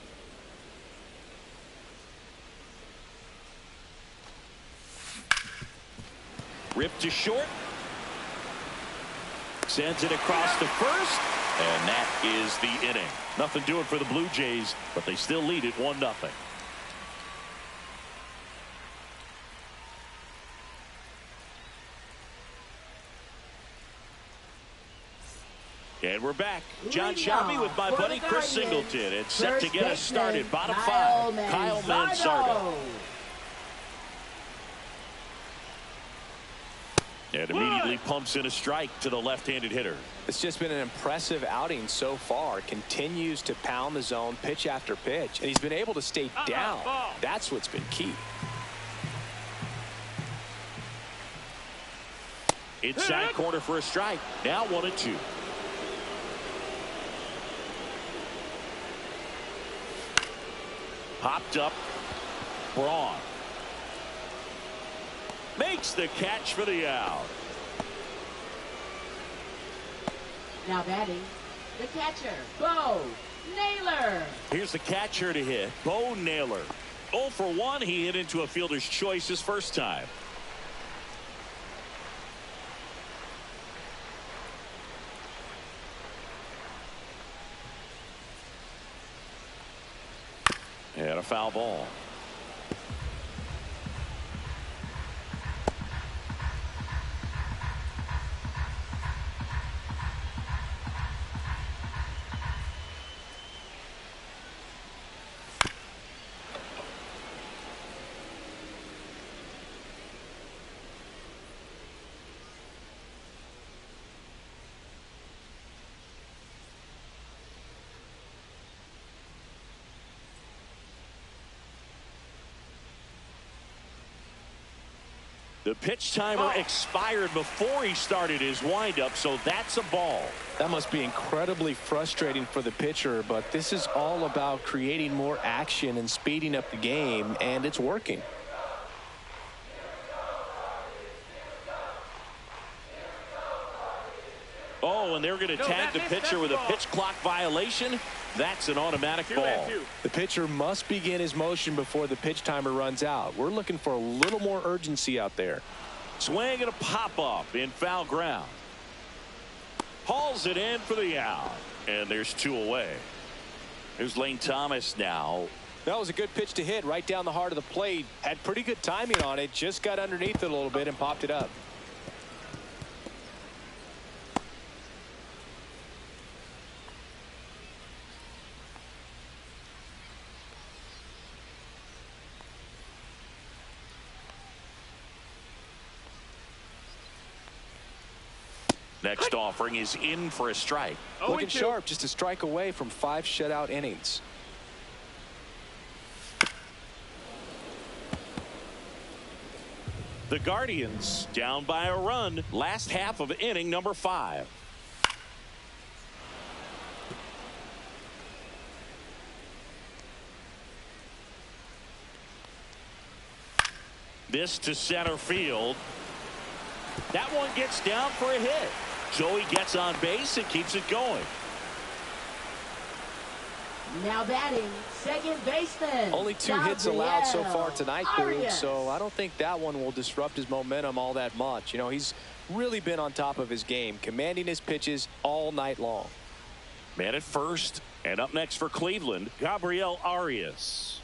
Ripped to short. Sends it across to first. And that is the inning. Nothing doing for the Blue Jays, but they still lead it 1-0. And we're back. John Shelby with my buddy Chris Singleton. It's set to get us started. Bottom five, Kyle Mansardo. And immediately pumps in a strike to the left-handed hitter. It's just been an impressive outing so far. Continues to pound the zone pitch after pitch. And he's been able to stay down. That's what's been key. Inside corner for a strike. Now 1-2. Popped up. Braun. Makes the catch for the out. Now batting, the catcher, Bo Naylor. Here's the catcher to hit, Bo Naylor. 0 for 1. He hit into a fielder's choice his first time. And a foul ball. The pitch timer expired before he started his windup, so that's a ball. That must be incredibly frustrating for the pitcher, but this is all about creating more action and speeding up the game, and it's working. Oh, and they're going to tag the pitcher with a pitch clock violation. That's an automatic ball. The pitcher must begin his motion before the pitch timer runs out. We're looking for a little more urgency out there. Swing and a pop-up in foul ground. Hauls it in for the out. And there's 2 away. Here's Lane Thomas now. That was a good pitch to hit right down the heart of the plate. Had pretty good timing on it. Just got underneath it a little bit and popped it up. Next offering is in for a strike. Looking sharp, just a strike away from 5 shutout innings. The Guardians down by a run. Last half of inning number 5. This to center field. That one gets down for a hit. Joey gets on base and keeps it going. Now batting, second baseman. Only 2 hits allowed so far tonight, Boog, so I don't think that one will disrupt his momentum all that much. You know, he's really been on top of his game, commanding his pitches all night long. Man at first, and up next for Cleveland, Gabriel Arias.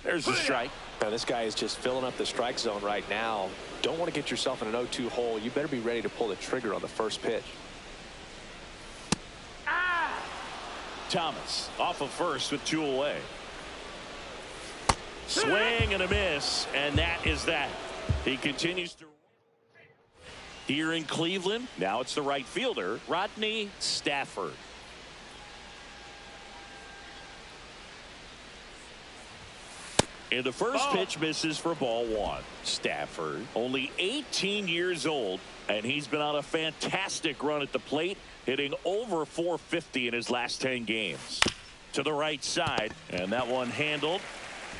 There's a strike. Now, this guy is just filling up the strike zone right now. Don't want to get yourself in an 0-2 hole. You better be ready to pull the trigger on the first pitch. Thomas off of first with 2 away. Swing and a miss, and that is that. He continues to. Here in Cleveland, now it's the right fielder, Rodney Stafford. And the first pitch misses for ball 1. Stafford, only 18 years old, and he's been on a fantastic run at the plate, hitting over 450 in his last 10 games. To the right side, and that one handled.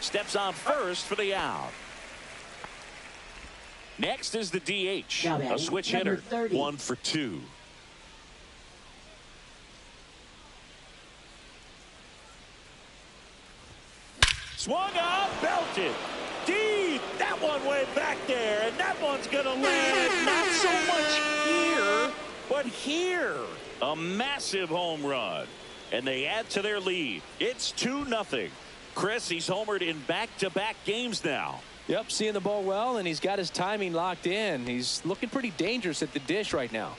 Steps on first for the out. Next is the DH, a switch hitter, 1 for 2. Swung up, belted deep. That one way back there, there, and that one's going to land not so much here, but here. A massive home run. And they add to their lead. It's 2-0. Chris, he's homered in back-to-back games now. Yep, seeing the ball well, and he's got his timing locked in. He's looking pretty dangerous at the dish right now.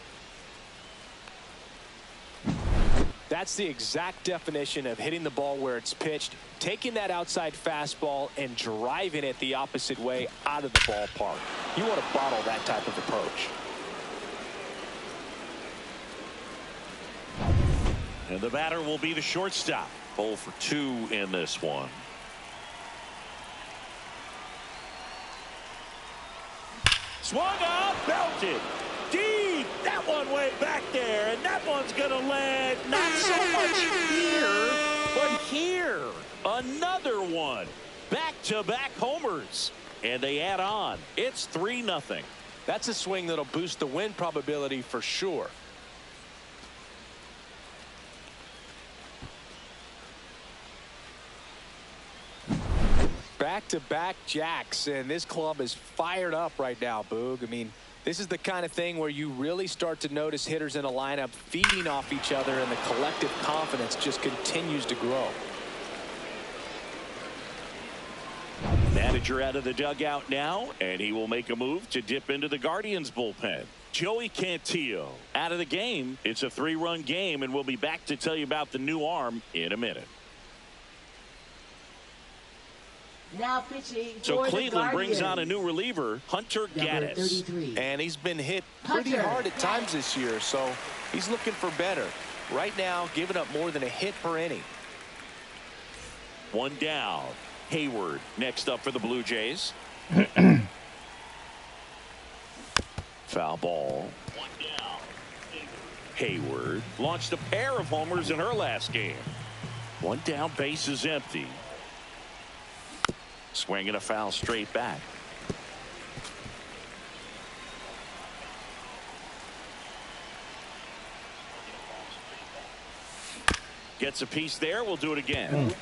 That's the exact definition of hitting the ball where it's pitched, taking that outside fastball and driving it the opposite way out of the ballpark. You want to bottle that type of approach. And the batter will be the shortstop. 0 for 2 in this one. Swung up, belted. Deep. That one way back there. And that one's going to land not so much here, but here. Another one. Back-to-back homers. And they add on. It's 3-0. That's a swing that'll boost the win probability for sure. Back-to-back jacks, and this club is fired up right now, Boog. I mean, this is the kind of thing where you really start to notice hitters in a lineup feeding off each other, and the collective confidence just continues to grow. Manager out of the dugout now, and he will make a move to dip into the Guardians bullpen. Joey Cantillo out of the game. It's a 3-run game, and we'll be back to tell you about the new arm in a minute. Now pitching So for Cleveland the brings on a new reliever, Hunter Gaddis. 33. And he's been hit pretty hard at times this year, so he's looking for better. Right now, giving up more than a hit per inning. One down. Hayward next up for the Blue Jays. Foul ball. One down. Hayward launched a pair of homers in her last game. One down, base is empty. Swinging a foul straight back. Gets a piece there. We'll do it again.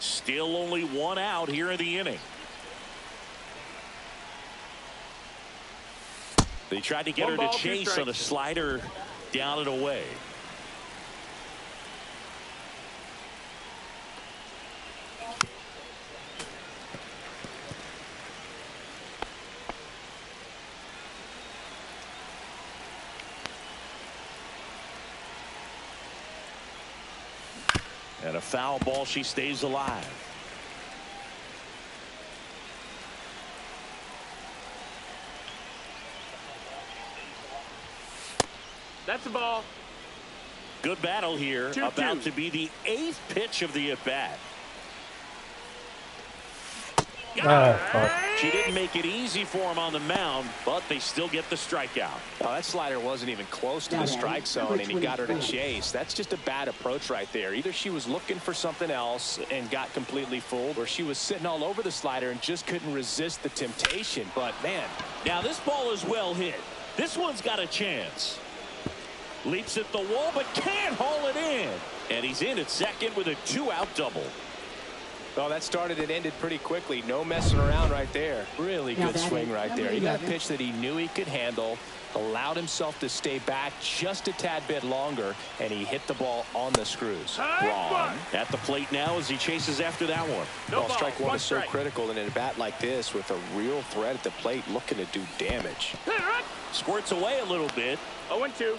Still only one out here in the inning. They tried to get her to chase on a slider down and away. And a foul ball. She stays alive. That's the ball. Good battle here. 2-2. About to be the 8th pitch of the at-bat. She didn't make it easy for him on the mound, but they still get the strikeout. Oh, that slider wasn't even close to the strike zone, and he got her to chase. That's just a bad approach right there. Either she was looking for something else and got completely fooled, or she was sitting all over the slider and just couldn't resist the temptation. But, man. Now, this ball is well hit. This one's got a chance. Leaps at the wall, but can't haul it in. And he's in at second with a 2-out double. Oh, that started and ended pretty quickly. No messing around right there. Really good swing right there. He got a pitch that he knew he could handle, allowed himself to stay back just a tad bit longer, and he hit the ball on the screws. Braun at the plate now as he chases after that one. No strike ball, one is so critical in a bat like this with a real threat at the plate looking to do damage. Squirts away a little bit. 0-2.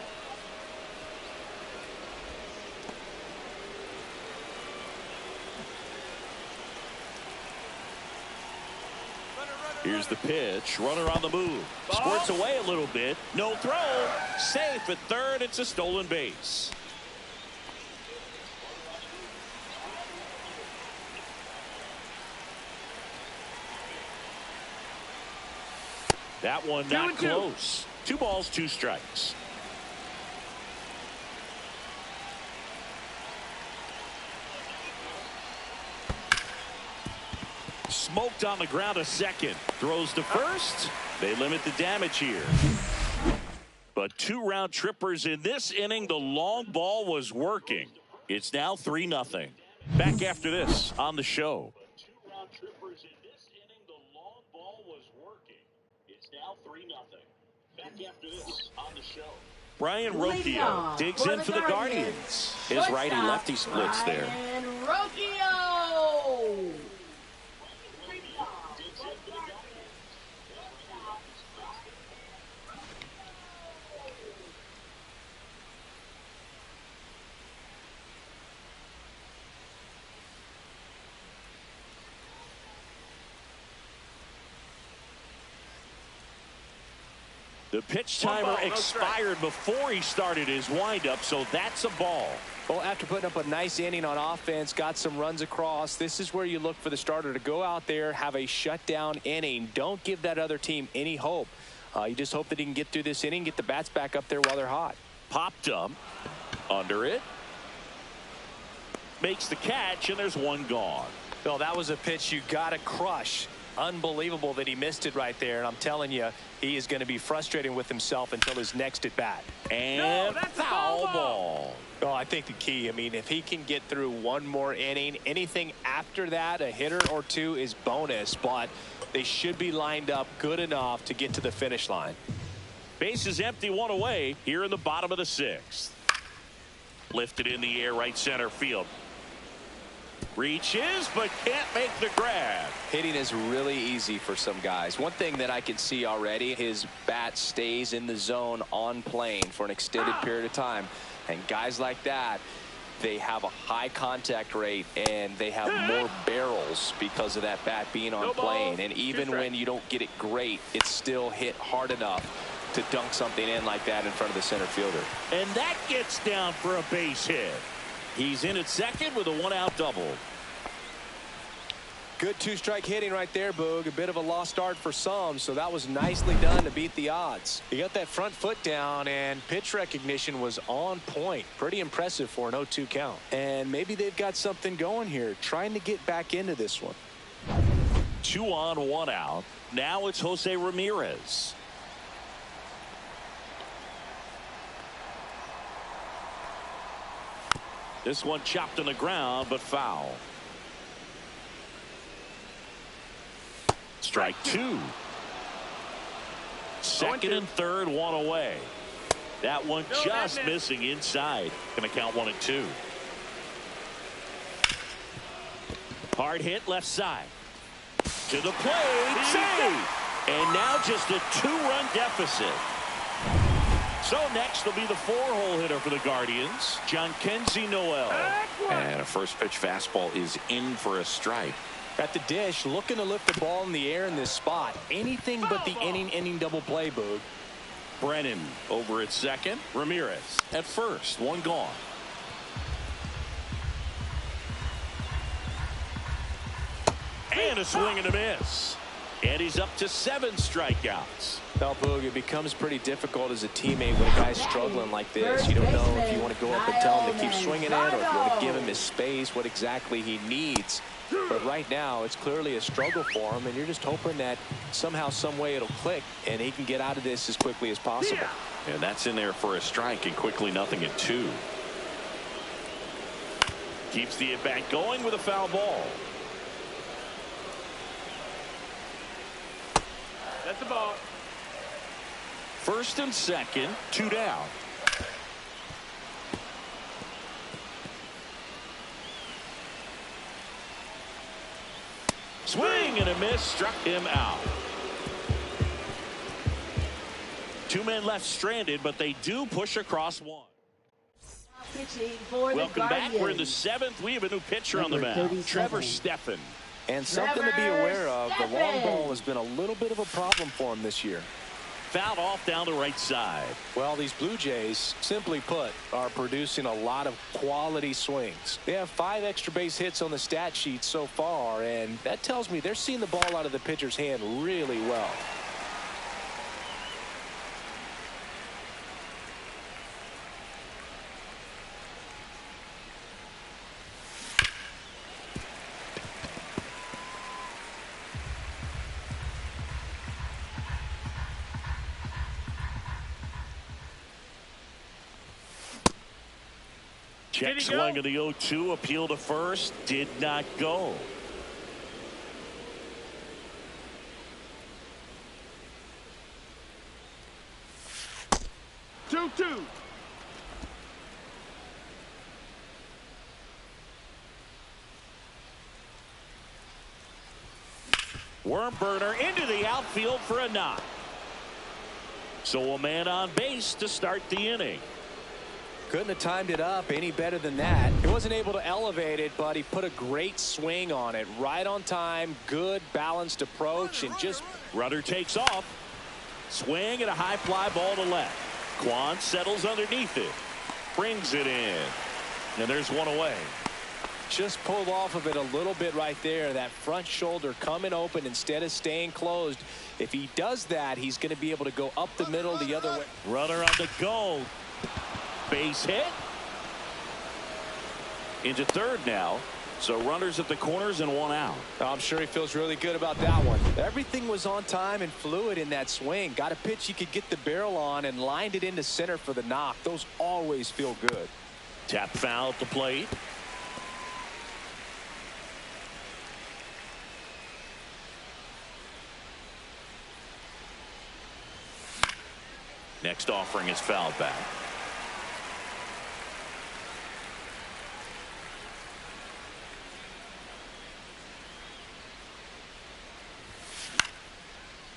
Here's the pitch. Runner on the move. Squirts away a little bit. No throw. Safe at third. It's a stolen base. That one not close. 2 balls, 2 strikes. Smoked on the ground a second. Throws to first. They limit the damage here. But 2 round trippers in this inning. The long ball was working. It's now 3-0. Back after this on the show. Brian Rocchio digs in for the Guardians. His righty-lefty splits there. And Rocchio! The pitch timer expired before he started his windup, so that's a ball. Well, after putting up a nice inning on offense, got some runs across, this is where you look for the starter to go out there, have a shutdown inning. Don't give that other team any hope. You just hope that he can get through this inning, get the bats back up there while they're hot. Popped up, under it. Makes the catch, and there's one gone. Well, that was a pitch you got to crush. Unbelievable that he missed it right there, and I'm telling you, he is going to be frustrated with himself until his next at bat. And foul ball. Oh, I think the key, I mean, if he can get through one more inning, anything after that, a hitter or two is bonus, but they should be lined up good enough to get to the finish line. Base is empty, one away here in the bottom of the sixth. Lifted in the air, right center field. Reaches, but can't make the grab. Hitting is really easy for some guys. One thing that I can see already, his bat stays in the zone on plane for an extended period of time. And guys like that, they have a high contact rate and they have more barrels because of that bat being on plane. And even when you don't get it great, it's still hit hard enough to dunk something in like that in front of the center fielder. And that gets down for a base hit. He's in at second with a one-out double. Good two-strike hitting right there, Boog. A bit of a lost start for some, so that was nicely done to beat the odds. He got that front foot down, and pitch recognition was on point. Pretty impressive for an 0-2 count. And maybe they've got something going here, trying to get back into this one. 2 on, 1 out. Now it's Jose Ramirez. This one chopped on the ground, but foul. Strike 2. Second and third, one away. That one just missing inside. Going to count 1 and 2. Hard hit left side. To the plate. Save. And now just a 2-run deficit. So next will be the 4-hole hitter for the Guardians, Jhonkensy Noel. And a first pitch fastball is in for a strike. At the dish, looking to lift the ball in the air in this spot. Anything but the inning double play, Boog. Brennan over at second. Ramirez at first. One gone. And a swing and a miss. And he's up to 7 strikeouts. Well, Boog, it becomes pretty difficult as a teammate when a guy's struggling like this. You don't know if you want to go up and tell him to keep swinging it, or if you want to give him his space, what exactly he needs. But right now, it's clearly a struggle for him, and you're just hoping that somehow, some way it'll click, and he can get out of this as quickly as possible. And that's in there for a strike, and quickly nothing at 2. Keeps the at-bat going with a foul ball. That's the ball. First and second, 2 down. Swing and a miss, struck him out. 2 men left stranded, but they do push across 1. Welcome back. We're in the 7th. We have a new pitcher on the mound, Trevor Stephan. And something to be aware of, the long ball has been a little bit of a problem for him this year. Fouled off down the right side. Well, these Blue Jays, simply put, are producing a lot of quality swings. They have 5 extra base hits on the stat sheet so far, and that tells me they're seeing the ball out of the pitcher's hand really well. Check swing of the 0-2, appeal to first, did not go. 2-2. Worm burner into the outfield for a knock. So a man on base to start the inning. Couldn't have timed it up any better than that. He wasn't able to elevate it, but he put a great swing on it. Right on time, good balanced approach, and just... Runner takes off. Swing and a high fly ball to left. Quan settles underneath it. Brings it in. And there's one away. Just pulled off of it a little bit right there. That front shoulder coming open instead of staying closed. If he does that, he's going to be able to go up the middle the other way. Runner on the go. Base hit. Into third now. So runners at the corners and one out. I'm sure he feels really good about that one. Everything was on time and fluid in that swing. Got a pitch he could get the barrel on and lined it into center for the knock. Those always feel good. Tap foul at the plate. Next offering is fouled back.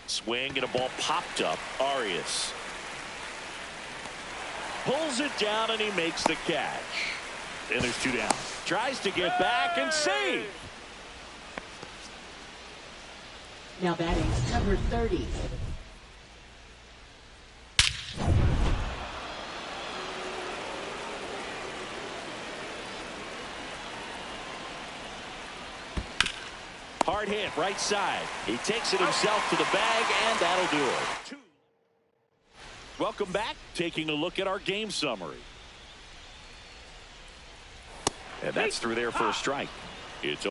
Swing and a ball popped up. Arias pulls it down and he makes the catch. And there's two down. Tries to get back and save. Now batting number 30. Hard hit right side. He takes it himself to the bag, and that'll do it. Welcome back. Taking a look at our game summary. And that's through there for a strike. It's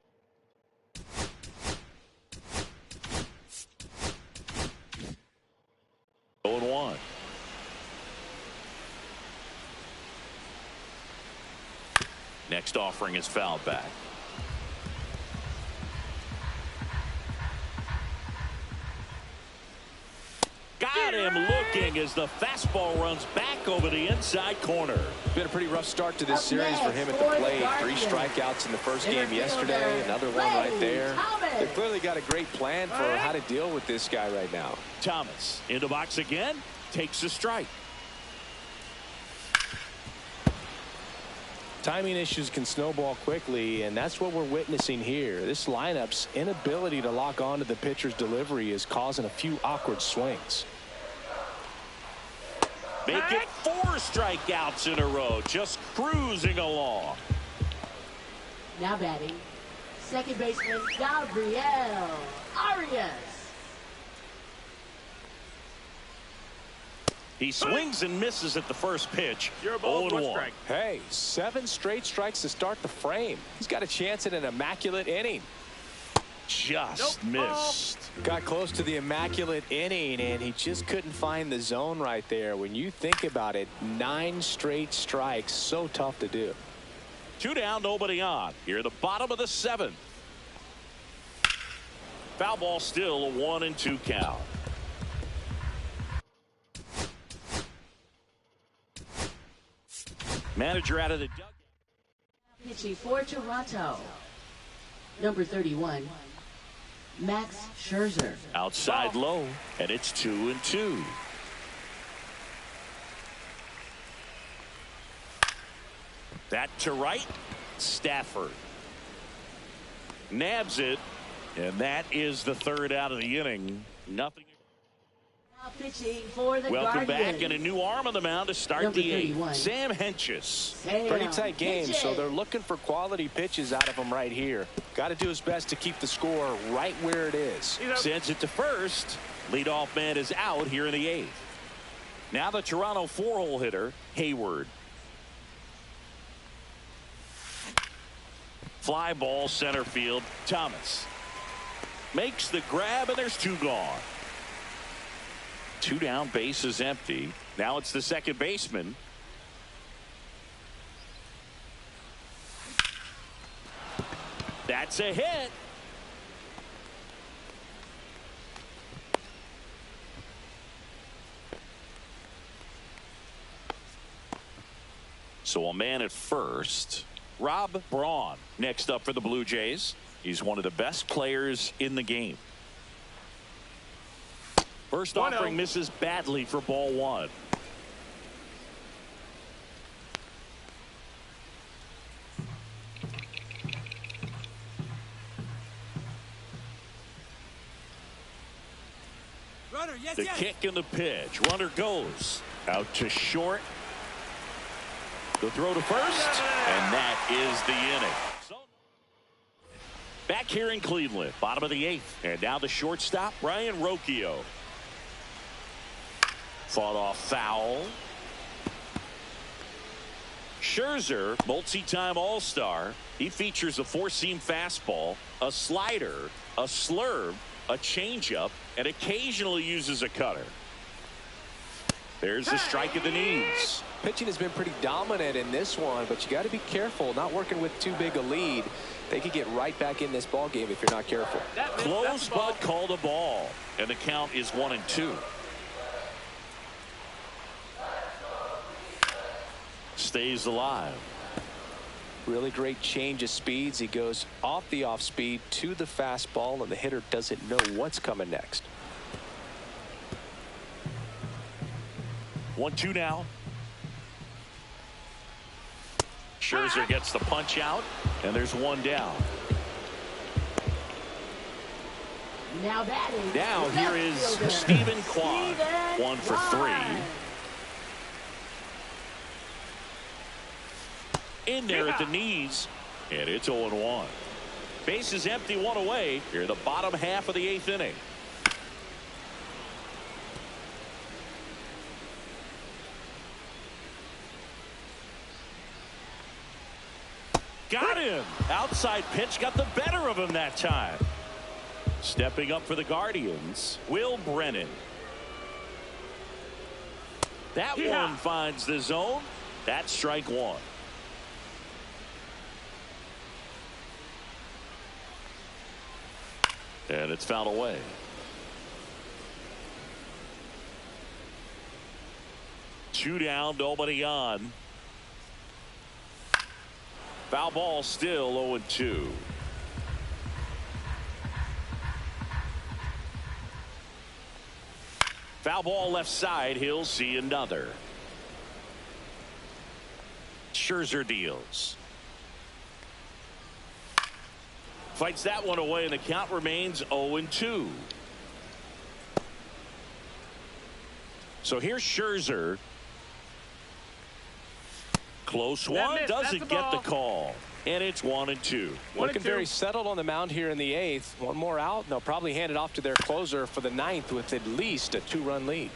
0-1. Next offering is fouled back. Got him looking as the fastball runs back over the inside corner. Been a pretty rough start to this series for him at the plate. 3 strikeouts in the first game yesterday. Another one right there. They've clearly got a great plan for how to deal with this guy right now. Thomas in the box again. Takes a strike. Timing issues can snowball quickly, and that's what we're witnessing here. This lineup's inability to lock onto the pitcher's delivery is causing a few awkward swings. Make it 4 strikeouts in a row. Just cruising along. Now batting second baseman Gabriel Arias. He swings and misses at the first pitch. 0-1. Hey, 7 straight strikes to start the frame. He's got a chance at an immaculate inning. Just missed. Got close to the immaculate inning, and he just couldn't find the zone right there. When you think about it, 9 straight strikes, so tough to do. 2 down, nobody on. Here at the bottom of the 7th. Foul ball still, a 1-2 count. Manager out of the dugout. Pitching for Toronto. Number 31, Max Scherzer. Outside low, and it's 2-2. That to right. Stafford nabs it, and that is the 3rd out of the inning. Nothing. Now pitching for the Welcome Guardians. back, and a new arm on the mound to start Number the 8th. 31. Sam Hentges. Pretty tight game, so they're looking for quality pitches out of him right here. Got to do his best to keep the score right where it is. Sends it to first. Leadoff man is out here in the 8th. Now the Toronto 4-hole hitter, Hayward. Fly ball center field. Thomas makes the grab, and there's 2 gone. 2 down, base is empty. Now it's the second baseman. That's a hit. So a man at first. Rob Braun next up for the Blue Jays. He's one of the best players in the game. First offering misses badly for ball one. Runner, yes, the yes. kick and the pitch. Runner goes out to short. The throw to first, and that is the inning. So, back here in Cleveland, bottom of the eighth, and now the shortstop, Brian Rocchio. Fought off foul. Scherzer, multi-time All-Star. He features a four-seam fastball, a slider, a slurve, a changeup, and occasionally uses a cutter. There's the strike at the knees. Pitching has been pretty dominant in this one, but you got to be careful. Not working with too big a lead. They could get right back in this ball game if you're not careful. Close, but called a ball, and the count is 1-2. Stays alive. Really great change of speeds. He goes off the off speed to the fastball, and the hitter doesn't know what's coming next. 1-2 now. Scherzer gets the punch out, and there's one down. Now batting. Now here is Stephen Kwan. 1 for 3. In there at the knees, and it's 0-1. Base is empty, one away. Here in the bottom half of the eighth inning. Got him. Outside pitch got the better of him that time. Stepping up for the Guardians, Will Brennan. That one finds the zone. That's strike one. And it's fouled away. Two down, nobody on. Foul ball, still 0-2. Foul ball left side. He'll see another. Scherzer deals. Fights that one away, and the count remains 0-2. So here's Scherzer. Close one, doesn't get the call. And it's 1-2. Looking very settled on the mound here in the eighth. One more out, and they'll probably hand it off to their closer for the ninth with at least a 2-run lead.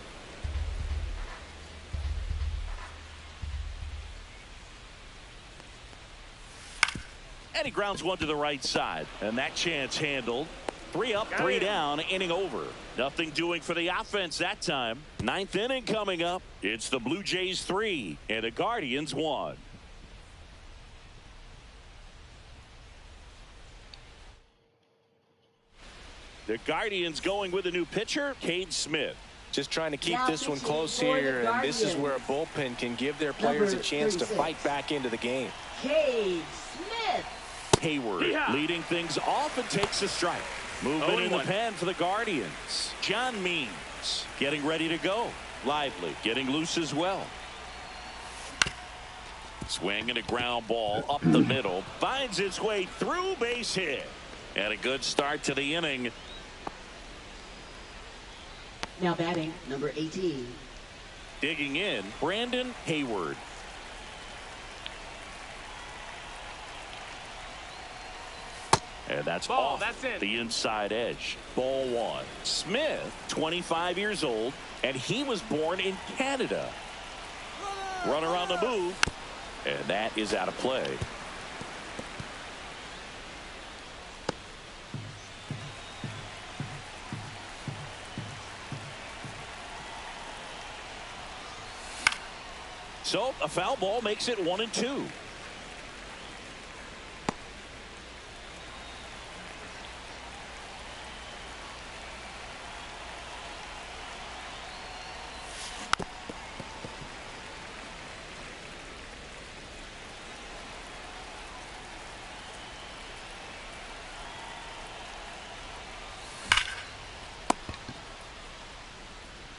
And he grounds one to the right side. And that chance handled. 3 up, 3 down, inning over. Nothing doing for the offense that time. Ninth inning coming up. It's the Blue Jays 3 and the Guardians 1. The Guardians going with a new pitcher, Cade Smith. Just trying to keep this one close here, and this is where a bullpen can give their players a chance to fight back into the game. Cade Smith. Hayward leading things off and takes a strike. Movement in the pen for the Guardians. John Means getting ready to go. Lively getting loose as well. Swing and a ground ball up the middle. Finds its way through, base hit. And a good start to the inning. Now batting, number 18. Digging in, Brandon Hayward. And that's off the inside edge. Ball one. Smith, 25 years old, and he was born in Canada. Runner on the move, and that is out of play. So a foul ball makes it 1-2.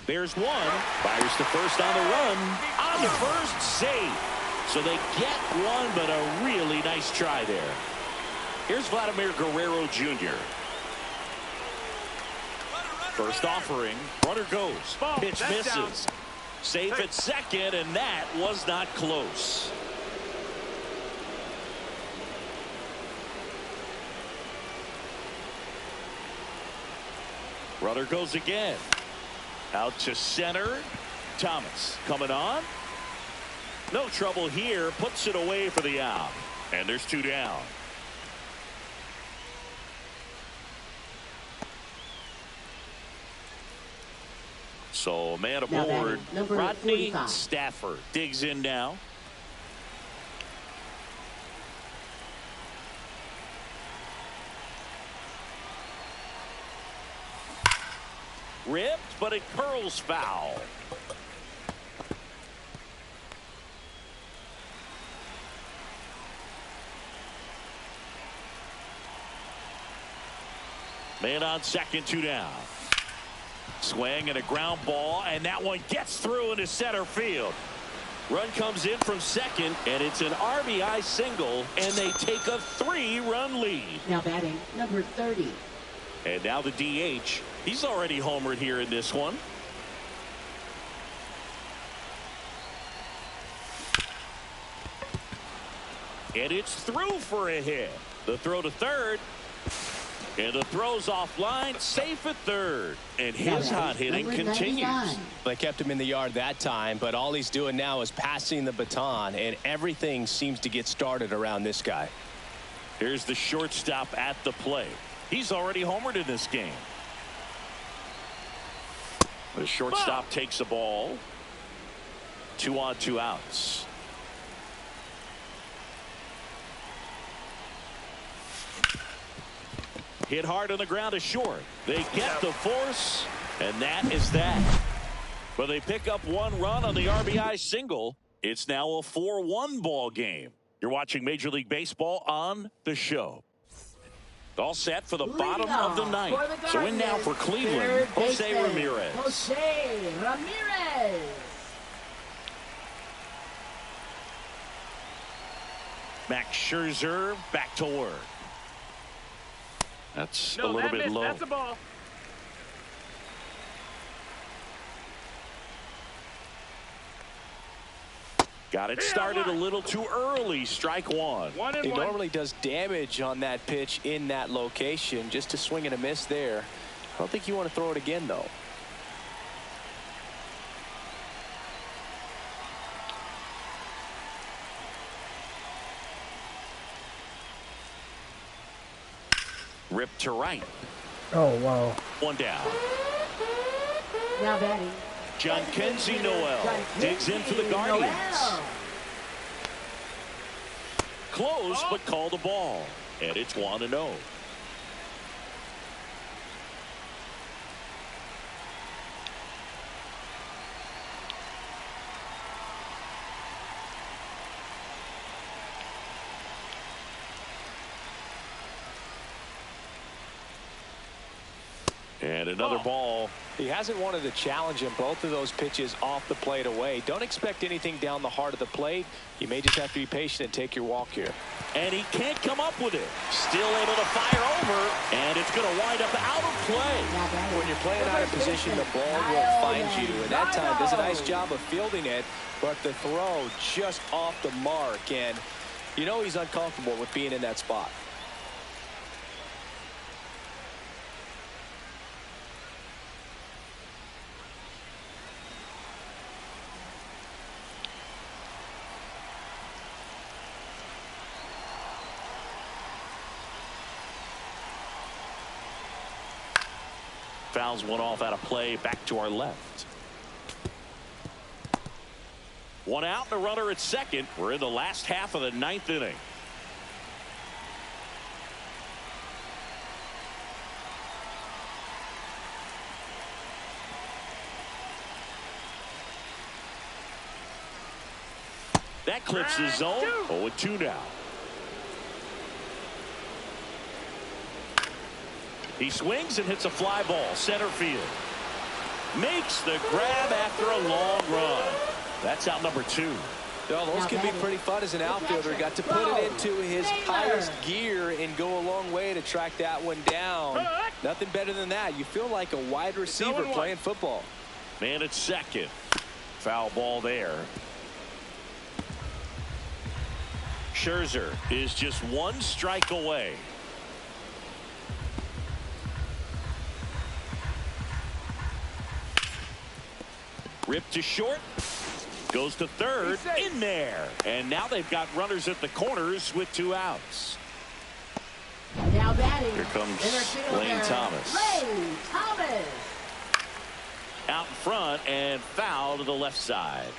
There's one. Fires to first on the run. On the first, save. So they get one, but a really nice try there. Here's Vladimir Guerrero Jr. First offering. Runner goes. Pitch misses. Safe at second, and that was not close. Runner goes again. Out to center. Thomas coming on. No trouble here. Puts it away for the out. And there's 2 down. So man aboard. Rodney Stafford digs in now. Ripped, but it curls foul. Man on second, 2 down. Swing and a ground ball, and that one gets through into center field. Run comes in from second, and it's an RBI single, and they take a 3-run lead. Now batting, number 30. And now the DH. He's already homered here in this one. And it's through for a hit. The throw to third. And the throw's offline, safe at third. And his hot hitting continues. They kept him in the yard that time, but all he's doing now is passing the baton, and everything seems to get started around this guy. Here's the shortstop at the plate. He's already homered in this game. The shortstop takes a ball. 2 on, 2 outs. Hit hard on the ground to short. They get the force, and that is that. But they pick up 1 run on the RBI single. It's now a 4-1 ball game. You're watching Major League Baseball on the show. All set for the bottom of the 9th. So in now for Cleveland, Jose Ramirez. Jose Ramirez. Max Scherzer back to work. That's a little bit low. That's a ball. Got it started a little too early. Strike 1. He normally does damage on that pitch in that location. Just a swing and a miss there. I don't think you want to throw it again, though. Ripped to right. Oh, wow. 1 down. Now batting. John Kenzie Noel digs in for the Guardians. Close, but called a ball. And it's 1-0. And another ball. He hasn't wanted to challenge him. Both of those pitches off the plate away. Don't expect anything down the heart of the plate. You may just have to be patient and take your walk here. And he can't come up with it. Still able to fire over. And it's going to wind up out of play. When you're playing out of position, the ball will find you. And that time does a nice job of fielding it. But the throw just off the mark. And you know he's uncomfortable with being in that spot. Fouls one off out of play. Back to our left. 1 out and a runner at second. We're in the last half of the 9th inning. That clips the zone. 0-2 now. He swings and hits a fly ball center field. Makes the grab after a long run. That's out number 2. Well, those can be pretty fun as an outfielder. Got to put it into his highest gear and go a long way to track that one down. Nothing better than that. You feel like a wide receiver playing football. Man at second. Foul ball there. Scherzer is just 1 strike away. Ripped to short. Goes to third. In there. And now they've got runners at the corners with 2 outs. Now batting. Here comes Lane Thomas. Lane Thomas. Out in front and foul to the left side.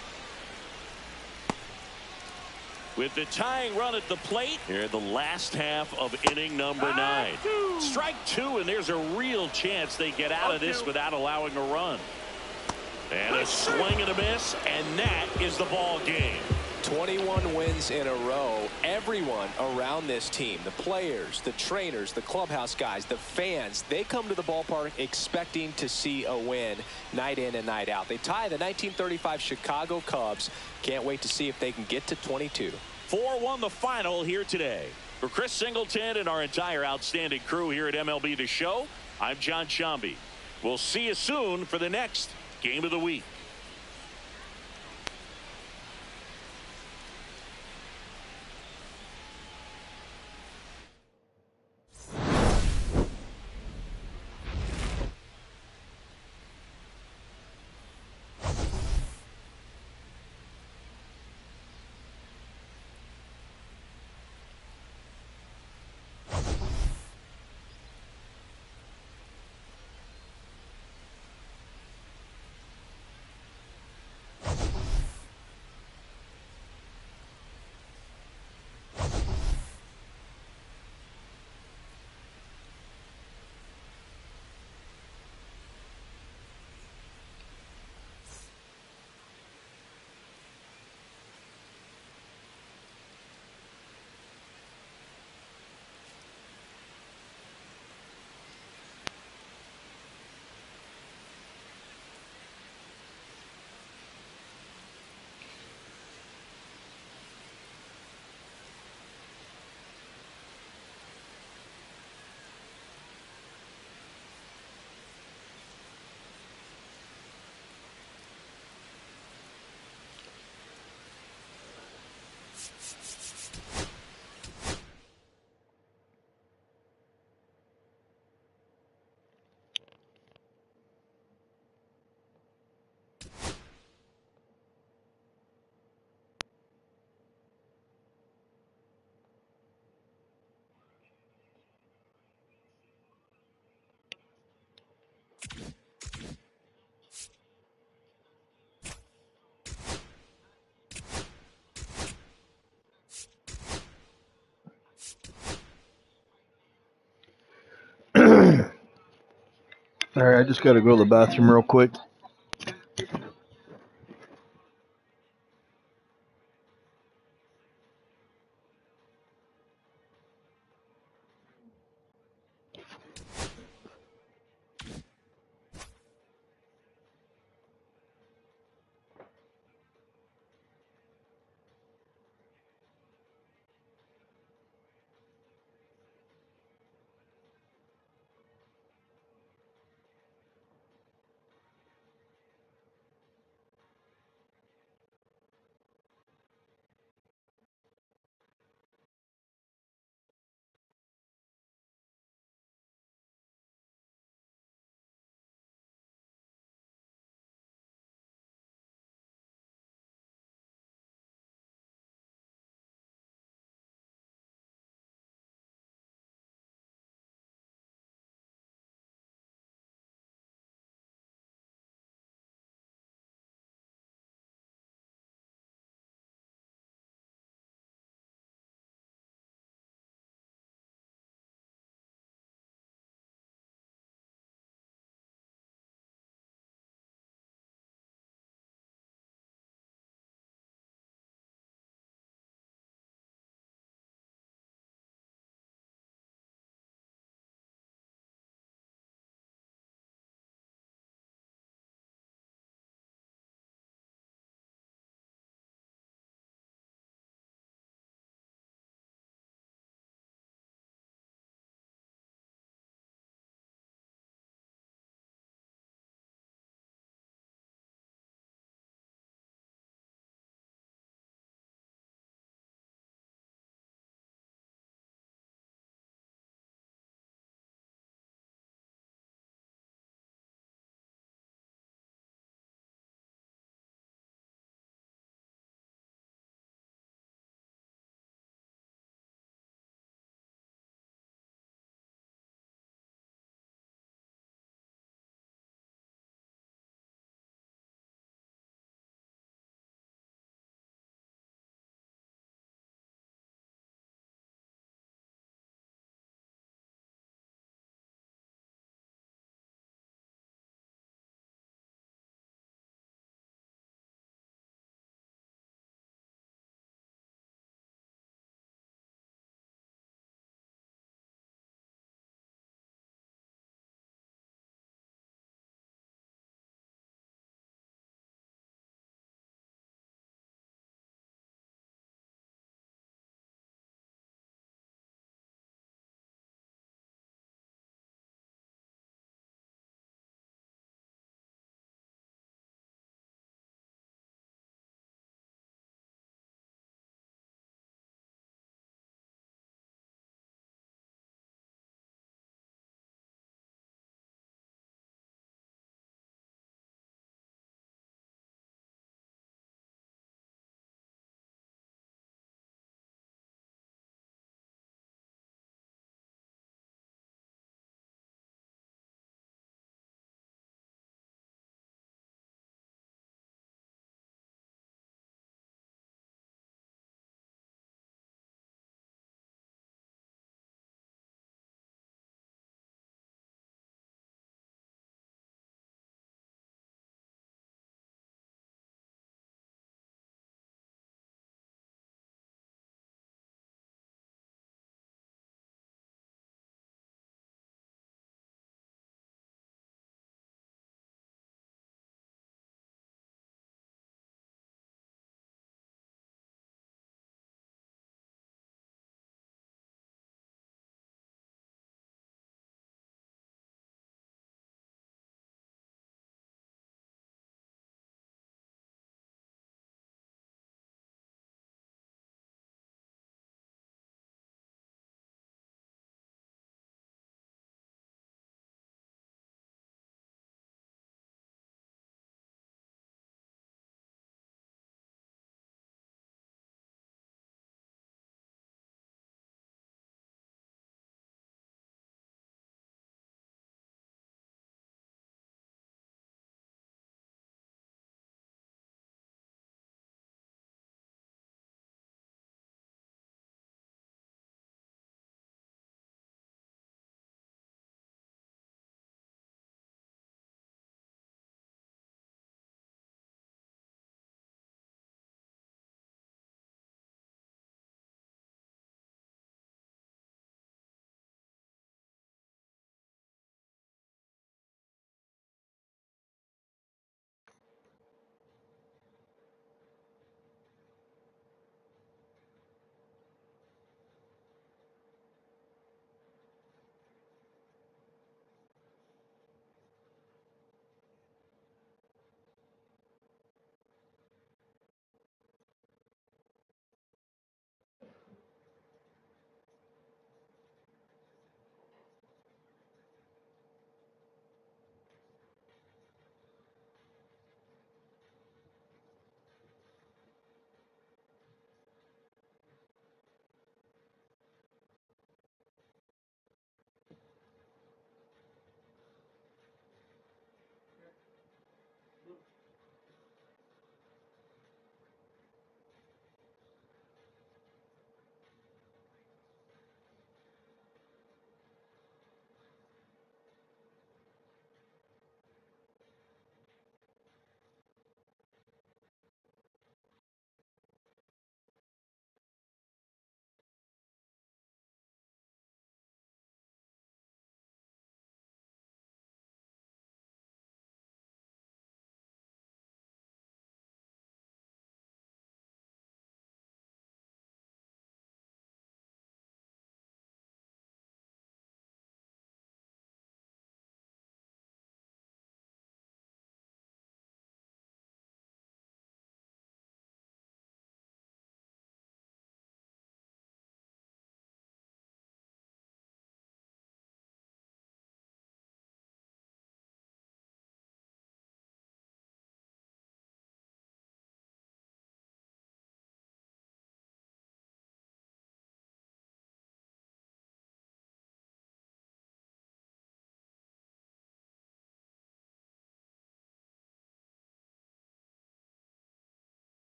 With the tying run at the plate here in the last half of inning number 9. Strike 2, and there's a real chance they get out of this without allowing a run. And a swing and a miss, and that is the ball game. 21 wins in a row. Everyone around this team, the players, the trainers, the clubhouse guys, the fans, they come to the ballpark expecting to see a win night in and night out. They tie the 1935 Chicago Cubs. Can't wait to see if they can get to 22. 4-1 the final here today. For Chris Singleton and our entire outstanding crew here at MLB The Show, I'm John Shambi. We'll see you soon for the next Game of the Week. All right, I just got to go to the bathroom real quick.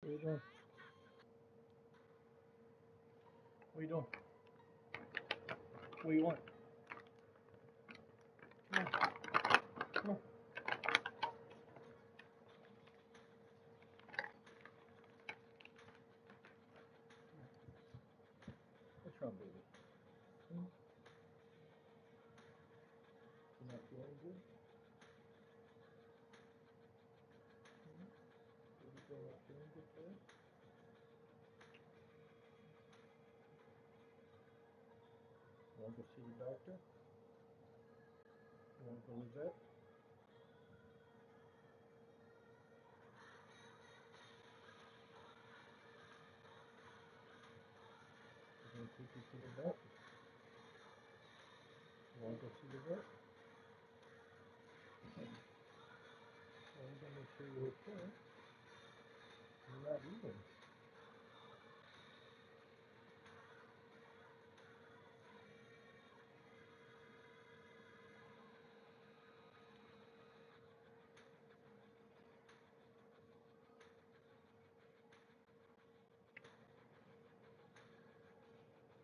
What are you doing? What are you doing? What do you want? Come on. Come on. What's wrong, baby? Hmm? You not feeling good? Hmm? Baby girl not feeling good today? You want to go see the doctor? You want to go to the vet? I'm going to take you to the vet. You want to go see the vet? Well, I'm going to make sure you're okay. You're not eating.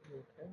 You okay?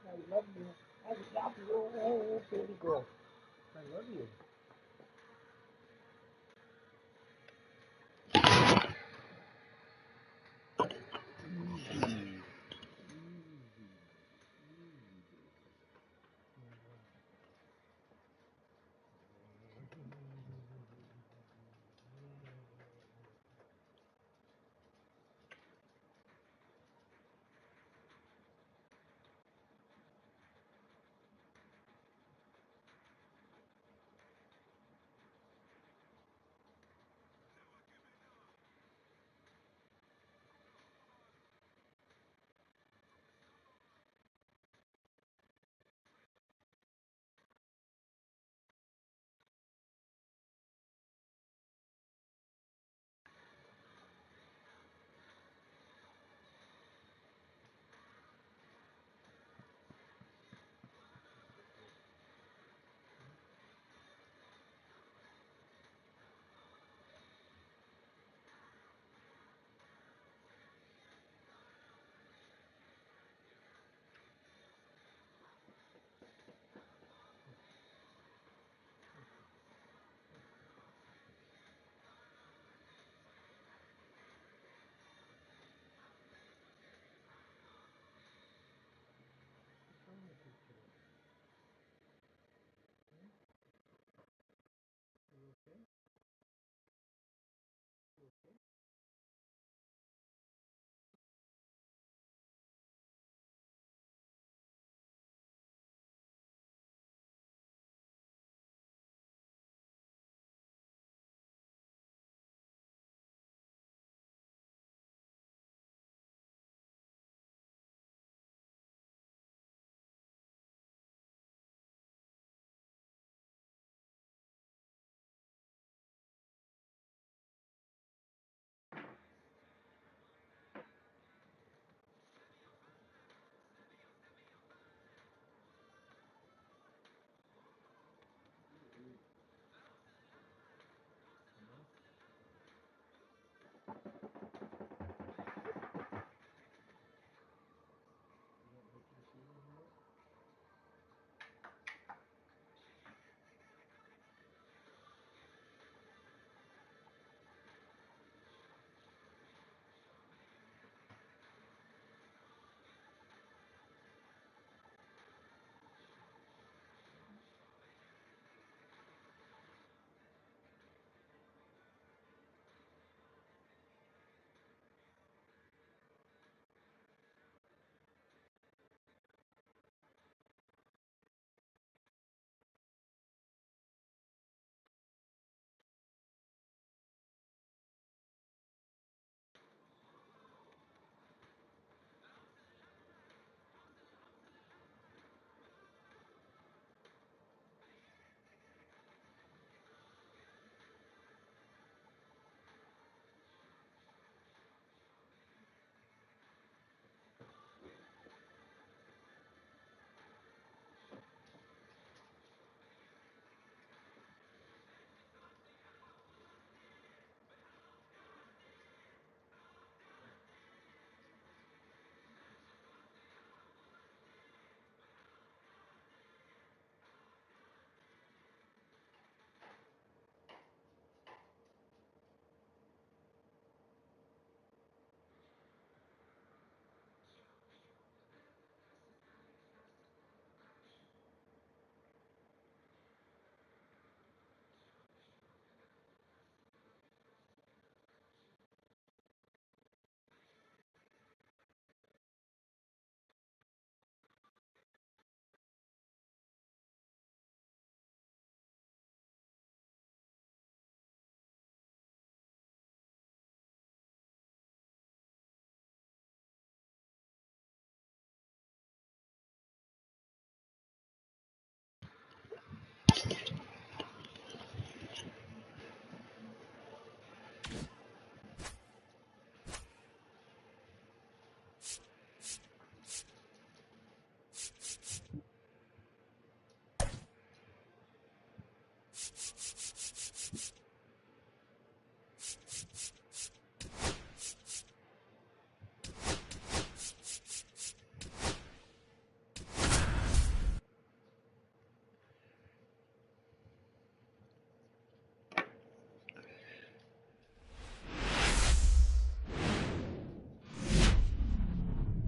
I love you. I love you. Oh, baby girl. I love you.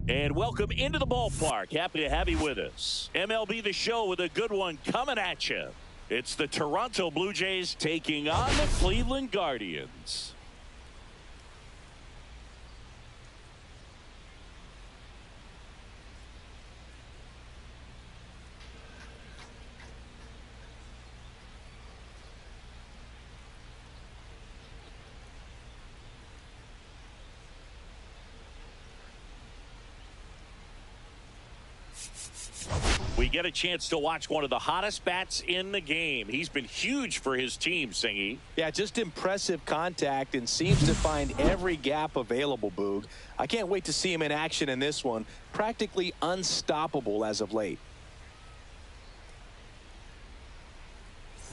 And welcome into the ballpark. Happy to have you with us. MLB The Show with a good one coming at you. It's the Toronto Blue Jays taking on the Cleveland Guardians. We get a chance to watch one of the hottest bats in the game. He's been huge for his team, Singy. Yeah, just impressive contact and seems to find every gap available, Boog. I can't wait to see him in action in this one. Practically unstoppable as of late.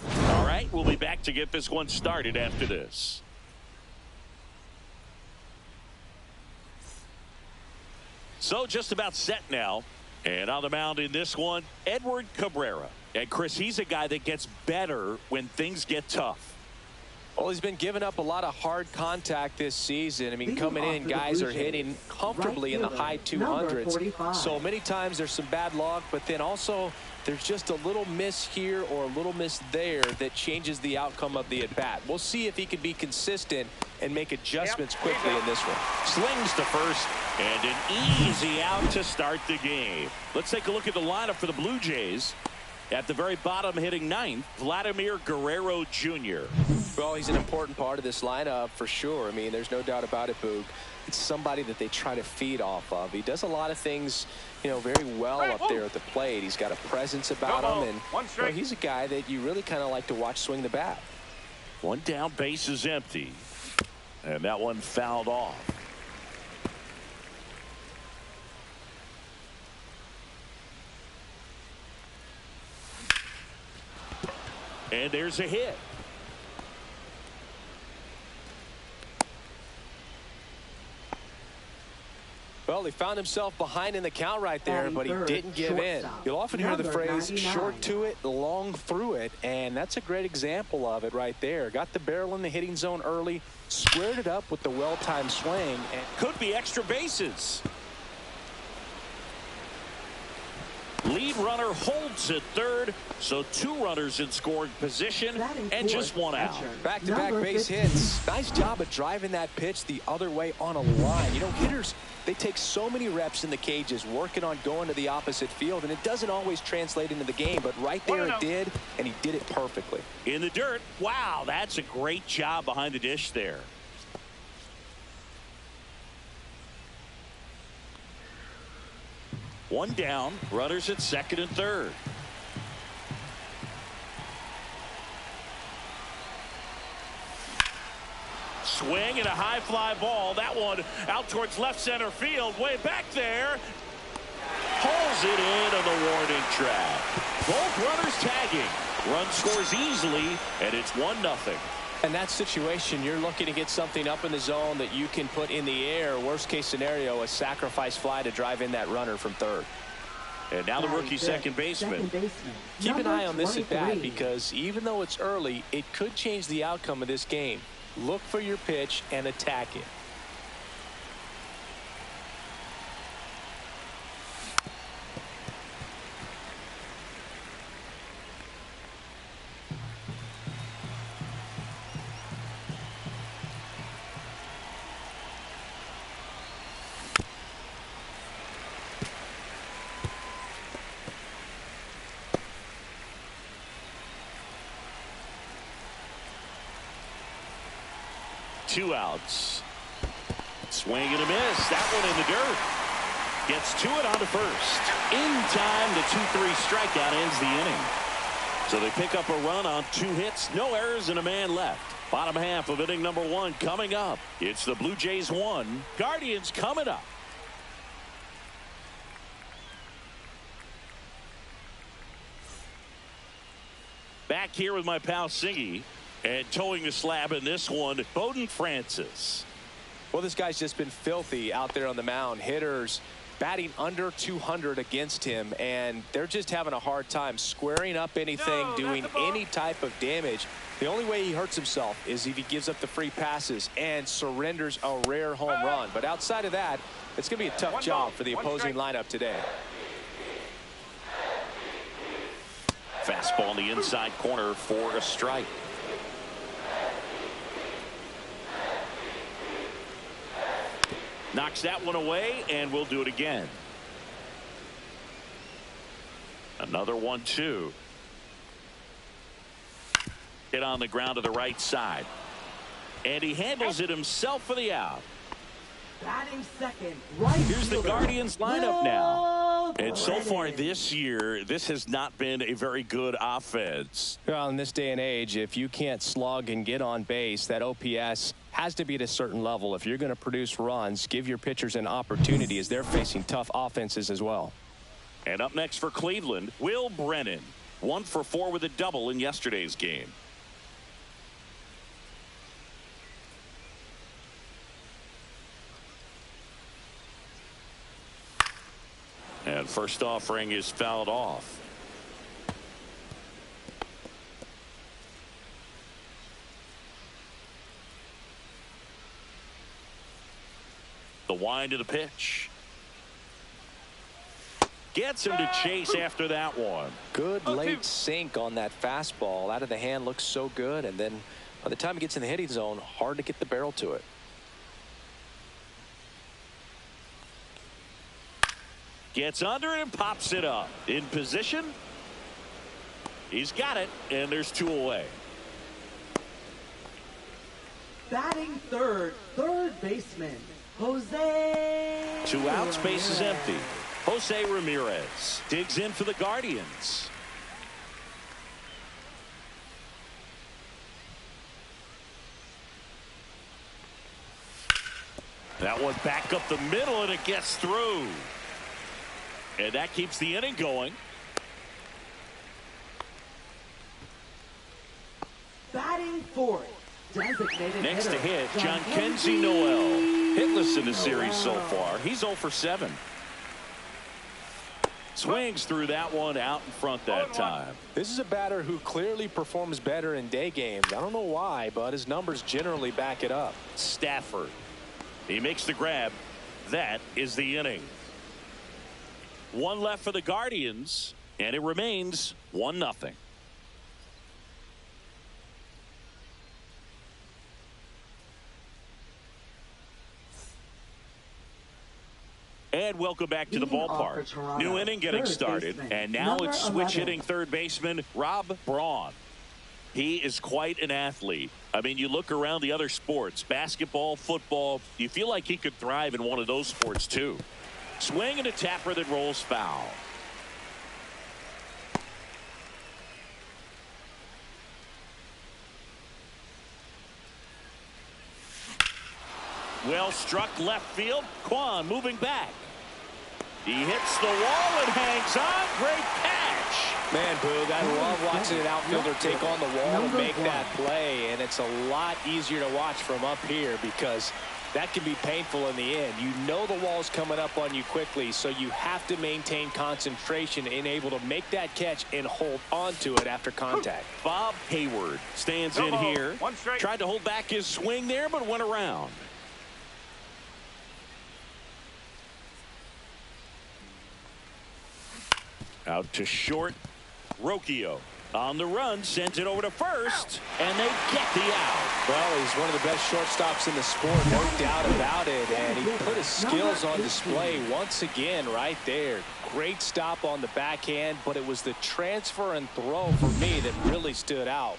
All right, we'll be back to get this one started after this. So just about set now. And on the mound in this one, Edward Cabrera. And Chris, he's a guy that gets better when things get tough. Well, he's been giving up a lot of hard contact this season. I mean, coming in, guys are hitting comfortably in the high 200s. So many times there's some bad luck, but then also there's just a little miss here or a little miss there that changes the outcome of the at-bat. We'll see if he can be consistent and make adjustments quickly in this one. Slings to first, and an easy out to start the game. Let's take a look at the lineup for the Blue Jays. At the very bottom, hitting ninth, Vladimir Guerrero Jr. Well, he's an important part of this lineup for sure. I mean, there's no doubt about it, Boog. It's somebody that they try to feed off of. He does a lot of things, you know, very well up there at the plate. He's got a presence about him, and you know, he's a guy that you really kind of like to watch swing the bat. One down, base is empty. And that one fouled off. And there's a hit. Well, he found himself behind in the count right there, but he didn't give in. You'll often hear the phrase short to it, long through it, and that's a great example of it right there. Got the barrel in the hitting zone early, squared it up with the well-timed swing. And could be extra bases. Lead runner holds at third, so two runners in scoring position and just one out. Back-to-back base hits. Nice job of driving that pitch the other way on a line. You know, hitters, they take so many reps in the cages working on going to the opposite field, and it doesn't always translate into the game, but right there it did, and he did it perfectly. In the dirt. Wow, that's a great job behind the dish there. One down, runners at second and third. Swing and a high fly ball. That one out towards left center field. Way back there. Pulls it in on the warning track. Both runners tagging. Run scores easily, and it's 1-0. In that situation, you're looking to get something up in the zone that you can put in the air. Worst case scenario, a sacrifice fly to drive in that runner from third. And now the rookie second baseman. Keep an eye on this at bat, because even though it's early, it could change the outcome of this game. Look for your pitch and attack it. Two outs. Swing and a miss. That one in the dirt. Gets to it onto first. In time, the 2-3 strikeout ends the inning. So they pick up a run on 2 hits, no errors, and a man left. Bottom half of inning number 1 coming up. It's the Blue Jays 1, Guardians coming up. Back here with my pal Singy. And towing the slab in this one, Bowden Francis. Well, this guy's just been filthy out there on the mound. Hitters batting under 200 against him, and they're just having a hard time squaring up anything, doing any type of damage. The only way he hurts himself is if he gives up the free passes and surrenders a rare home run. But outside of that, it's going to be a tough job for the opposing lineup today. Fastball in the inside corner for a strike. Knocks that one away, and we'll do it again. Another 1-2. Hit on the ground to the right side. And he handles it himself for the out. Batting second, right. Here's the Guardians lineup now. And so far this year, this has not been a very good offense. Well, in this day and age, if you can't slug and get on base, that OPS has to be at a certain level. If you're going to produce runs, give your pitchers an opportunity as they're facing tough offenses as well. And up next for Cleveland, Will Brennan. 1 for 4 with a double in yesterday's game. And first offering is fouled off. The wind of the pitch. Gets him to chase after that one. Good late sink on that fastball. Out of the hand looks so good, and then by the time it gets in the hitting zone, hard to get the barrel to it. Gets under it and pops it up. In position. He's got it, and there's 2 away. Batting third, third baseman, Jose. 2 outs, base is empty. Jose Ramirez digs in for the Guardians. That one back up the middle, and it gets through. And that keeps the inning going. Batting fourth, designated Next to hitter, hit, John Kenzie Noel. Hitless in the series so far. He's 0 for 7. Swings through that one out in front that time. This is a batter who clearly performs better in day games. I don't know why, but his numbers generally back it up. Stafford. He makes the grab. That is the inning. 1 left for the Guardians, and it remains 1-0. And welcome back to the ballpark. New inning getting started, and now it's switch hitting third baseman Rob Braun. He is quite an athlete. I mean, you look around the other sports, basketball, football, you feel like he could thrive in one of those sports too. Swing and a tapper that rolls foul. Well struck left field. Kwan moving back. He hits the wall and hangs on. Great catch. Man, Boog, I love watching an outfielder take on the wall and make that play. And it's a lot easier to watch from up here because that can be painful in the end. You know the wall's coming up on you quickly, so you have to maintain concentration and able to make that catch and hold on to it after contact. Bob Hayward stands in here. Tried to hold back his swing there, but went around. Out to short. Rocchio on the run, sends it over to first, and they get the out. Well, he's one of the best shortstops in the sport, no doubt about it, and he put his skills on display once again right there. Great stop on the backhand, but it was the transfer and throw for me that really stood out.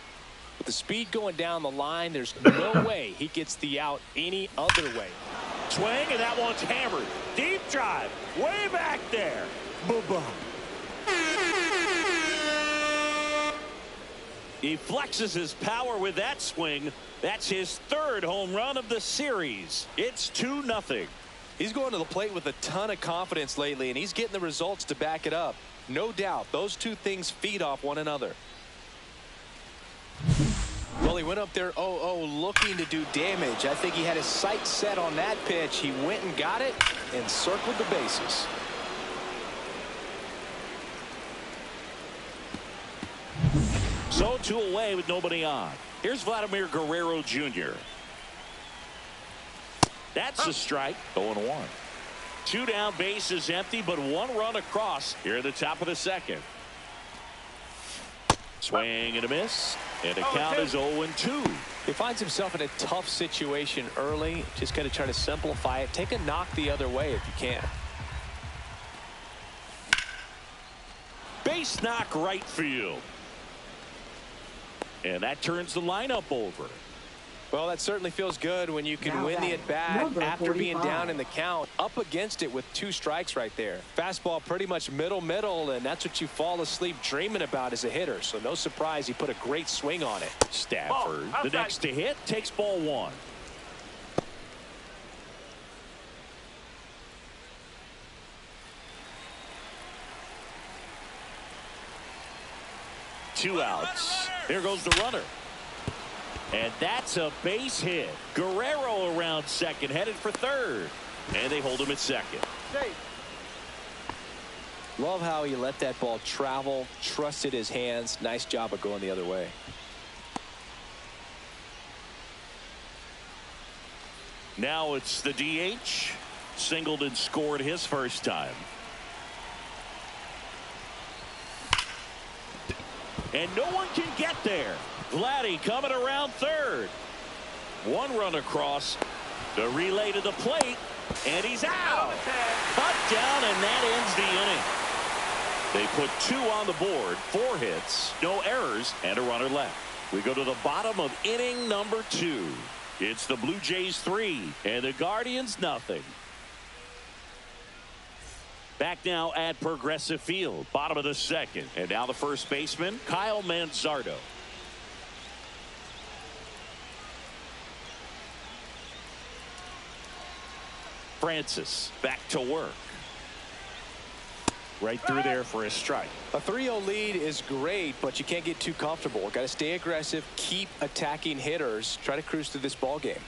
With the speed going down the line, there's no way he gets the out any other way. Swing, and that one's hammered. Deep drive, way back there. Boom. He flexes his power with that swing. That's his third home run of the series. It's 2-0. He's going to the plate with a ton of confidence lately, and he's getting the results to back it up. No doubt, those two things feed off one another. Well, he went up there 0-0 looking to do damage. I think he had his sights set on that pitch. He went and got it and circled the bases. So 2 away with nobody on. Here's Vladimir Guerrero Jr. That's a strike. 0-1. 2 down, bases empty, but 1 run across here at the top of the second. Swing and a miss, and the count is 0-2. He finds himself in a tough situation early. Just got to try to simplify it. Take a knock the other way if you can. Base knock right field. And that turns the lineup over. Well, that certainly feels good when you can win the at-bat after being down in the count. Up against it with 2 strikes right there. Fastball pretty much middle, and that's what you fall asleep dreaming about as a hitter. So no surprise he put a great swing on it. Stafford, the next to hit, takes ball 1. Two outs. Here goes the runner. And that's a base hit. Guerrero around second, headed for third. And they hold him at second. Love how he let that ball travel, trusted his hands. Nice job of going the other way. Now it's the DH. Singleton scored his first time. And no one can get there. Vladdy coming around third. 1 run across. The relay to the plate. And he's out. Cut down, and that ends the inning. They put 2 on the board, 4 hits, no errors, and a runner left. We go to the bottom of inning number 2. It's the Blue Jays 3 and the Guardians nothing. Back now at Progressive Field, bottom of the second. And now the first baseman, Kyle Manzardo. Francis back to work. Right through there for a strike. A 3-0 lead is great, but you can't get too comfortable. Got to stay aggressive, keep attacking hitters, try to cruise through this ball game.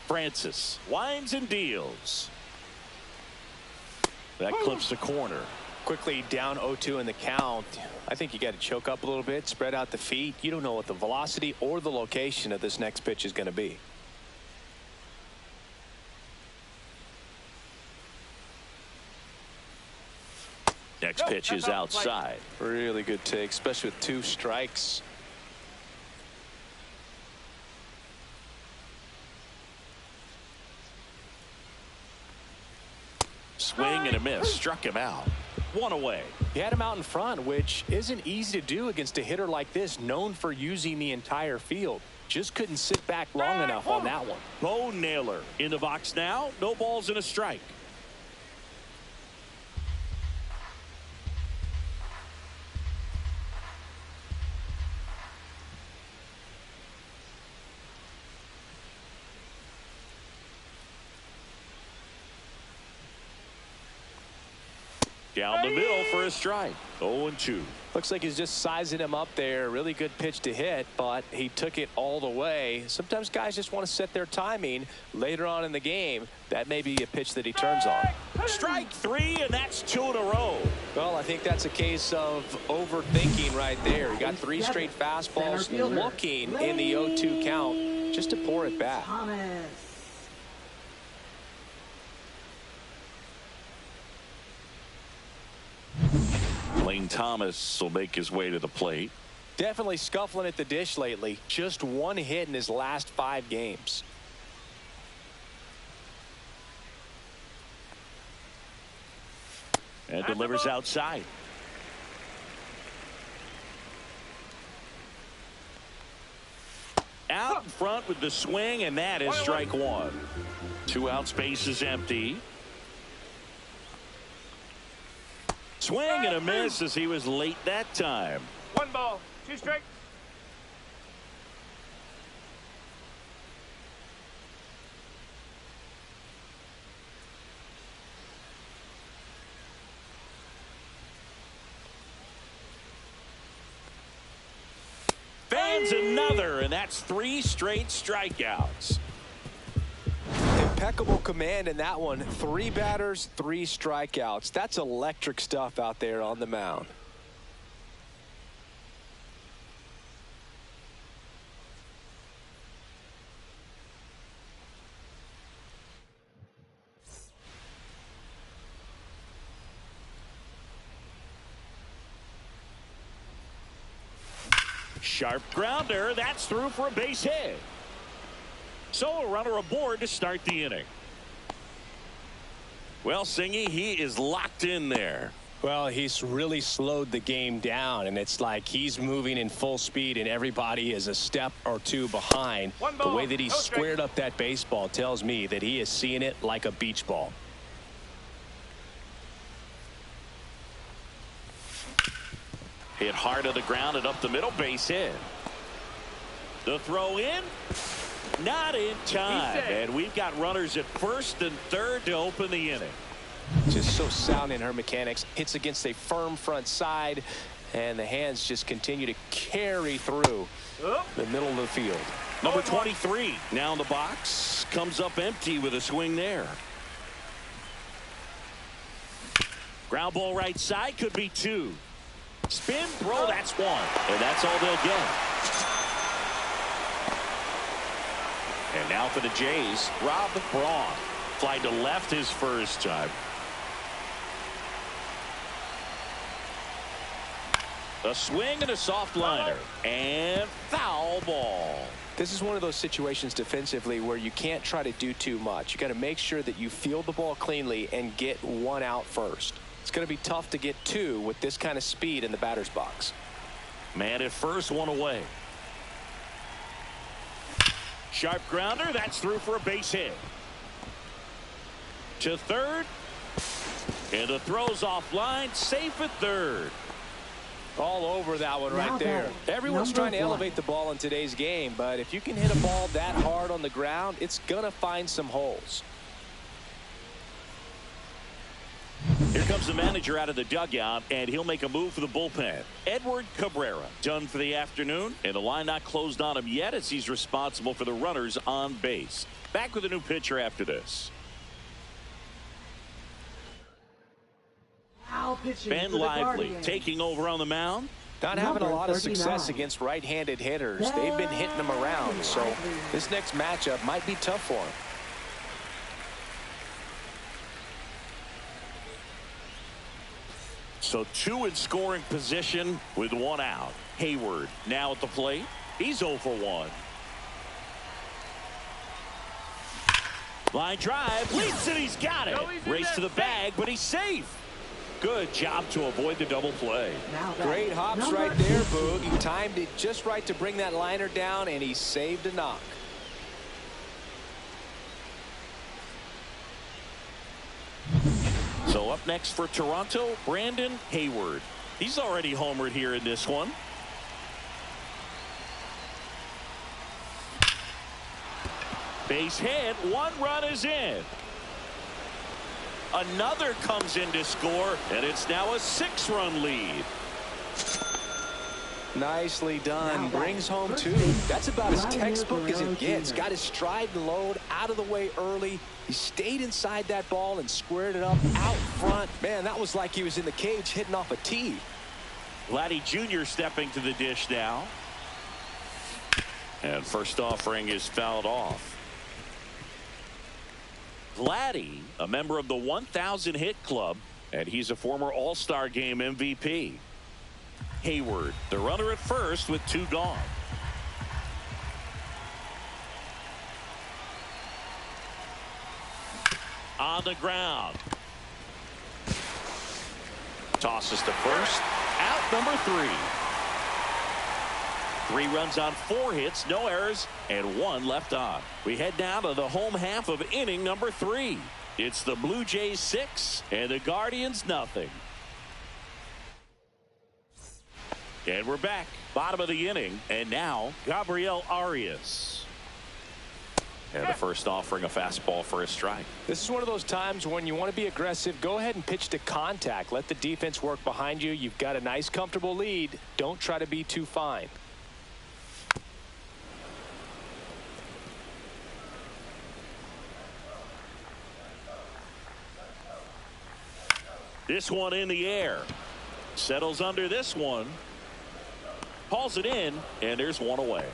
Francis winds and deals. That clips the corner. Quickly down 0-2 in the count. I think you got to choke up a little bit, spread out the feet. You don't know what the velocity or the location of this next pitch is going to be. Next pitch is outside. Really good take, especially with 2 strikes. Swing and a miss. Struck him out. 1 away. He had him out in front, which isn't easy to do against a hitter like this, known for using the entire field. Just couldn't sit back long enough on that one. Bo Naylor in the box now. No balls and a strike. Down the middle for a strike. 0-2. Looks like he's just sizing him up there. Really good pitch to hit, but he took it all the way. Sometimes guys just want to set their timing later on in the game. That may be a pitch that he turns on. Strike 3, and that's 2 in a row. Well, I think that's a case of overthinking right there. He got 3 straight fastballs looking in the 0-2 count just to pour it back. Lane Thomas will make his way to the plate. Definitely scuffling at the dish lately. Just 1 hit in his last 5 games. And delivers outside. Out in front with the swing, and that is strike 1. 2 out, space is empty. Swing and a miss as he was late that time. 1 ball, 2 strikes. another, and that's 3 straight strikeouts. Impeccable command in that one. 3 batters, 3 strikeouts. That's electric stuff out there on the mound. Sharp grounder. That's through for a base hit. So a runner aboard to start the inning. Well, Singy, he is locked in there. Well, he's really slowed the game down, and it's like he's moving in full speed, and everybody is a step or 2 behind. The way that he squared up that baseball tells me that he is seeing it like a beach ball. Hit hard to the ground and up the middle, base hit. The throw in, not in time, and we've got runners at first and third to open the inning. Just so sound in her mechanics. Hits against a firm front side, and the hands just continue to carry through the middle of the field. Number 23 now in the box, comes up empty with a swing there. Ground ball right side, could be 2. Spin, throw, that's 1. And that's all they'll get. And now for the Jays, Rob Braun. Fly to left his first time. A swing and a soft liner. And foul ball. This is one of those situations defensively where you can't try to do too much. You got to make sure that you field the ball cleanly and get 1 out first. It's going to be tough to get 2 with this kind of speed in the batter's box. Man at first, 1 away. Sharp grounder. That's through for a base hit. To third. And the throw's offline. Safe at third. All over that one right there. Everyone's trying to elevate the ball in today's game, but if you can hit a ball that hard on the ground, it's going to find some holes. Here comes the manager out of the dugout, and he'll make a move for the bullpen. Edward Cabrera done for the afternoon, and the line not closed on him yet as he's responsible for the runners on base. Back with a new pitcher after this. Ben Lively taking over on the mound. Not having a lot of success against right-handed hitters. They've been hitting them around, so this next matchup might be tough for him. So 2 in scoring position with 1 out. Hayward now at the plate. He's 0 for 1. Line drive. Leaps it. He's got it. Race to the bag, but he's safe. Good job to avoid the double play. Great hops right there, Boog. He timed it just right to bring that liner down, and he saved a knock. So up next for Toronto, Brandon Hayward. He's already homered here in this one. Base hit. 1 run is in. Another comes in to score, and it's now a 6-run lead. Nicely done. Brings home 2. That's about as textbook as it gets. Got his stride and load out of the way early. He stayed inside that ball and squared it up out front. Man, that was like he was in the cage hitting off a tee. Vladdy Jr. stepping to the dish now. And first offering is fouled off. Vladdy, a member of the 1,000 hit club, and he's a former All-Star Game MVP. Hayward, the runner at first with 2 gone. On the ground. Tosses to first. Out number 3. 3 runs on 4 hits, no errors, and 1 left on. We head down to the home half of inning number 3. It's the Blue Jays 6 and the Guardians nothing. And we're back. Bottom of the inning. And now, Gabriel Arias. And the first offering a fastball for a strike. This is one of those times when you want to be aggressive. Go ahead and pitch to contact. Let the defense work behind you. You've got a nice, comfortable lead. Don't try to be too fine. This one in the air. Settles under this one. Hauls it in, and there's one away.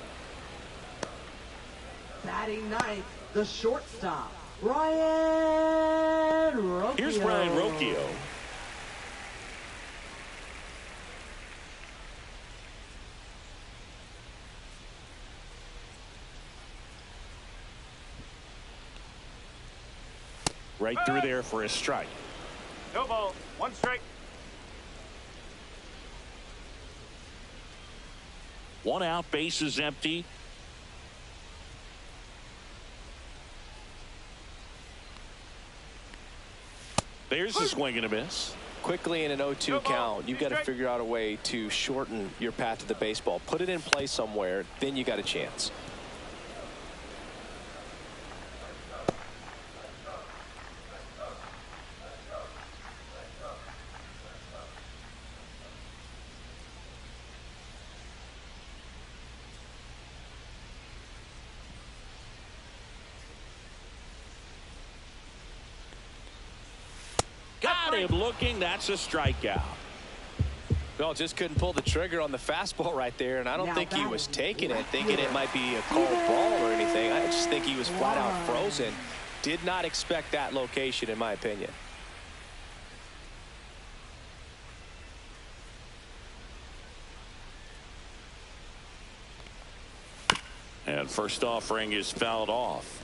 Batting ninth, the shortstop, Ryan Rocchio. Here's Ryan Rocchio. Right through there for a strike. No ball. 1 strike. 1 out, base is empty. There's a swing and a miss. Quickly in an 0-2 count, you've got to figure out a way to shorten your path to the baseball. Put it in play somewhere, then you got a chance. Got him looking. That's a strikeout. Well, just couldn't pull the trigger on the fastball right there, and I don't think he was taking it, thinking it might be a called ball or anything. I just think he was flat out frozen. Did not expect that location, in my opinion. And first offering is fouled off.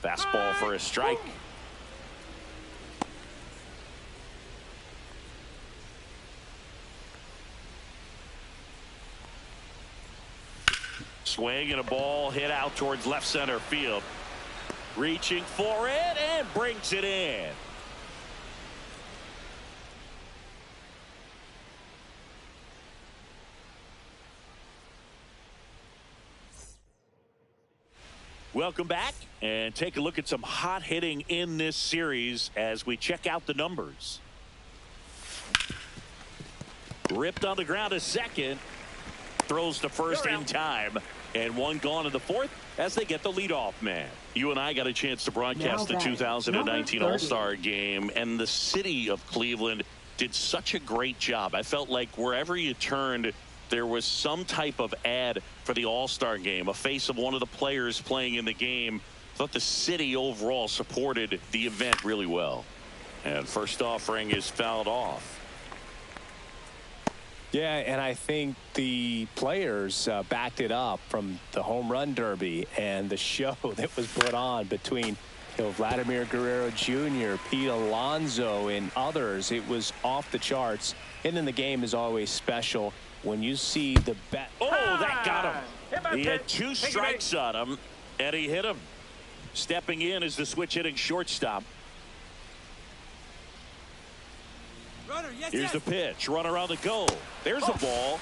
Fastball for a strike. Swing and a ball hit out towards left center field. Reaching for it and brings it in. Welcome back, and take a look at some hot hitting in this series as we check out the numbers. Ripped on the ground to second. Throws to first in time, and one gone in the fourth as they get the leadoff man. You and I got a chance to broadcast the 2019 All-Star game, and the city of Cleveland did such a great job. I felt like wherever you turned, there was some type of ad for the All-Star game, a face of one of the players playing in the game. I thought the city overall supported the event really well. And first offering is fouled off. Yeah, and I think the players backed it up from the home run derby and the show that was put on between Vladimir Guerrero Jr., Pete Alonso, and others. It was off the charts. And then the game is always special when you see the bat. Oh, that got him. He had 2 strikes on him, and he hit him. Stepping in is the switch hitting shortstop. Here's the pitch. Runner on the goal. There's a ball.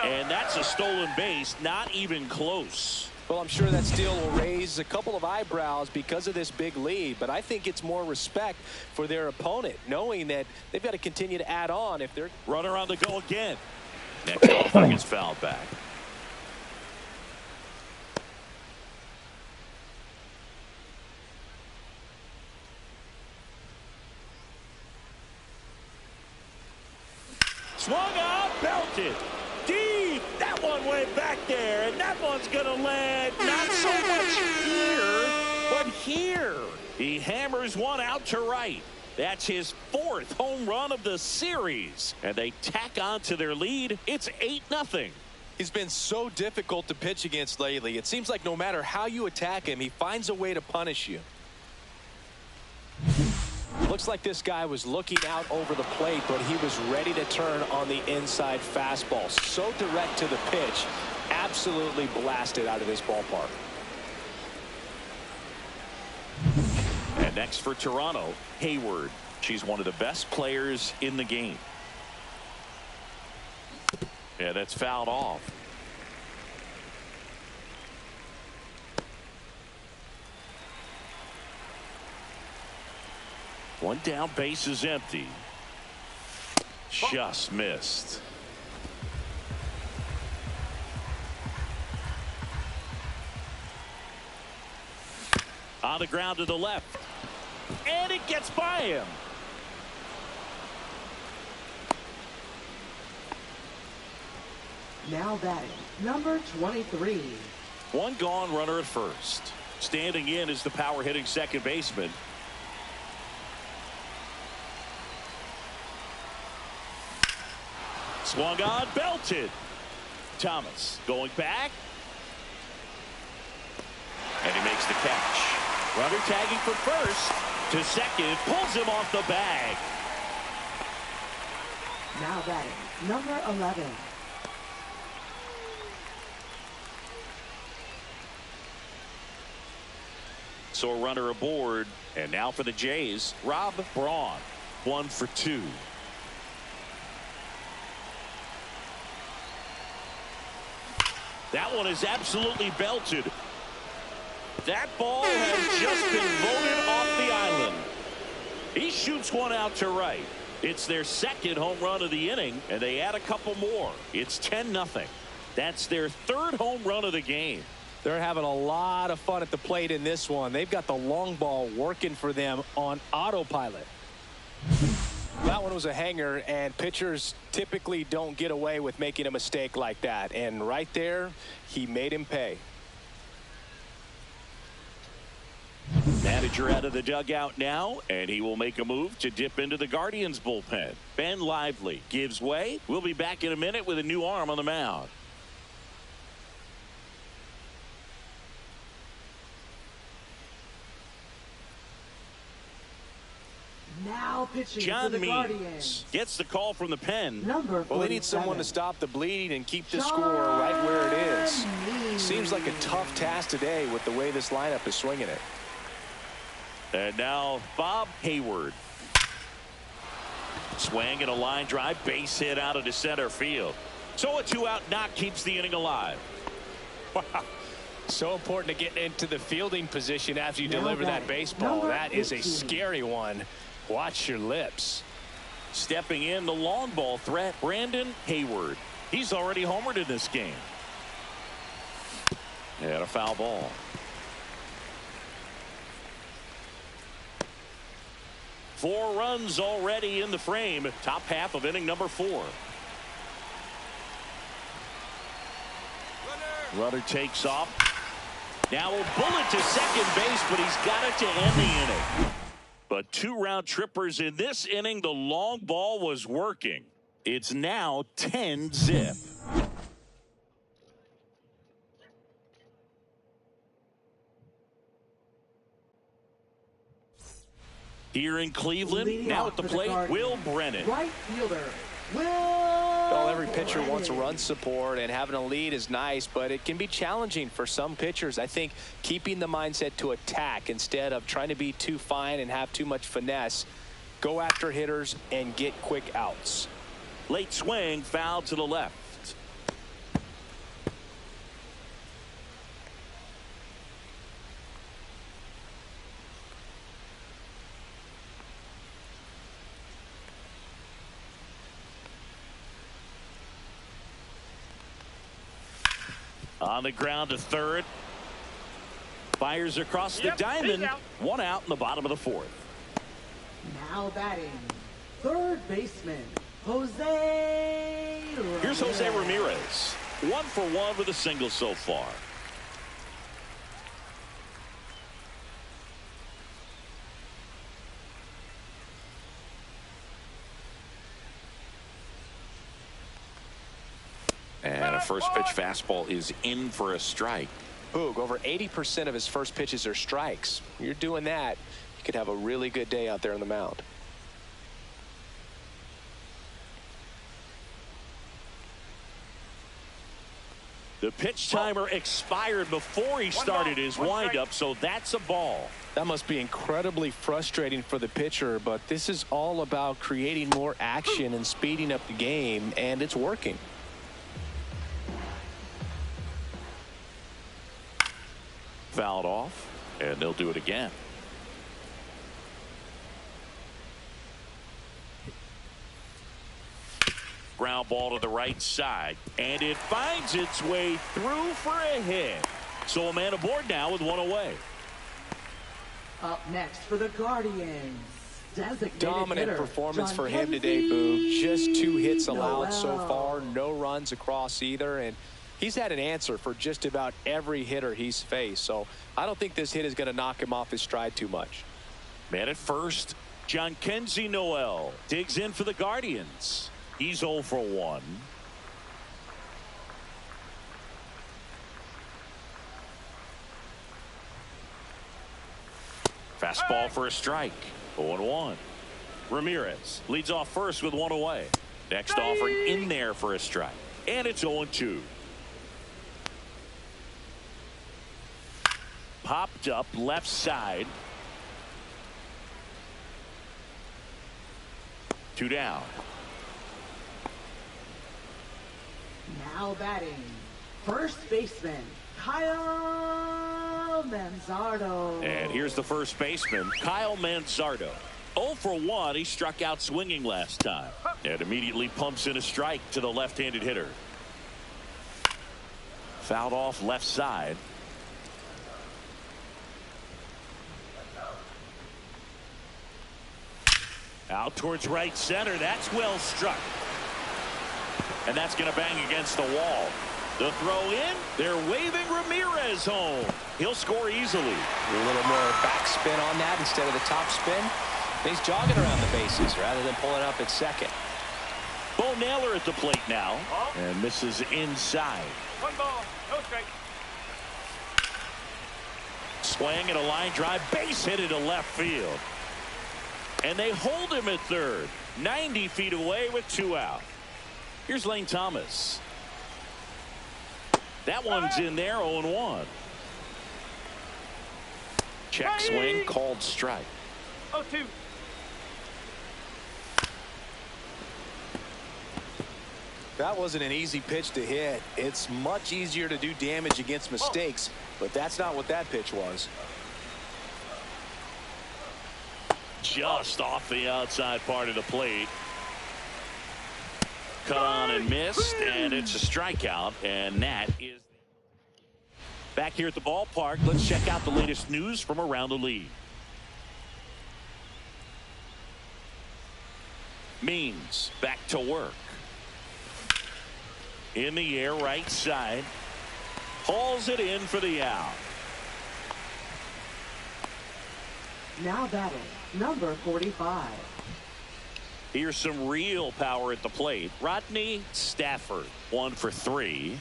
And that's a stolen base. Not even close. Well, I'm sure that steal will raise a couple of eyebrows because of this big lead, but I think it's more respect for their opponent, knowing that they've got to continue to add on if they're. Runner on the go again. Next offering is fouled back. Swung out, belted. Deep. That one went back there, and that one's going to land not so much here, but here. He hammers one out to right. That's his 4th home run of the series, and they tack on to their lead. It's 8-0. He's been so difficult to pitch against lately. It seems like no matter how you attack him, he finds a way to punish you. Looks like this guy was looking out over the plate, but he was ready to turn on the inside fastball. So direct to the pitch, absolutely blasted out of this ballpark. And next for Toronto, Hayward. She's one of the best players in the game. Yeah, that's fouled off. One down, base is empty. Just missed. On the ground to the left. And it gets by him. Now batting, number 23. One gone, runner at first. Standing in is the power hitting second baseman. Swung on, belted. Thomas going back. And he makes the catch. Runner tagging for first. To second, pulls him off the bag. Now batting, number 11. So a runner aboard. And now for the Jays, Rob Braun. 1 for 2. That one is absolutely belted. That ball has just been voted off the island. He shoots one out to right. It's their second home run of the inning, and they add a couple more. It's 10-0. That's their third home run of the game. They're having a lot of fun at the plate in this one. They've got the long ball working for them on autopilot. That one was a hanger, and pitchers typically don't get away with making a mistake like that. And right there, he made him pay. Manager out of the dugout now, and he will make a move to dip into the Guardians bullpen. Ben Lively gives way. We'll be back in a minute with a new arm on the mound. Now pitching John for the Means Guardians. gets the call from the pen. Number 47. Well, they need someone to stop the bleeding and keep the score right where it is. Seems like a tough task today with the way this lineup is swinging it. And now Bob Hayward. Swing and a line drive, base hit out into center field. So a 2-out knock keeps the inning alive. So important to get into the fielding position after you deliver that baseball. That is a scary one. Watch your lips. Stepping in the long ball threat, Brandon Hayward. He's already homered in this game. And a foul ball. Four runs already in the frame. Top half of inning number 4. Runner takes off. Now a bullet to second base, but he's got it to end the inning. But 2 round trippers in this inning. The long ball was working. It's now 10-zip. Here in Cleveland, now at the plate, Will Brennan. Right fielder, Will. Well, every pitcher wants a run support, and having a lead is nice, but it can be challenging for some pitchers. I think keeping the mindset to attack instead of trying to be too fine and have too much finesse. Go after hitters and get quick outs. Late swing, foul to the left. On the ground to third. Fires across the diamond. 1 out in the bottom of the 4th. Now batting, third baseman, Jose Ramirez. Here's Jose Ramirez. 1 for 1 with a single so far. And a first pitch fastball is in for a strike. Boog, over 80% of his first pitches are strikes. You're doing that, you could have a really good day out there on the mound. The pitch timer expired before he started his windup, so that's a ball. That must be incredibly frustrating for the pitcher, but this is all about creating more action and speeding up the game, and it's working. Fouled off, and they'll do it again. Ground ball to the right side, and it finds its way through for a hit. So a man aboard now with one away. Up next for the Guardians, designated Dominant hitter, performance John for him today, Boog. Just 2 hits allowed so far, no runs across either, and he's had an answer for just about every hitter he's faced. So I don't think this hit is going to knock him off his stride too much. Man at first, John Kenzie Noel digs in for the Guardians. He's 0 for 1. Fastball for a strike. 0-1. Ramirez leads off first with one away. Next offering in there for a strike. And it's 0-2. Popped up left side. 2 down. Now batting, first baseman, Kyle Manzardo. And here's the first baseman, Kyle Manzardo. 0 for 1. He struck out swinging last time. And immediately pumps in a strike to the left-handed hitter. Fouled off left side. Out towards right center. That's well struck. And that's going to bang against the wall. The throw in. They're waving Ramirez home. He'll score easily. A little more backspin on that instead of the top spin. He's jogging around the bases rather than pulling up at second. Bo Naylor at the plate now. And misses inside. 1 ball, no strike. Swing and a line drive. Base hit into left field. And they hold him at third. 90 feet away with 2 out. Here's Lane Thomas. That one's in there, 0-1. Check swing, called strike. 0-2. That wasn't an easy pitch to hit. It's much easier to do damage against mistakes, but that's not what that pitch was. Just off the outside part of the plate. Cut on and missed, and it's a strikeout, and that is back here at the ballpark. Let's check out the latest news from around the league. Means back to work. In the air, right side. Hauls it in for the out. Now batting, number 45. Here's some real power at the plate. Rodney Stafford, 1 for 3.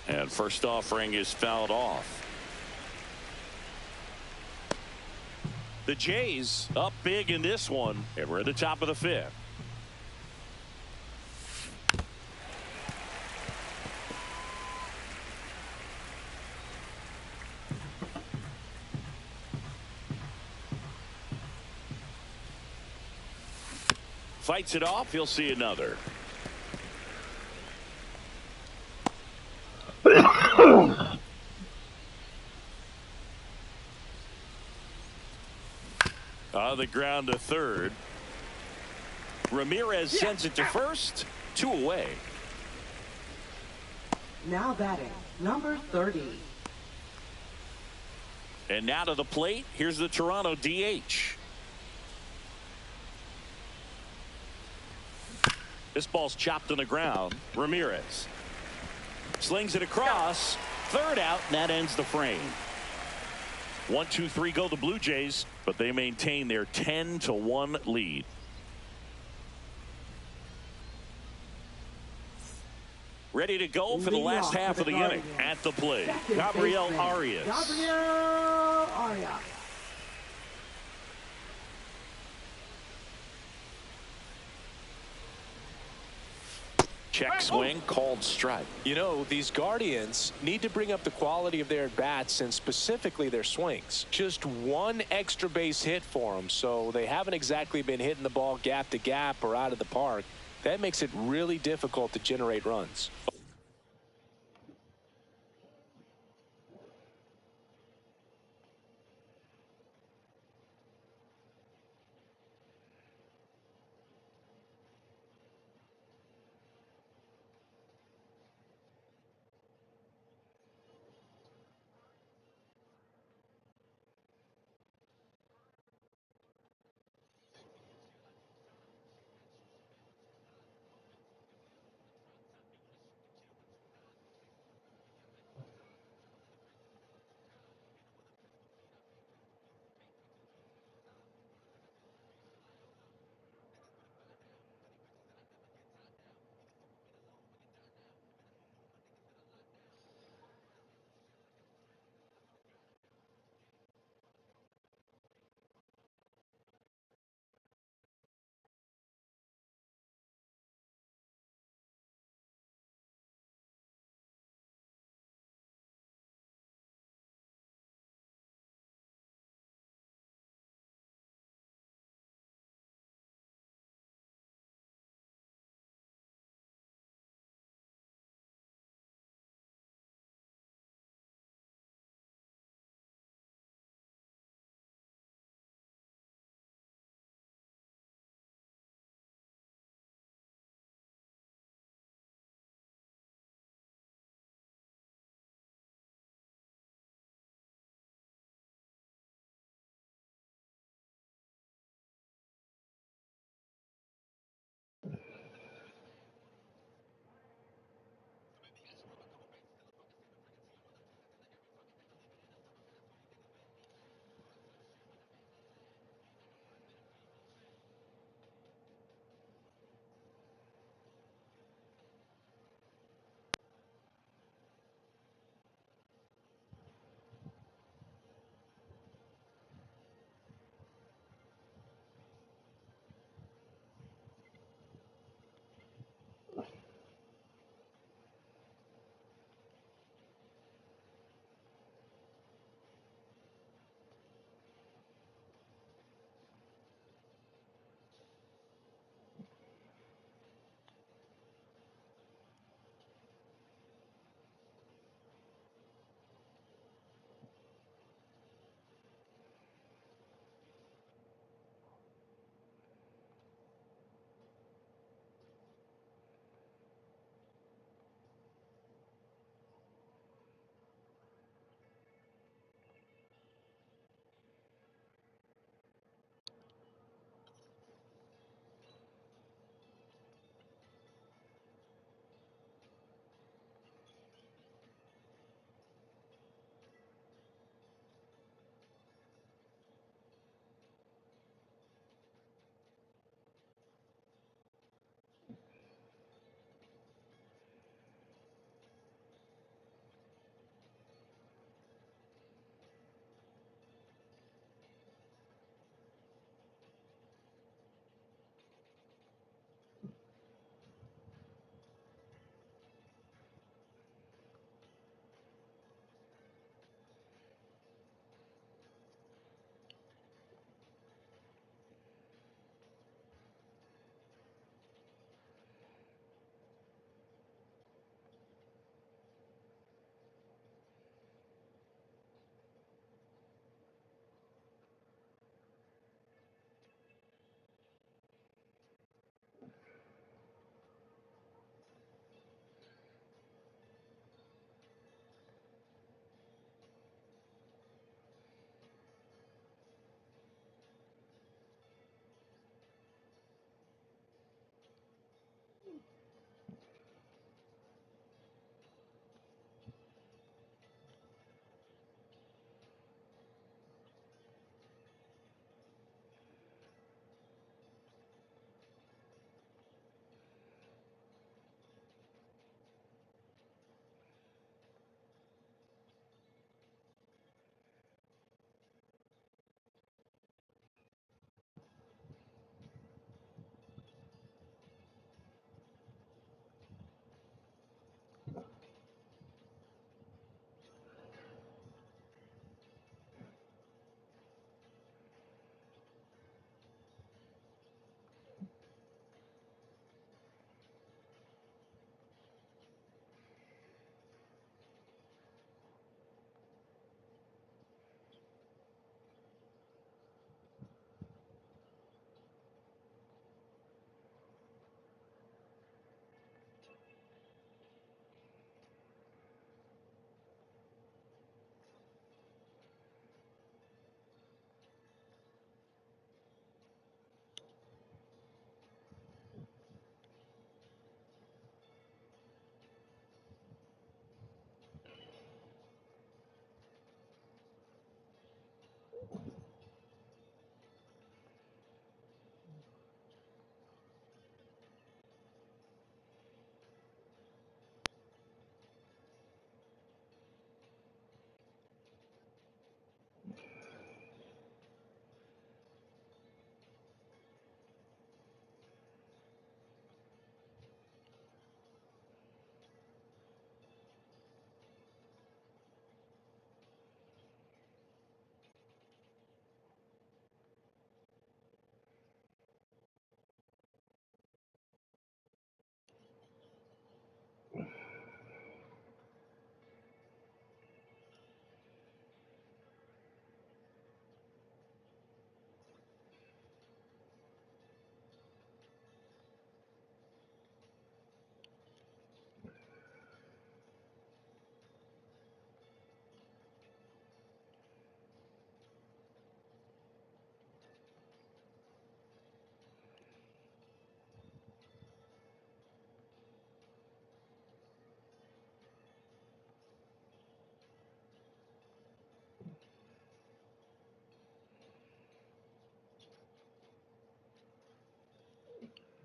And first offering is fouled off. The Jays up big in this one, and we're at the top of the 5th. Fights it off. He'll see another. On the ground to third. Ramirez sends it to first. 2 away. Now batting, number 30. And now to the plate. Here's the Toronto DH. This ball's chopped on the ground. Ramirez slings it across. Third out, and that ends the frame. 1, 2, 3 go the Blue Jays, but they maintain their 10-1 lead. Ready to go for the last half of the inning. At the plate, Gabriel Arias. Gabriel Arias. Check swing, called strike. You know, these Guardians need to bring up the quality of their at-bats and specifically their swings. Just 1 extra base hit for them, so they haven't exactly been hitting the ball gap to gap or out of the park. That makes it really difficult to generate runs.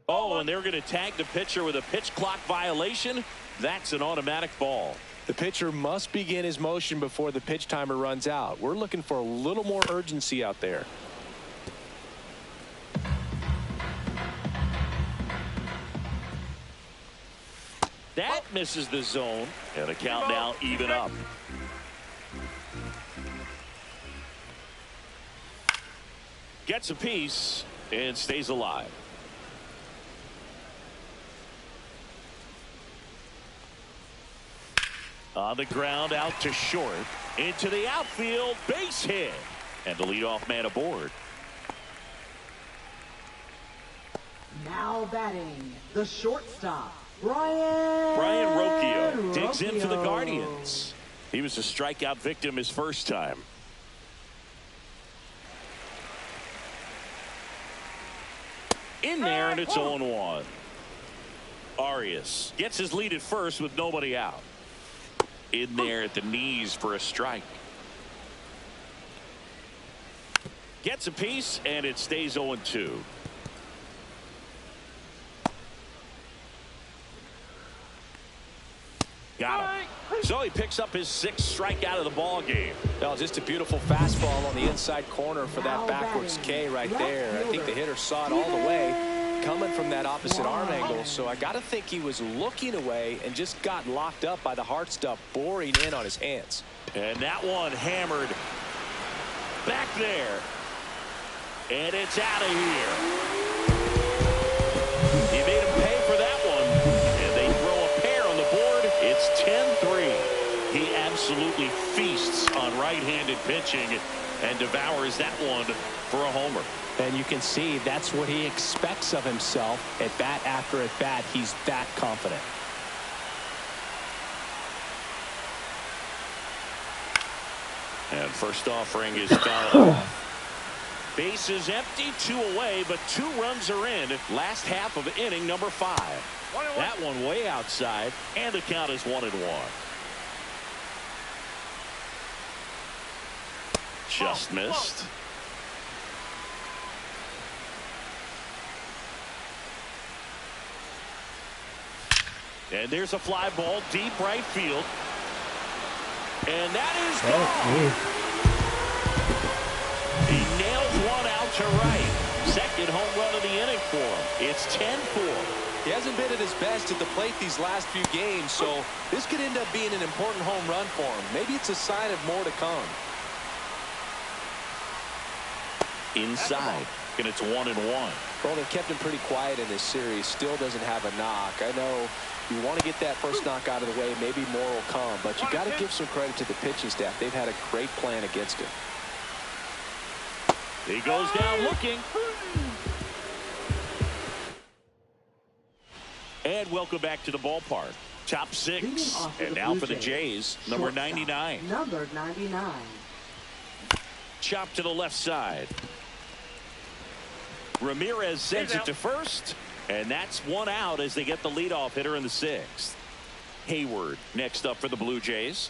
Oh, and they're going to tag the pitcher with a pitch clock violation. That's an automatic ball. The pitcher must begin his motion before the pitch timer runs out. We're looking for a little more urgency out there. That misses the zone, and the count now even up. Gets a piece and stays alive. On the ground, out to short, into the outfield, base hit, and the leadoff man aboard. Now batting, the shortstop, Brian Rocchio digs in for the Guardians. He was a strikeout victim his first time. In there, and it's 0-1. Arias gets his lead at first with nobody out. In there at the knees for a strike. Gets a piece, and it stays 0-2. Got him. So he picks up his 6th strikeout of the ball game. Well, just a beautiful fastball on the inside corner for that backwards K right there. I think the hitter saw it all the way coming from that opposite arm angle. So I got to think he was looking away and just got locked up by the hard stuff boring in on his hands. And that one hammered back there. And it's out of here. He made him pay for that one. And they throw a pair on the board. It's 10-3. He absolutely feasts on right-handed pitching and devours that one for a homer. And you can see that's what he expects of himself at bat after at bat. He's that confident. And first offering is fouled off. Base is empty, 2 away, but 2 runs are in. Last half of inning number 5. That one way outside, and the count is 1-1. Just missed. And there's a fly ball deep right field. And that is gone. He nails one out to right. Second home run of the inning for him. It's 10-4. He hasn't been at his best at the plate these last few games, so this could end up being an important home run for him. Maybe it's a sign of more to come. Inside, and it's 1-1. Well, they kept him pretty quiet in this series. Still doesn't have a knock. I know you want to get that first knock out of the way. Maybe more will come, but you got to give some credit to the pitching staff. They've had a great plan against him. He goes down looking. And welcome back to the ballpark. Top 6, and now for the Jays, number 99. Number 99. Chop to the left side. Ramirez sends it to first, and that's 1 out as they get the leadoff hitter in the 6th. Hayward next up for the Blue Jays.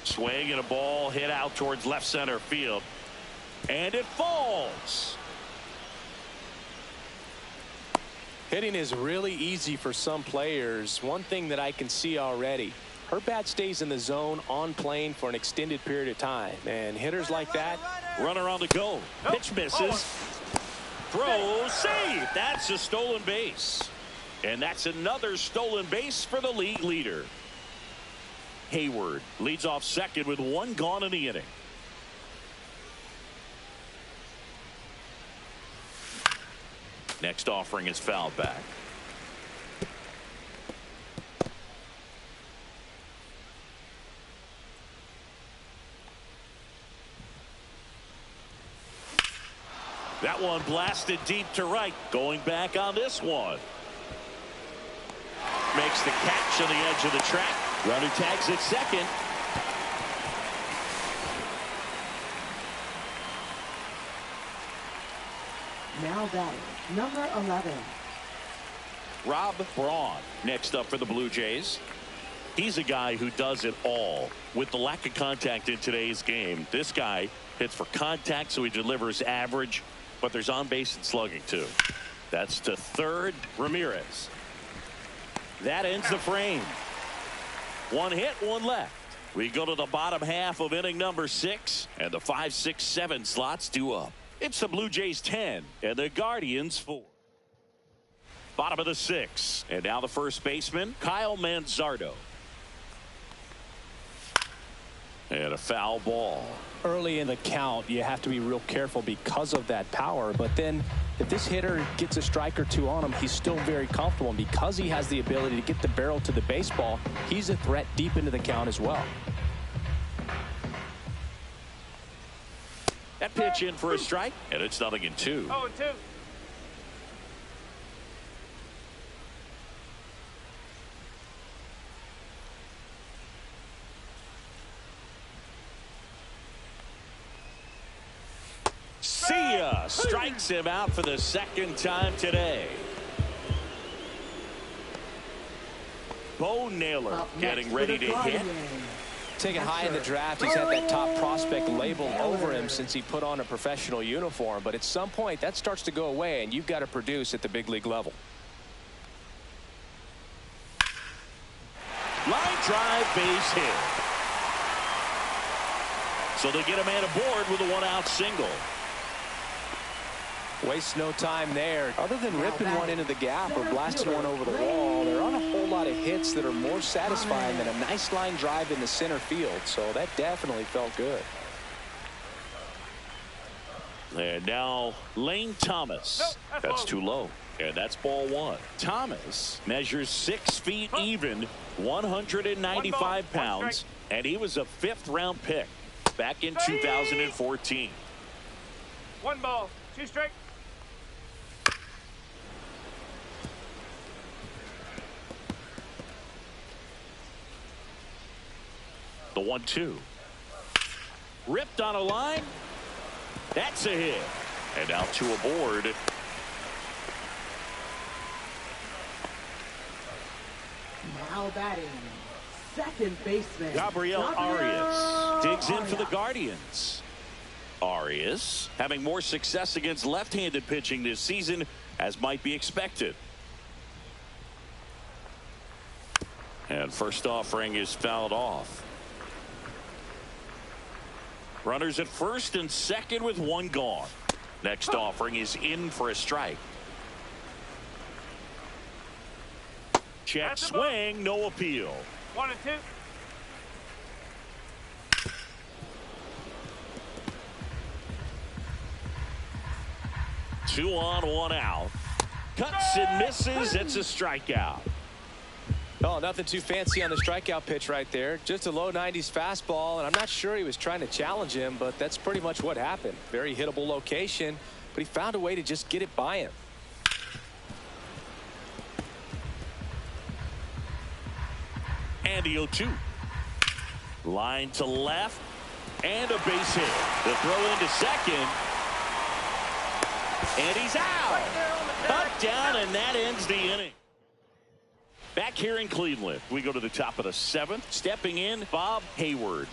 Swing and a ball hit out towards left center field, and it falls. Hitting is really easy for some players. One thing that I can see already, her bat stays in the zone on plane for an extended period of time, and hitters like that. Runner on the go. Pitch misses. Throw, save. That's a stolen base. And that's another stolen base for the league leader. Hayward leads off second with 1 gone in the inning. Next offering is fouled back. That one blasted deep to right. Going back on this one. Makes the catch on the edge of the track. Runner tags at second. Now batting, number 11. Rob Braun next up for the Blue Jays. He's a guy who does it all. With the lack of contact in today's game, this guy hits for contact, so he delivers average. but there's on base and slugging too. That's to third. Ramirez. That ends the frame. One hit, one left. We go to the bottom half of inning number 6, and the 5, 6, 7 slots due up. It's the Blue Jays 10 and the Guardians 4. Bottom of the 6, and now the first baseman, Kyle Manzardo. And a foul ball. Early in the count, you have to be real careful because of that power. But then if this hitter gets a strike or two on him, he's still very comfortable. And because he has the ability to get the barrel to the baseball, he's a threat deep into the count as well. That pitch in for a strike, and it's 0-2. 0-2. See ya. Strikes him out for the second time today. Bo Naylor getting ready to hit. Taken high in the draft, he's had that top prospect label over him since he put on a professional uniform. But at some point, that starts to go away, and you've got to produce at the big league level. Line drive, base hit. So they get a man aboard with a 1-out single. Waste no time there. Other than ripping one into the gap or blasting one over the wall, there aren't a whole lot of hits that are more satisfying than a nice line drive in the center field. So that definitely felt good. And now Lane Thomas. That's too low. And that's ball 1. Thomas measures 6 feet even, 195 pounds, and he was a 5th-round pick back in 2014. 1 ball, 2 strikes. The 1-2. Ripped on a line. That's a hit. And now 2 aboard. Now batting, second baseman Gabriel Arias digs in for the Guardians. Arias having more success against left-handed pitching this season, as might be expected. And first offering is fouled off. Runners at first and second with 1 gone. Next offering is in for a strike. Check swing, no appeal. 1-2. Two on, 1 out. Cuts and misses. It's a strikeout. Oh, nothing too fancy on the strikeout pitch right there. Just a low 90s fastball, and I'm not sure he was trying to challenge him, but that's pretty much what happened. Very hittable location, but he found a way to just get it by him. And the 0-2. Line to left, and a base hit. The throw into second. And he's out. Cut down, and that ends the inning. Back here in Cleveland, we go to the top of the 7th. Stepping in, Bob Hayward.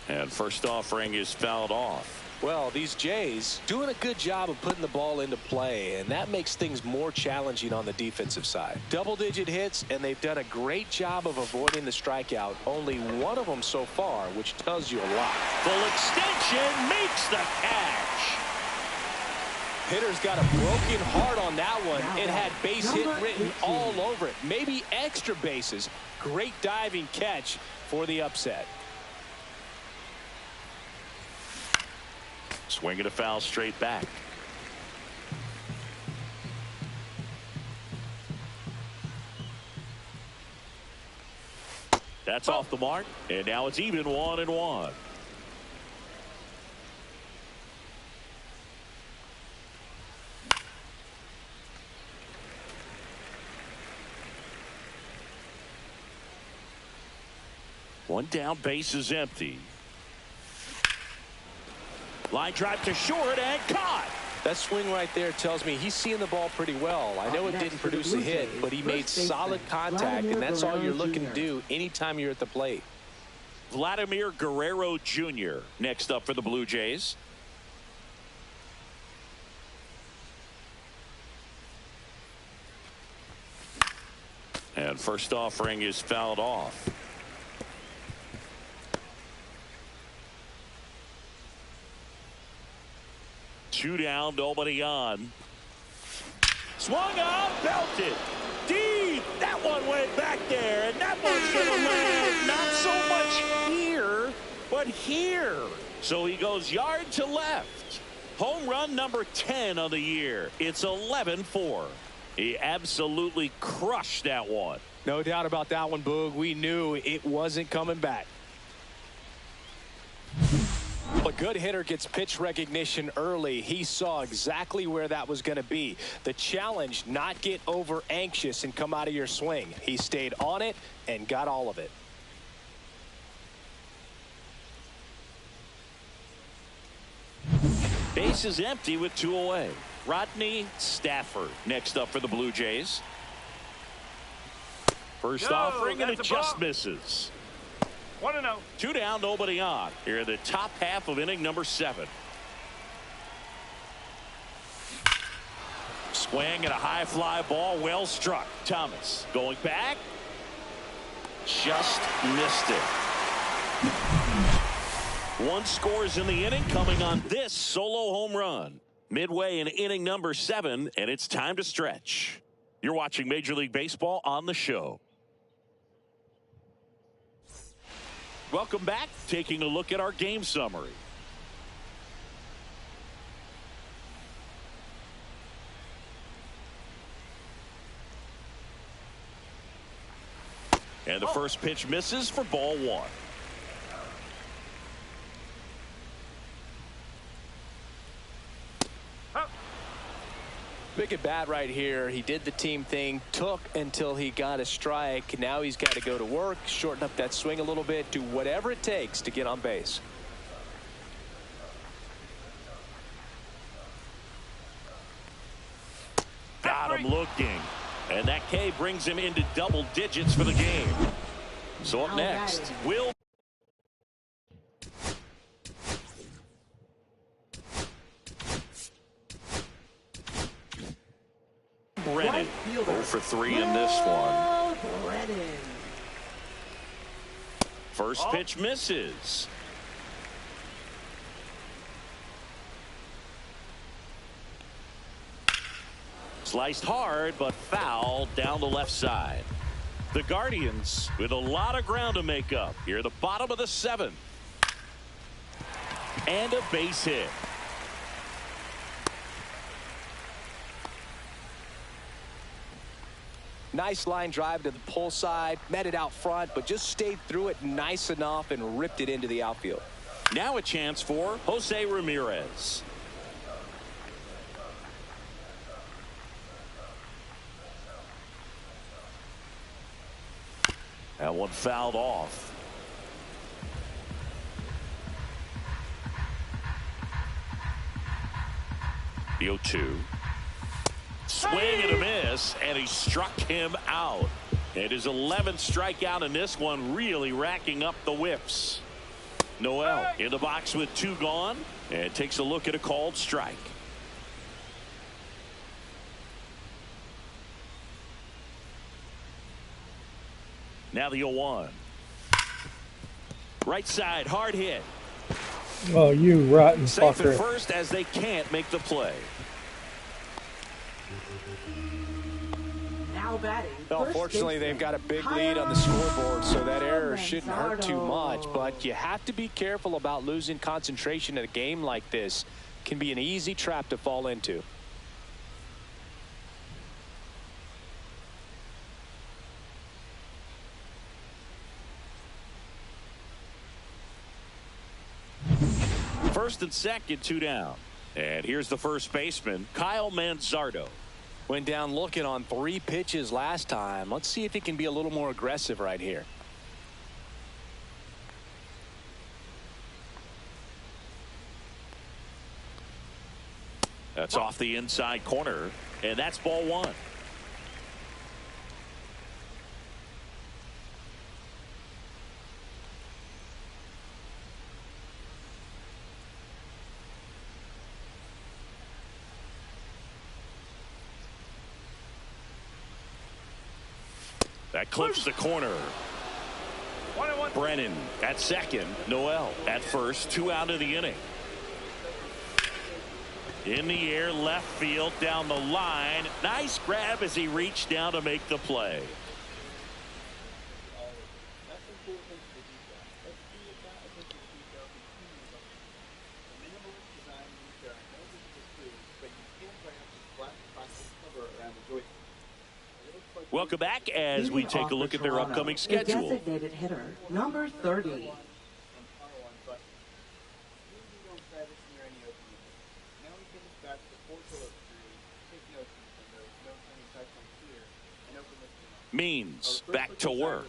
And first offering is fouled off. Well, these Jays doing a good job of putting the ball into play, and that makes things more challenging on the defensive side. Double-digit hits, and they've done a great job of avoiding the strikeout. Only 1 of them so far, which tells you a lot. Full extension makes the catch. Hitter's got a broken heart on that one. It had base hit written all over it. Maybe extra bases. Great diving catch for the upset. Swing and a foul straight back. That's off the mark, and now it's even 1-1. One down, base is empty. Line drive to short and caught. That swing right there tells me he's seeing the ball pretty well. I know it didn't produce a hit, but he made solid contact, and that's all you're looking to do anytime you're at the plate. Vladimir Guerrero Jr. next up for the Blue Jays. first offering is fouled off. Two down, nobody on. Swung on, belted. Deep. That one went back there, and that one's going to land. Not so much here, but here. So he goes yard to left. Home run number 10 on the year. It's 11-4. He absolutely crushed that one. No doubt about that one, Boog. We knew it wasn't coming back. A good hitter gets pitch recognition early. He saw exactly where that was going to be. The challenge, not get over anxious and come out of your swing. He stayed on it and got all of it. Base is empty with 2 away. Rodney Stafford next up for the Blue Jays. First offering, and it just misses. 1-0. 2 down, nobody on. Here in the top half of inning number 7. Swing and a high fly ball, well struck. Thomas going back. Just missed it. 1 scores in the inning, coming on this solo home run. Midway in inning number 7, and it's time to stretch. You're watching Major League Baseball on the show. Welcome back. Taking a look at our game summary. And the first pitch misses for ball 1. Big at bat right here. He did the team thing, took until he got a strike. Now he's got to go to work, shorten up that swing a little bit, do whatever it takes to get on base. Got him looking. And that K brings him into double digits for the game. So up next, Will Brennan. 0 for 3 in this one. First pitch misses. Sliced hard, but foul down the left side. The Guardians with a lot of ground to make up. Here at the bottom of the 7th. And a base hit. Nice line drive to the pull side, met it out front, but just stayed through it nice enough and ripped it into the outfield. Now a chance for Jose Ramirez. That one fouled off. The 0-2. Swing and a miss, and he struck him out. It is 11th strikeout in this one, really racking up the whiffs. Noel in the box with 2 gone, and takes a look at a called strike. Now the 0-1. Right side, hard hit. Oh, you rotten Safe fucker. at first as they can't make the play. Now batting. Unfortunately, they've got a big lead on the scoreboard, so that error shouldn't hurt too much. But you have to be careful about losing concentration in a game like this. Can be an easy trap to fall into. First and second, 2 down. And here's the first baseman, Kyle Manzardo. Went down looking on 3 pitches last time. Let's see if he can be a little more aggressive right here. That's off the inside corner, and that's ball 1. That clips the corner. 1-1. Brennan at second. Noel at first. 2 out of the inning. In the air, left field, down the line. Nice grab as he reached down to make the play. Welcome back as we take a look at their upcoming schedule. A designated hitter, number 30. Means back to work.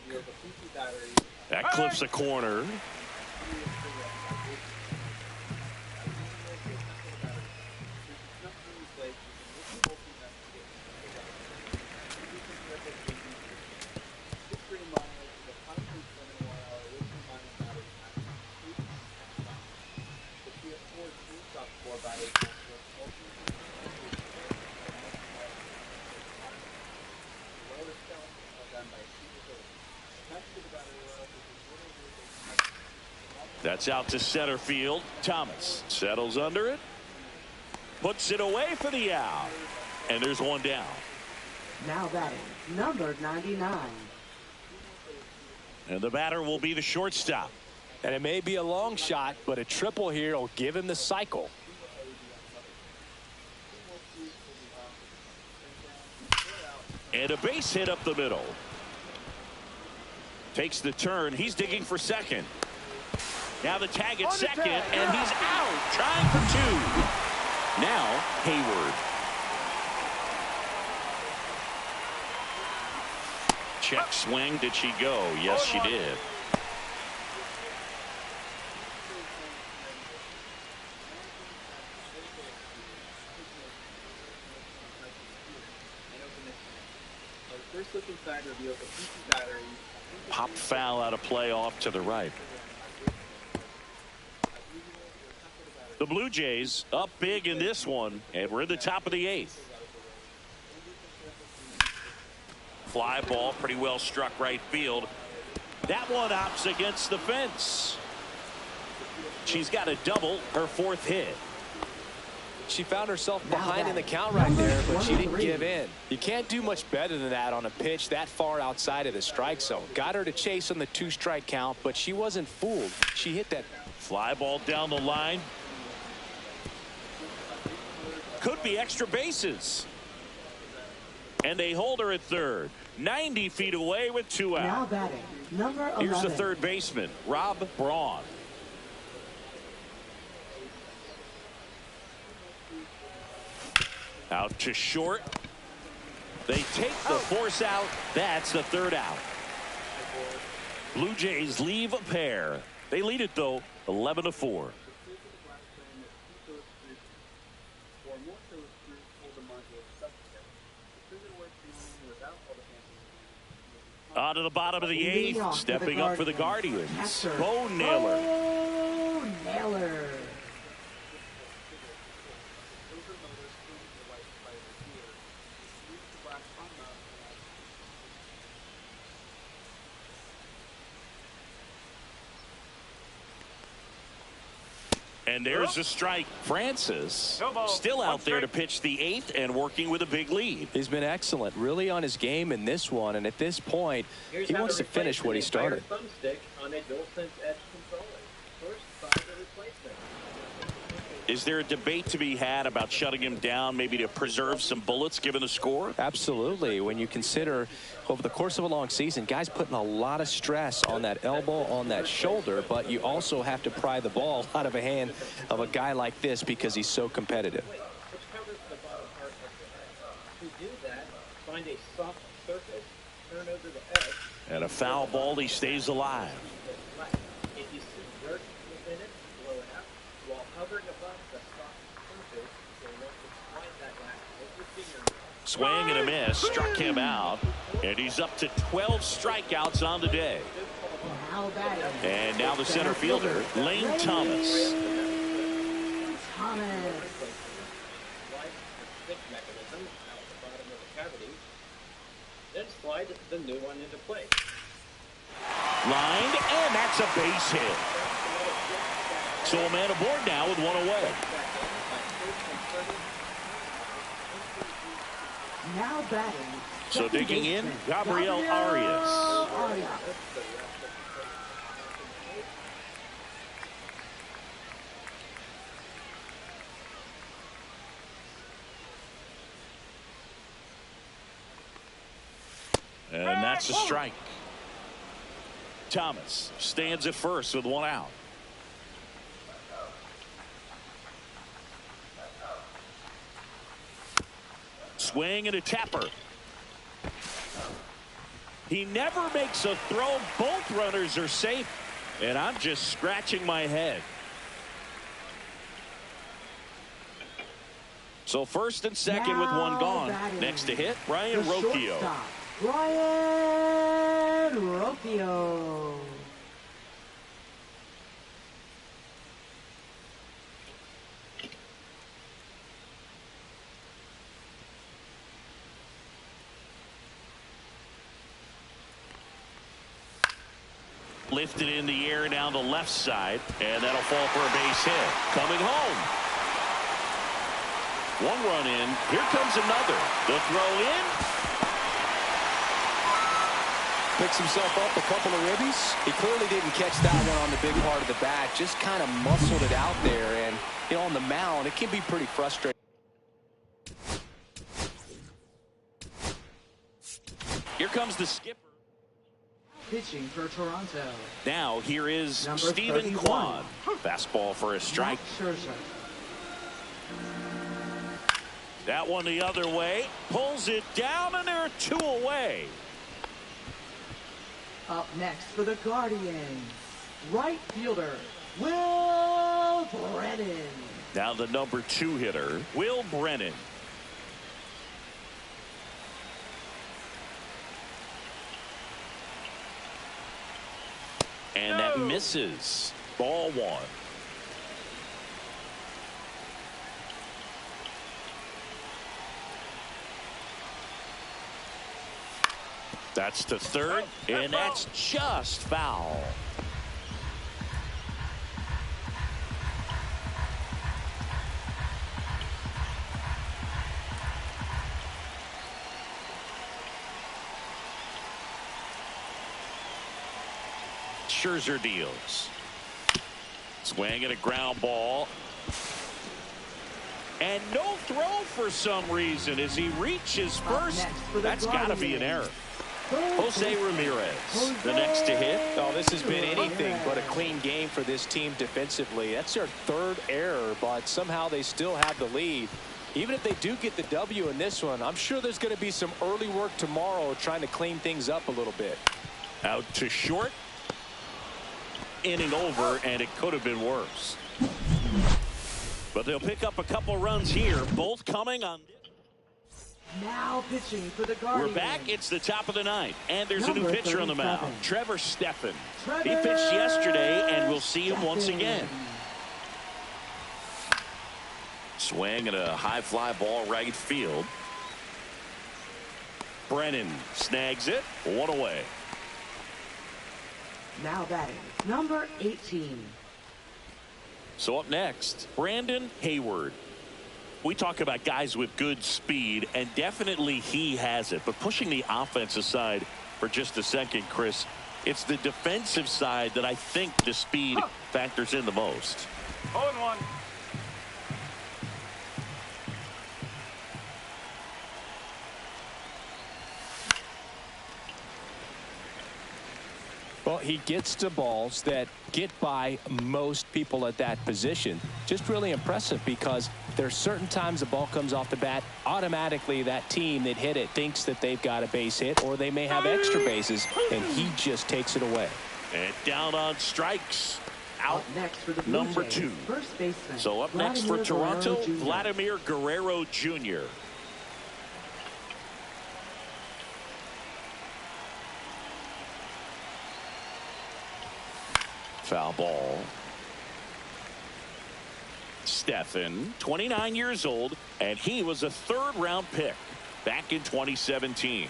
That clips the corner. That's out to center field. Thomas settles under it. Puts it away for the out. And there's one down. Now batting, number 99. And the batter will be the shortstop. And it may be a long shot, but a triple here will give him the cycle. And a base hit up the middle. Takes the turn. He's digging for second. Now the tag at second, and he's out. Trying for 2. Now Hayward. Check swing. Did she go? Yes, she did. Pop foul out of play off to the right. The Blue Jays up big in this one, and we're in the top of the 8th. Fly ball pretty well struck right field. That one opts against the fence. She's got a double, her 4th hit. She found herself behind in the count right there, but she didn't give in. You can't do much better than that on a pitch that far outside of the strike zone. Got her to chase on the 2-strike count, but she wasn't fooled. She hit that fly ball down the line. Could be extra bases. And they hold her at third. 90 feet away with 2 out. Now batting, number 11. Here's the third baseman, Rob Braun. Out to short. They take the force out. That's the 3rd out. Blue Jays leave a pair. They lead it though, 11-4. On to the bottom of the 8th, stepping up for the Guardians, Bo Naylor. Bo Naylor. And there's a strike. Francis still out there to pitch the 8th and working with a big lead. He's been excellent, really on his game in this one, and at this point he wants to finish what he started. Is there a debate to be had about shutting him down, maybe to preserve some bullets given the score? Absolutely. When you consider over the course of a long season, guys putting a lot of stress on that elbow, on that shoulder, but you also have to pry the ball out of a hand of a guy like this because he's so competitive. And a foul ball, he stays alive. Swing and a miss, struck him out, and he's up to 12 strikeouts on the day. And now the center fielder, Lane Thomas. slide the new one into place. Lined, and that's a base hit. So a man aboard now with one away. Now batting. So digging in, Gabriel Arias. And that's a strike. Thomas stands at first with one out. Swing and a tapper. He never makes a throw. Both runners are safe. And I'm just scratching my head. So first and second with one gone. Next to hit, Brian Rocchio. Brian Rocchio. Lifted in the air down the left side, and that'll fall for a base hit. Coming home. One run in. Here comes another. The throw in. Picks himself up a couple of ribbies. He clearly didn't catch that one on the big part of the bat. Just kind of muscled it out there. And, you know, on the mound, it can be pretty frustrating. Here comes the skipper. Pitching for Toronto. Now here is Number Stephen 31. Kwan. Fastball for a strike. That one the other way. Pulls it down, and there are two away. Up next for the Guardians, right fielder, Will Brennan. Now the number 2 hitter, Will Brennan. And that misses. Ball 1. That's to third, and that's just foul. Scherzer deals. Swing at a ground ball. And no throw for some reason as he reaches first. That's got to be an error. Jose Ramirez, the next to hit. Oh, this has been anything but a clean game for this team defensively. That's their third error, but somehow they still have the lead. Even if they do get the W in this one, I'm sure there's going to be some early work tomorrow trying to clean things up a little bit. Out to short. Inning over, and it could have been worse. But they'll pick up a couple runs here, both coming on. Now pitching for the Guardians. We're back. It's the top of the 9th, and there's a new pitcher on the mound, Trevor Stephan. Trevor He pitched yesterday, and we'll see him once again. Swing and a high fly ball right field. Brennan snags it. One away. Now batting, number 18. So up next, Brandon Hayward. We talk about guys with good speed, and definitely he has it. But pushing the offense aside for just a second, Chris, it's the defensive side that I think the speed factors in the most. 0-1. Well, he gets to balls that get by most people at that position. Just really impressive because there's certain times the ball comes off the bat, automatically that team that hit it thinks that they've got a base hit or they may have extra bases, and he just takes it away. And down on strikes. Out next for the number 2. First baseman. So up next for Toronto, Vladimir Guerrero Jr. Foul ball. Stephan, 29 years old, and he was a 3rd-round pick back in 2017.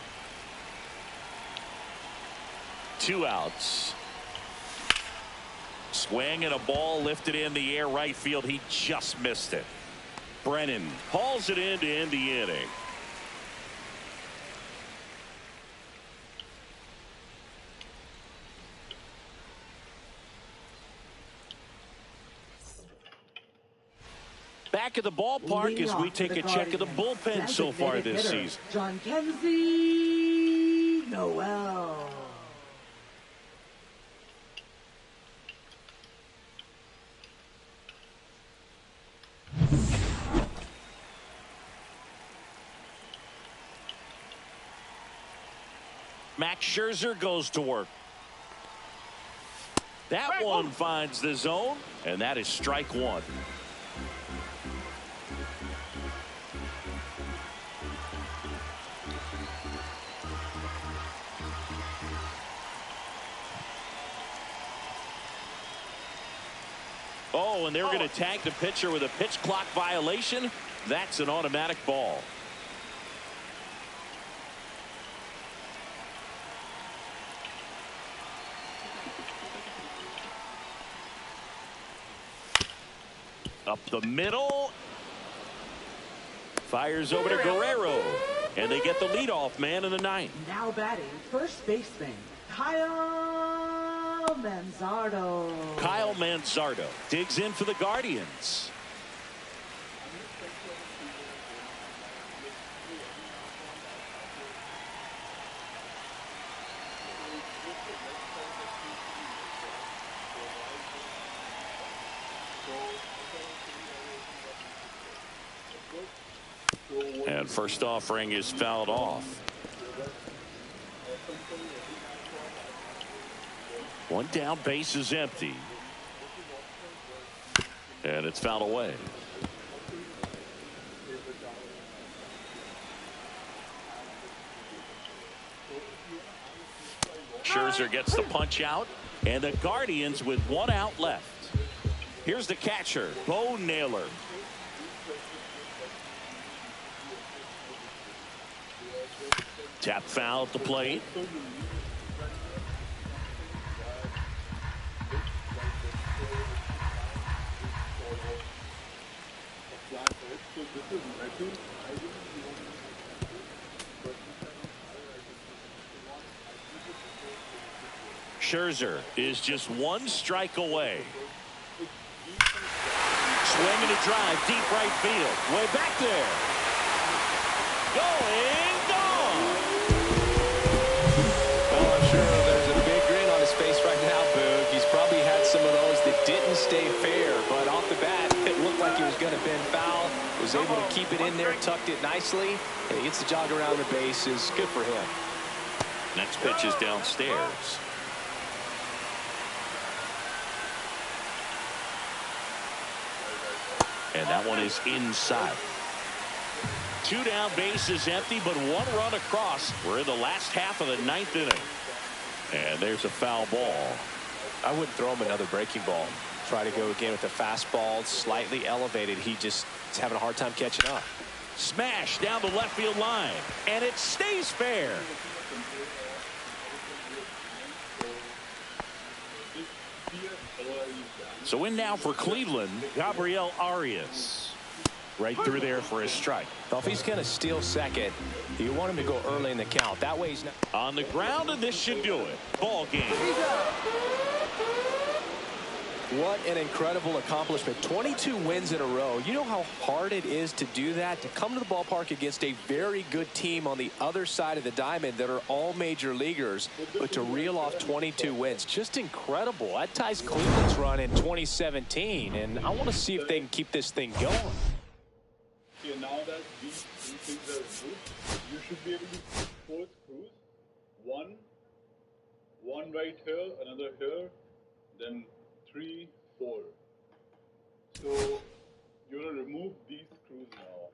2 outs. Swing and a ball lifted in the air right field. He just missed it. Brennan hauls it in to end the inning. Back at the ballpark as we take a check of the bullpen so far this season. John Kenzie Noel. Max Scherzer goes to work. That one finds the zone, and that is strike 1. Oh, and they're going to tag the pitcher with a pitch clock violation. That's an automatic ball. Up the middle. Fires over to Guerrero. And they get the leadoff man in the 9th. Now batting first baseman Kyle Manzardo. Kyle Manzardo digs in for the Guardians. And first offering is fouled off. 1 down, base is empty. And it's fouled away. Scherzer gets the punch out, and the Guardians with 1 out left. Here's the catcher, Bo Naylor. Tap foul at the plate. Scherzer is just 1 strike away. Swing and a drive, deep right field. Way back there. Going, gone. Well, I'm sure there's a big grin on his face right now, Boog. He's probably had some of those that didn't stay fair, but off the bat, it looked like he was going to bend foul. Was able to keep it in there, tucked it nicely, and he gets the jog around the bases. Good for him. Next pitch is downstairs. And that one is inside. 2 down, base is empty, but 1 run across. We're in the last half of the 9th inning. And there's a foul ball. I wouldn't throw him another breaking ball. Try to go again with the fastball, slightly elevated. He just is having a hard time catching up. Smash down the left field line, and it stays fair. So in now for Cleveland, Gabriel Arias. Right through there for a strike. Well, if he's going to steal second, you want him to go early in the count. That way he's not on the ground, and this should do it. Ball game. What an incredible accomplishment. 22 wins in a row. You know how hard it is to do that, to come to the ballpark against a very good team on the other side of the diamond that are all major leaguers, but to reel off 22 wins. Just incredible. That ties Cleveland's run in 2017, and I want to see if they can keep this thing going. Yeah, now that these things are removed, you should be able to put 4 screws. One right here, another here, then 3, 4. So you want to remove these screws now.